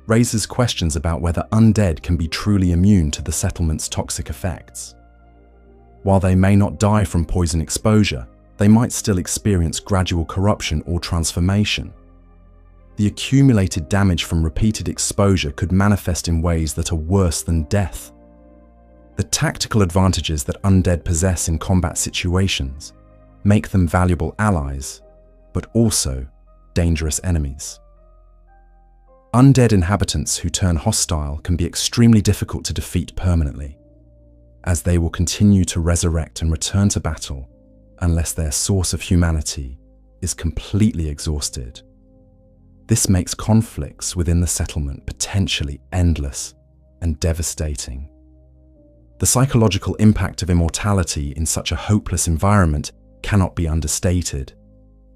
raises questions about whether undead can be truly immune to the settlement's toxic effects. While they may not die from poison exposure, they might still experience gradual corruption or transformation. The accumulated damage from repeated exposure could manifest in ways that are worse than death. The tactical advantages that undead possess in combat situations make them valuable allies, but also dangerous enemies. Undead inhabitants who turn hostile can be extremely difficult to defeat permanently, as they will continue to resurrect and return to battle unless their source of humanity is completely exhausted. This makes conflicts within the settlement potentially endless and devastating. The psychological impact of immortality in such a hopeless environment cannot be understated.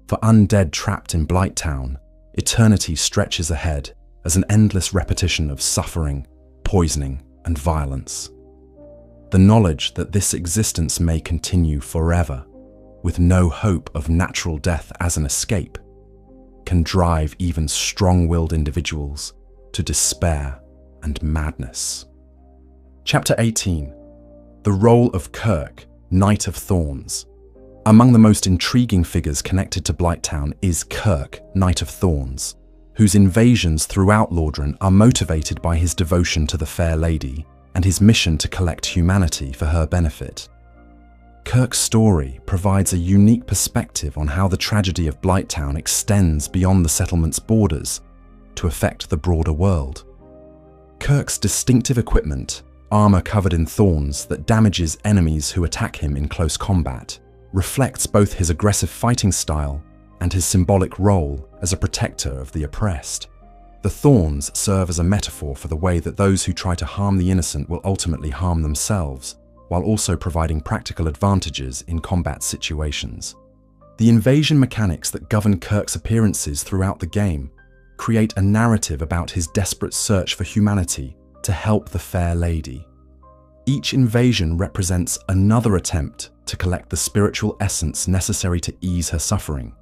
For undead trapped in Blighttown, eternity stretches ahead as an endless repetition of suffering, poisoning, and violence. The knowledge that this existence may continue forever, with no hope of natural death as an escape, can drive even strong-willed individuals to despair and madness. Chapter 18. The role of Kirk, Knight of Thorns. Among the most intriguing figures connected to Blighttown is Kirk, Knight of Thorns, whose invasions throughout Lordran are motivated by his devotion to the Fair Lady and his mission to collect humanity for her benefit. Kirk's story provides a unique perspective on how the tragedy of Blighttown extends beyond the settlement's borders to affect the broader world. Kirk's distinctive equipment, armor covered in thorns that damages enemies who attack him in close combat, reflects both his aggressive fighting style and his symbolic role as a protector of the oppressed. The thorns serve as a metaphor for the way that those who try to harm the innocent will ultimately harm themselves, while also providing practical advantages in combat situations. The invasion mechanics that govern Kirk's appearances throughout the game create a narrative about his desperate search for humanity to help the Fair Lady. Each invasion represents another attempt to collect the spiritual essence necessary to ease her suffering,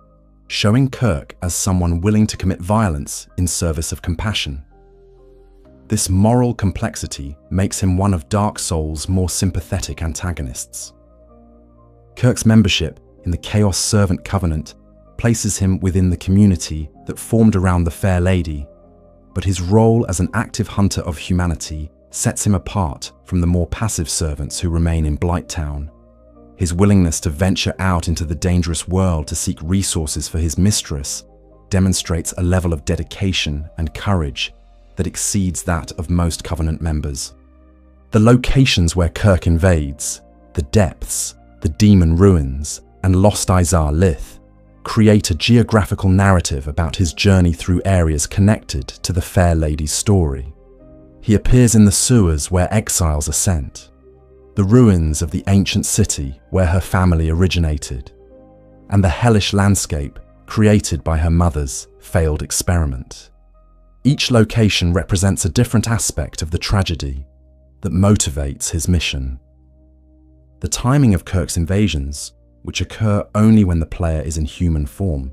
showing Kirk as someone willing to commit violence in service of compassion. This moral complexity makes him one of Dark Souls' more sympathetic antagonists. Kirk's membership in the Chaos Servant Covenant places him within the community that formed around the Fair Lady, but his role as an active hunter of humanity sets him apart from the more passive servants who remain in Blighttown. His willingness to venture out into the dangerous world to seek resources for his mistress demonstrates a level of dedication and courage that exceeds that of most Covenant members. The locations where Kirk invades, the depths, the demon ruins, and Lost Izar Lith, create a geographical narrative about his journey through areas connected to the Fair Lady's story. He appears in the sewers where exiles are sent, the ruins of the ancient city where her family originated, and the hellish landscape created by her mother's failed experiment. Each location represents a different aspect of the tragedy that motivates his mission. The timing of Kirk's invasions, which occur only when the player is in human form,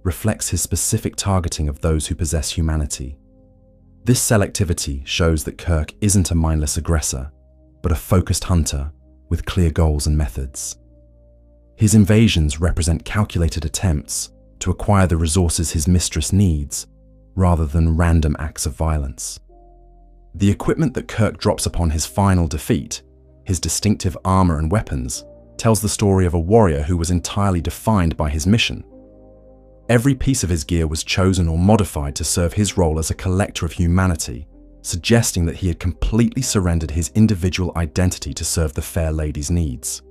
reflects his specific targeting of those who possess humanity. This selectivity shows that Kirk isn't a mindless aggressor, but a focused hunter with clear goals and methods. His invasions represent calculated attempts to acquire the resources his mistress needs, rather than random acts of violence. The equipment that Kirk drops upon his final defeat, his distinctive armor and weapons, tells the story of a warrior who was entirely defined by his mission. Every piece of his gear was chosen or modified to serve his role as a collector of humanity, suggesting that he had completely surrendered his individual identity to serve the Fair Lady's needs.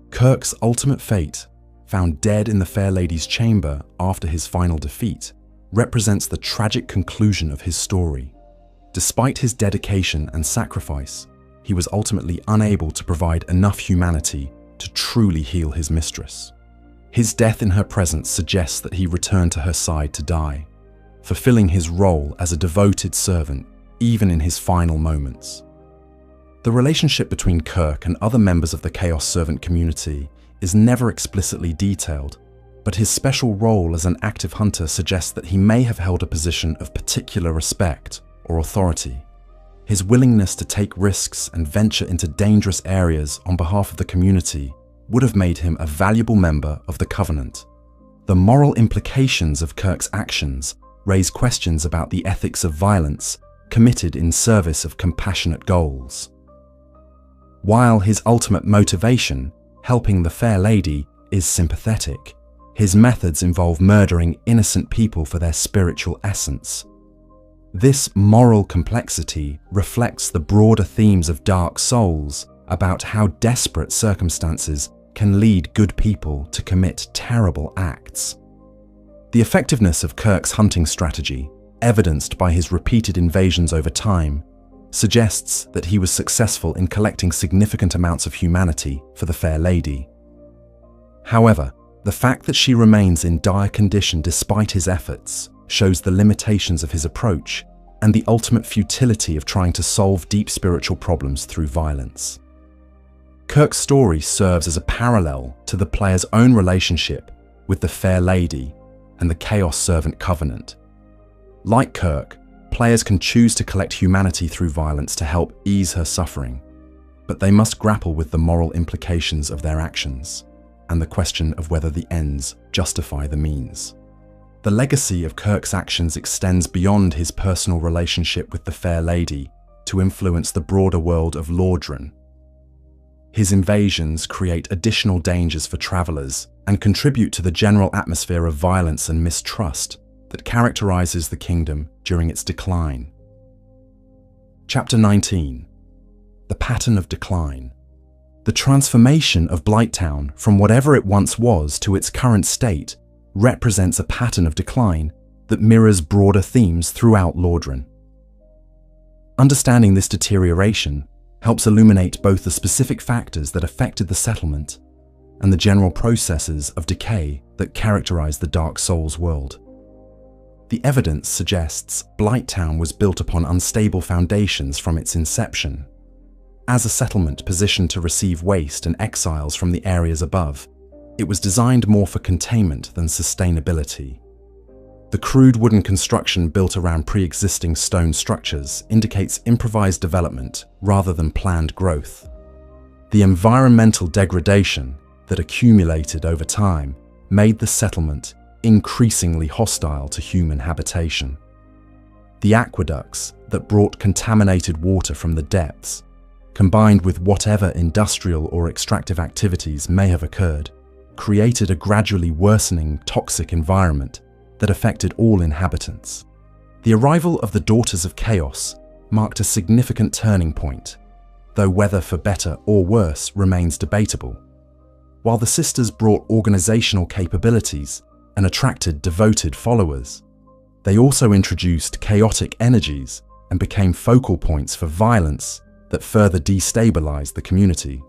Kirk's ultimate fate, found dead in the Fair Lady's chamber after his final defeat, represents the tragic conclusion of his story. Despite his dedication and sacrifice, he was ultimately unable to provide enough humanity to truly heal his mistress. His death in her presence suggests that he returned to her side to die, fulfilling his role as a devoted servant even in his final moments. The relationship between Kirk and other members of the Chaos Servant community is never explicitly detailed, but his special role as an active hunter suggests that he may have held a position of particular respect or authority. His willingness to take risks and venture into dangerous areas on behalf of the community would have made him a valuable member of the Covenant. The moral implications of Kirk's actions raise questions about the ethics of violence committed in service of compassionate goals. While his ultimate motivation, helping the Fair Lady, is sympathetic, his methods involve murdering innocent people for their spiritual essence. This moral complexity reflects the broader themes of Dark Souls about how desperate circumstances can lead good people to commit terrible acts. The effectiveness of Kirk's hunting strategy, evidenced by his repeated invasions over time, suggests that he was successful in collecting significant amounts of humanity for the Fair Lady. However, the fact that she remains in dire condition despite his efforts shows the limitations of his approach and the ultimate futility of trying to solve deep spiritual problems through violence. Kirk's story serves as a parallel to the player's own relationship with the Fair Lady and the Chaos Servant Covenant. Like Kirk, players can choose to collect humanity through violence to help ease her suffering, but they must grapple with the moral implications of their actions and the question of whether the ends justify the means. The legacy of Kirk's actions extends beyond his personal relationship with the Fair Lady to influence the broader world of Lordran. His invasions create additional dangers for travelers and contribute to the general atmosphere of violence and mistrust that characterizes the kingdom during its decline. Chapter 19. The Pattern of Decline. The transformation of Blighttown from whatever it once was to its current state represents a pattern of decline that mirrors broader themes throughout Lordran. Understanding this deterioration helps illuminate both the specific factors that affected the settlement and the general processes of decay that characterize the Dark Souls world. The evidence suggests Blighttown was built upon unstable foundations from its inception. As a settlement positioned to receive waste and exiles from the areas above, it was designed more for containment than sustainability. The crude wooden construction built around pre-existing stone structures indicates improvised development rather than planned growth. The environmental degradation that accumulated over time made the settlement increasingly hostile to human habitation. The aqueducts that brought contaminated water from the depths, combined with whatever industrial or extractive activities may have occurred, created a gradually worsening toxic environment that affected all inhabitants. The arrival of the Daughters of Chaos marked a significant turning point, though whether for better or worse remains debatable. While the sisters brought organizational capabilities and attracted devoted followers, they also introduced chaotic energies and became focal points for violence that further destabilized the community.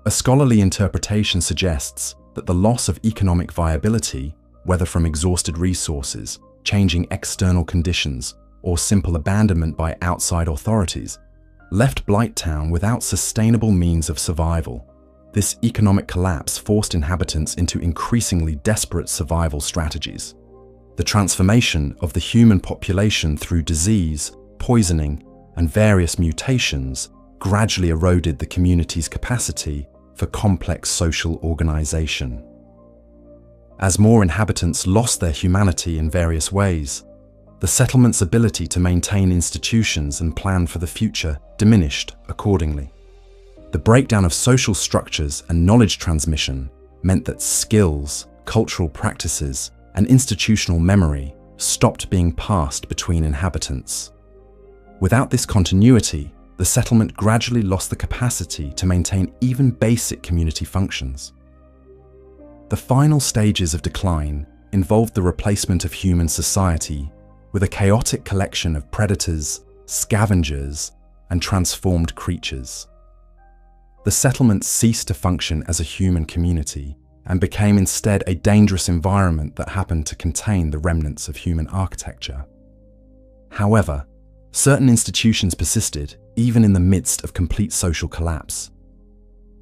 A scholarly interpretation suggests that the loss of economic viability, whether from exhausted resources, changing external conditions, or simple abandonment by outside authorities, left Blighttown without sustainable means of survival. This economic collapse forced inhabitants into increasingly desperate survival strategies. The transformation of the human population through disease, poisoning, and various mutations gradually eroded the community's capacity for complex social organization. As more inhabitants lost their humanity in various ways, the settlement's ability to maintain institutions and plan for the future diminished accordingly. The breakdown of social structures and knowledge transmission meant that skills, cultural practices, and institutional memory stopped being passed between inhabitants. Without this continuity, the settlement gradually lost the capacity to maintain even basic community functions. The final stages of decline involved the replacement of human society with a chaotic collection of predators, scavengers, and transformed creatures. The settlement ceased to function as a human community and became instead a dangerous environment that happened to contain the remnants of human architecture. However, certain institutions persisted even in the midst of complete social collapse.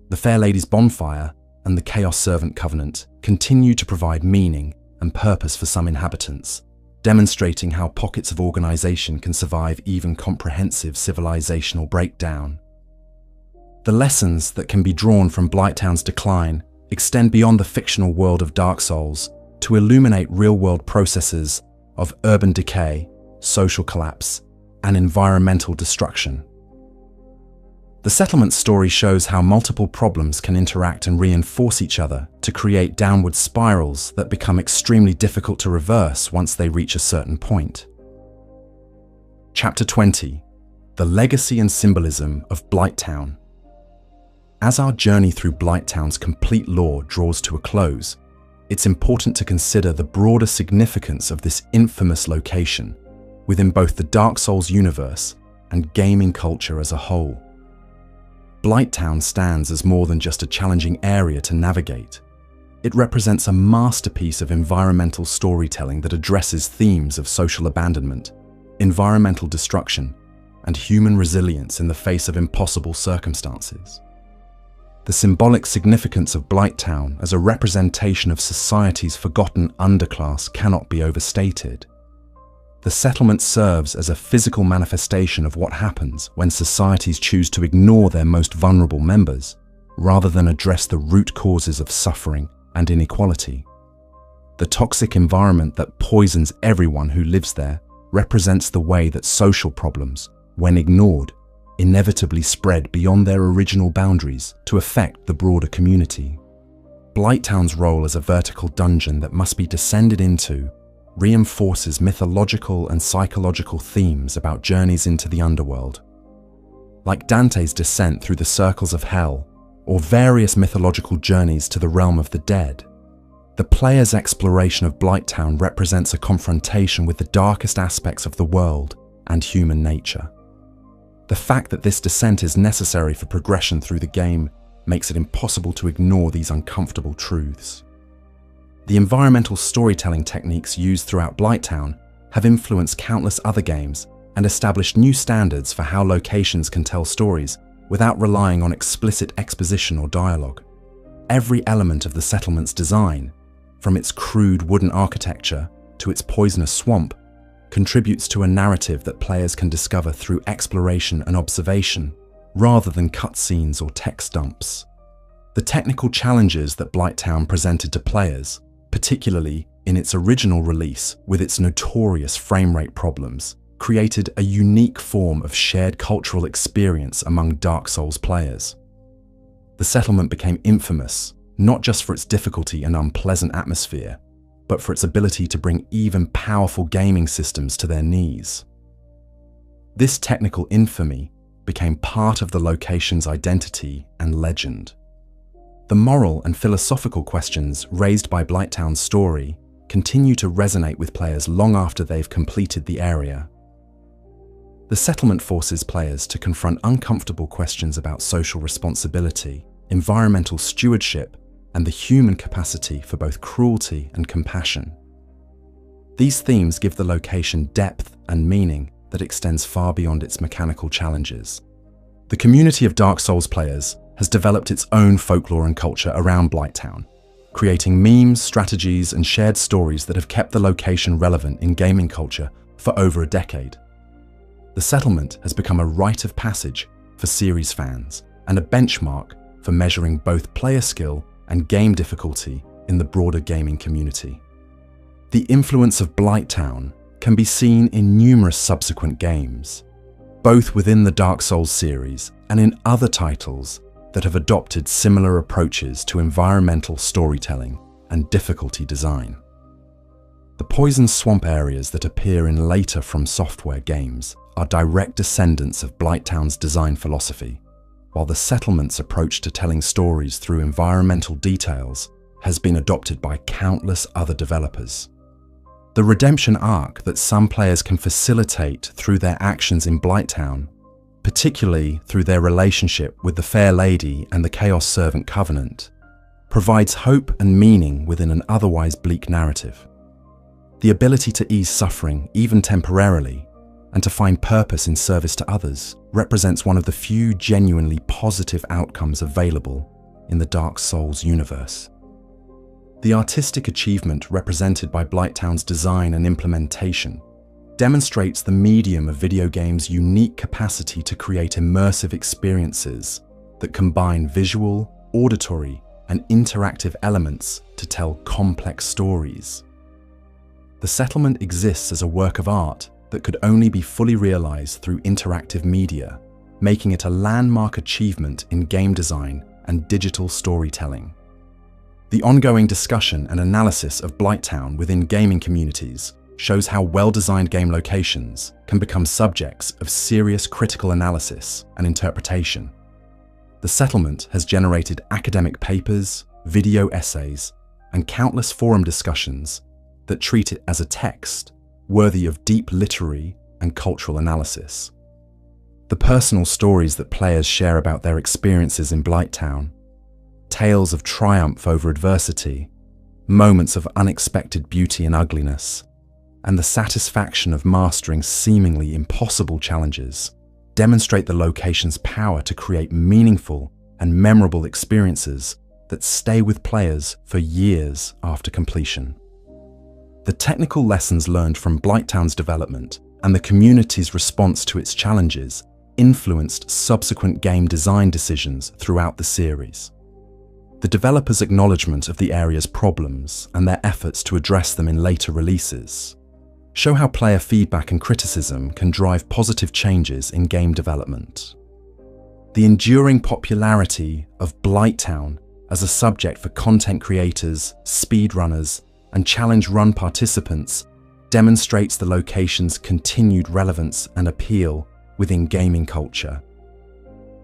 The Fair Lady's bonfire and the Chaos Servant Covenant continue to provide meaning and purpose for some inhabitants, demonstrating how pockets of organization can survive even comprehensive civilizational breakdown. The lessons that can be drawn from Blighttown's decline extend beyond the fictional world of Dark Souls to illuminate real-world processes of urban decay, social collapse, and environmental destruction. The settlement story shows how multiple problems can interact and reinforce each other to create downward spirals that become extremely difficult to reverse once they reach a certain point. Chapter 20. The Legacy and Symbolism of Blighttown. As our journey through Blighttown's complete lore draws to a close, it's important to consider the broader significance of this infamous location within both the Dark Souls universe and gaming culture as a whole. Blighttown stands as more than just a challenging area to navigate. It represents a masterpiece of environmental storytelling that addresses themes of social abandonment, environmental destruction, and human resilience in the face of impossible circumstances. The symbolic significance of Blighttown as a representation of society's forgotten underclass cannot be overstated. The settlement serves as a physical manifestation of what happens when societies choose to ignore their most vulnerable members, rather than address the root causes of suffering and inequality. The toxic environment that poisons everyone who lives there represents the way that social problems, when ignored, inevitably spread beyond their original boundaries to affect the broader community. Blighttown's role as a vertical dungeon that must be descended into reinforces mythological and psychological themes about journeys into the underworld. Like Dante's descent through the circles of hell, or various mythological journeys to the realm of the dead, the player's exploration of Blighttown represents a confrontation with the darkest aspects of the world and human nature. The fact that this descent is necessary for progression through the game makes it impossible to ignore these uncomfortable truths. The environmental storytelling techniques used throughout Blighttown have influenced countless other games and established new standards for how locations can tell stories without relying on explicit exposition or dialogue. Every element of the settlement's design, from its crude wooden architecture to its poisonous swamp, contributes to a narrative that players can discover through exploration and observation, rather than cutscenes or text dumps. The technical challenges that Blighttown presented to players, particularly in its original release with its notorious frame rate problems, created a unique form of shared cultural experience among Dark Souls players. The settlement became infamous, not just for its difficulty and unpleasant atmosphere, but for its ability to bring even powerful gaming systems to their knees. This technical infamy became part of the location's identity and legend. The moral and philosophical questions raised by Blighttown's story continue to resonate with players long after they've completed the area. The settlement forces players to confront uncomfortable questions about social responsibility, environmental stewardship, and the human capacity for both cruelty and compassion. These themes give the location depth and meaning that extends far beyond its mechanical challenges. The community of Dark Souls players has developed its own folklore and culture around Blighttown, creating memes, strategies, and shared stories that have kept the location relevant in gaming culture for over a decade. The settlement has become a rite of passage for series fans and a benchmark for measuring both player skill and game difficulty in the broader gaming community. The influence of Blighttown can be seen in numerous subsequent games, both within the Dark Souls series and in other titles that have adopted similar approaches to environmental storytelling and difficulty design. The poison swamp areas that appear in later From Software games are direct descendants of Blighttown's design philosophy, while the settlement's approach to telling stories through environmental details has been adopted by countless other developers. The redemption arc that some players can facilitate through their actions in Blighttown, particularly through their relationship with the Fair Lady and the Chaos Servant Covenant, provides hope and meaning within an otherwise bleak narrative. The ability to ease suffering, even temporarily, and to find purpose in service to others represents one of the few genuinely positive outcomes available in the Dark Souls universe. The artistic achievement represented by Blighttown's design and implementation demonstrates the medium of video games' unique capacity to create immersive experiences that combine visual, auditory, and interactive elements to tell complex stories. The settlement exists as a work of art that could only be fully realized through interactive media, making it a landmark achievement in game design and digital storytelling. The ongoing discussion and analysis of Blighttown within gaming communities shows how well-designed game locations can become subjects of serious critical analysis and interpretation. The settlement has generated academic papers, video essays, and countless forum discussions that treat it as a text worthy of deep literary and cultural analysis. The personal stories that players share about their experiences in Blighttown, tales of triumph over adversity, moments of unexpected beauty and ugliness, and the satisfaction of mastering seemingly impossible challenges demonstrate the location's power to create meaningful and memorable experiences that stay with players for years after completion. The technical lessons learned from Blighttown's development and the community's response to its challenges influenced subsequent game design decisions throughout the series. The developers' acknowledgement of the area's problems and their efforts to address them in later releases show how player feedback and criticism can drive positive changes in game development. The enduring popularity of Blighttown as a subject for content creators, speedrunners, and challenge run participants demonstrates the location's continued relevance and appeal within gaming culture.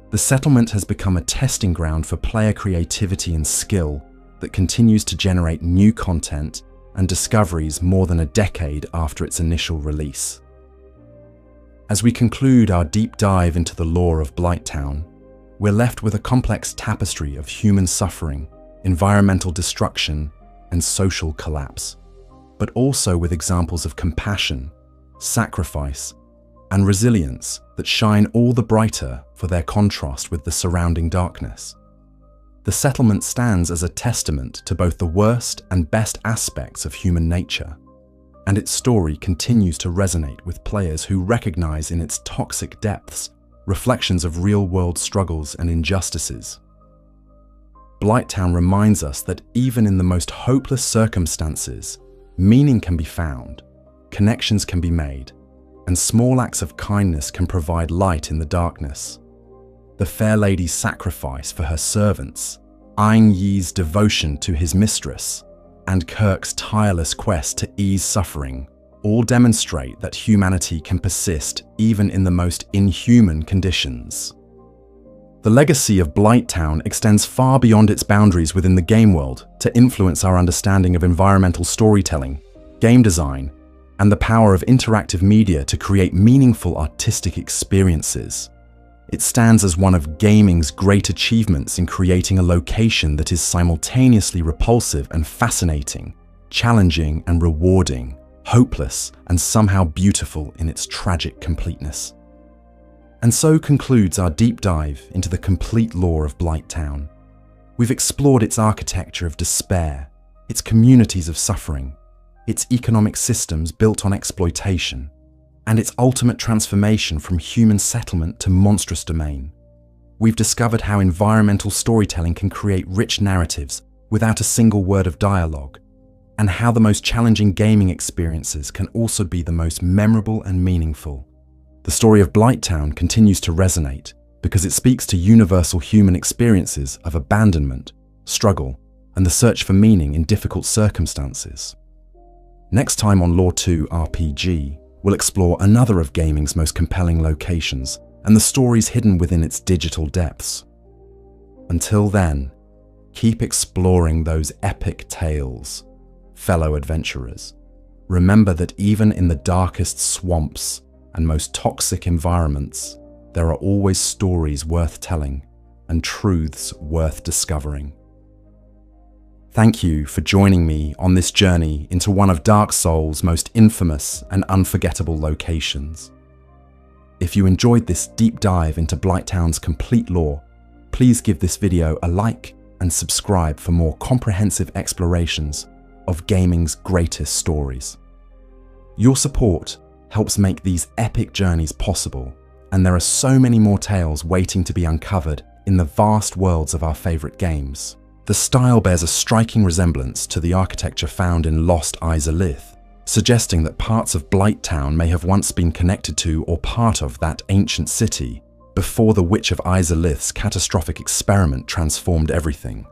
The settlement has become a testing ground for player creativity and skill that continues to generate new content and discoveries more than a decade after its initial release. As we conclude our deep dive into the lore of Blighttown, we're left with a complex tapestry of human suffering, environmental destruction, and social collapse, but also with examples of compassion, sacrifice, and resilience that shine all the brighter for their contrast with the surrounding darkness. The settlement stands as a testament to both the worst and best aspects of human nature, and its story continues to resonate with players who recognize in its toxic depths reflections of real-world struggles and injustices. Blighttown reminds us that even in the most hopeless circumstances, meaning can be found, connections can be made, and small acts of kindness can provide light in the darkness. The Fair Lady's sacrifice for her servants, Aing Yi's devotion to his mistress, and Kirk's tireless quest to ease suffering all demonstrate that humanity can persist even in the most inhuman conditions. The legacy of Blighttown extends far beyond its boundaries within the game world to influence our understanding of environmental storytelling, game design, and the power of interactive media to create meaningful artistic experiences. It stands as one of gaming's great achievements in creating a location that is simultaneously repulsive and fascinating, challenging and rewarding, hopeless and somehow beautiful in its tragic completeness. And so concludes our deep dive into the complete lore of Blighttown. We've explored its architecture of despair, its communities of suffering, its economic systems built on exploitation, and its ultimate transformation from human settlement to monstrous domain. We've discovered how environmental storytelling can create rich narratives without a single word of dialogue, and how the most challenging gaming experiences can also be the most memorable and meaningful. The story of Blighttown continues to resonate because it speaks to universal human experiences of abandonment, struggle, and the search for meaning in difficult circumstances. Next time on Lore 2 RPG, we'll explore another of gaming's most compelling locations and the stories hidden within its digital depths. Until then, keep exploring those epic tales, fellow adventurers. Remember that even in the darkest swamps and most toxic environments, there are always stories worth telling and truths worth discovering. Thank you for joining me on this journey into one of Dark Souls' most infamous and unforgettable locations. If you enjoyed this deep dive into Blighttown's complete lore, please give this video a like and subscribe for more comprehensive explorations of gaming's greatest stories. Your support helps make these epic journeys possible, and there are so many more tales waiting to be uncovered in the vast worlds of our favorite games. The style bears a striking resemblance to the architecture found in Lost Izalith, suggesting that parts of Blighttown may have once been connected to or part of that ancient city before the Witch of Izalith's catastrophic experiment transformed everything.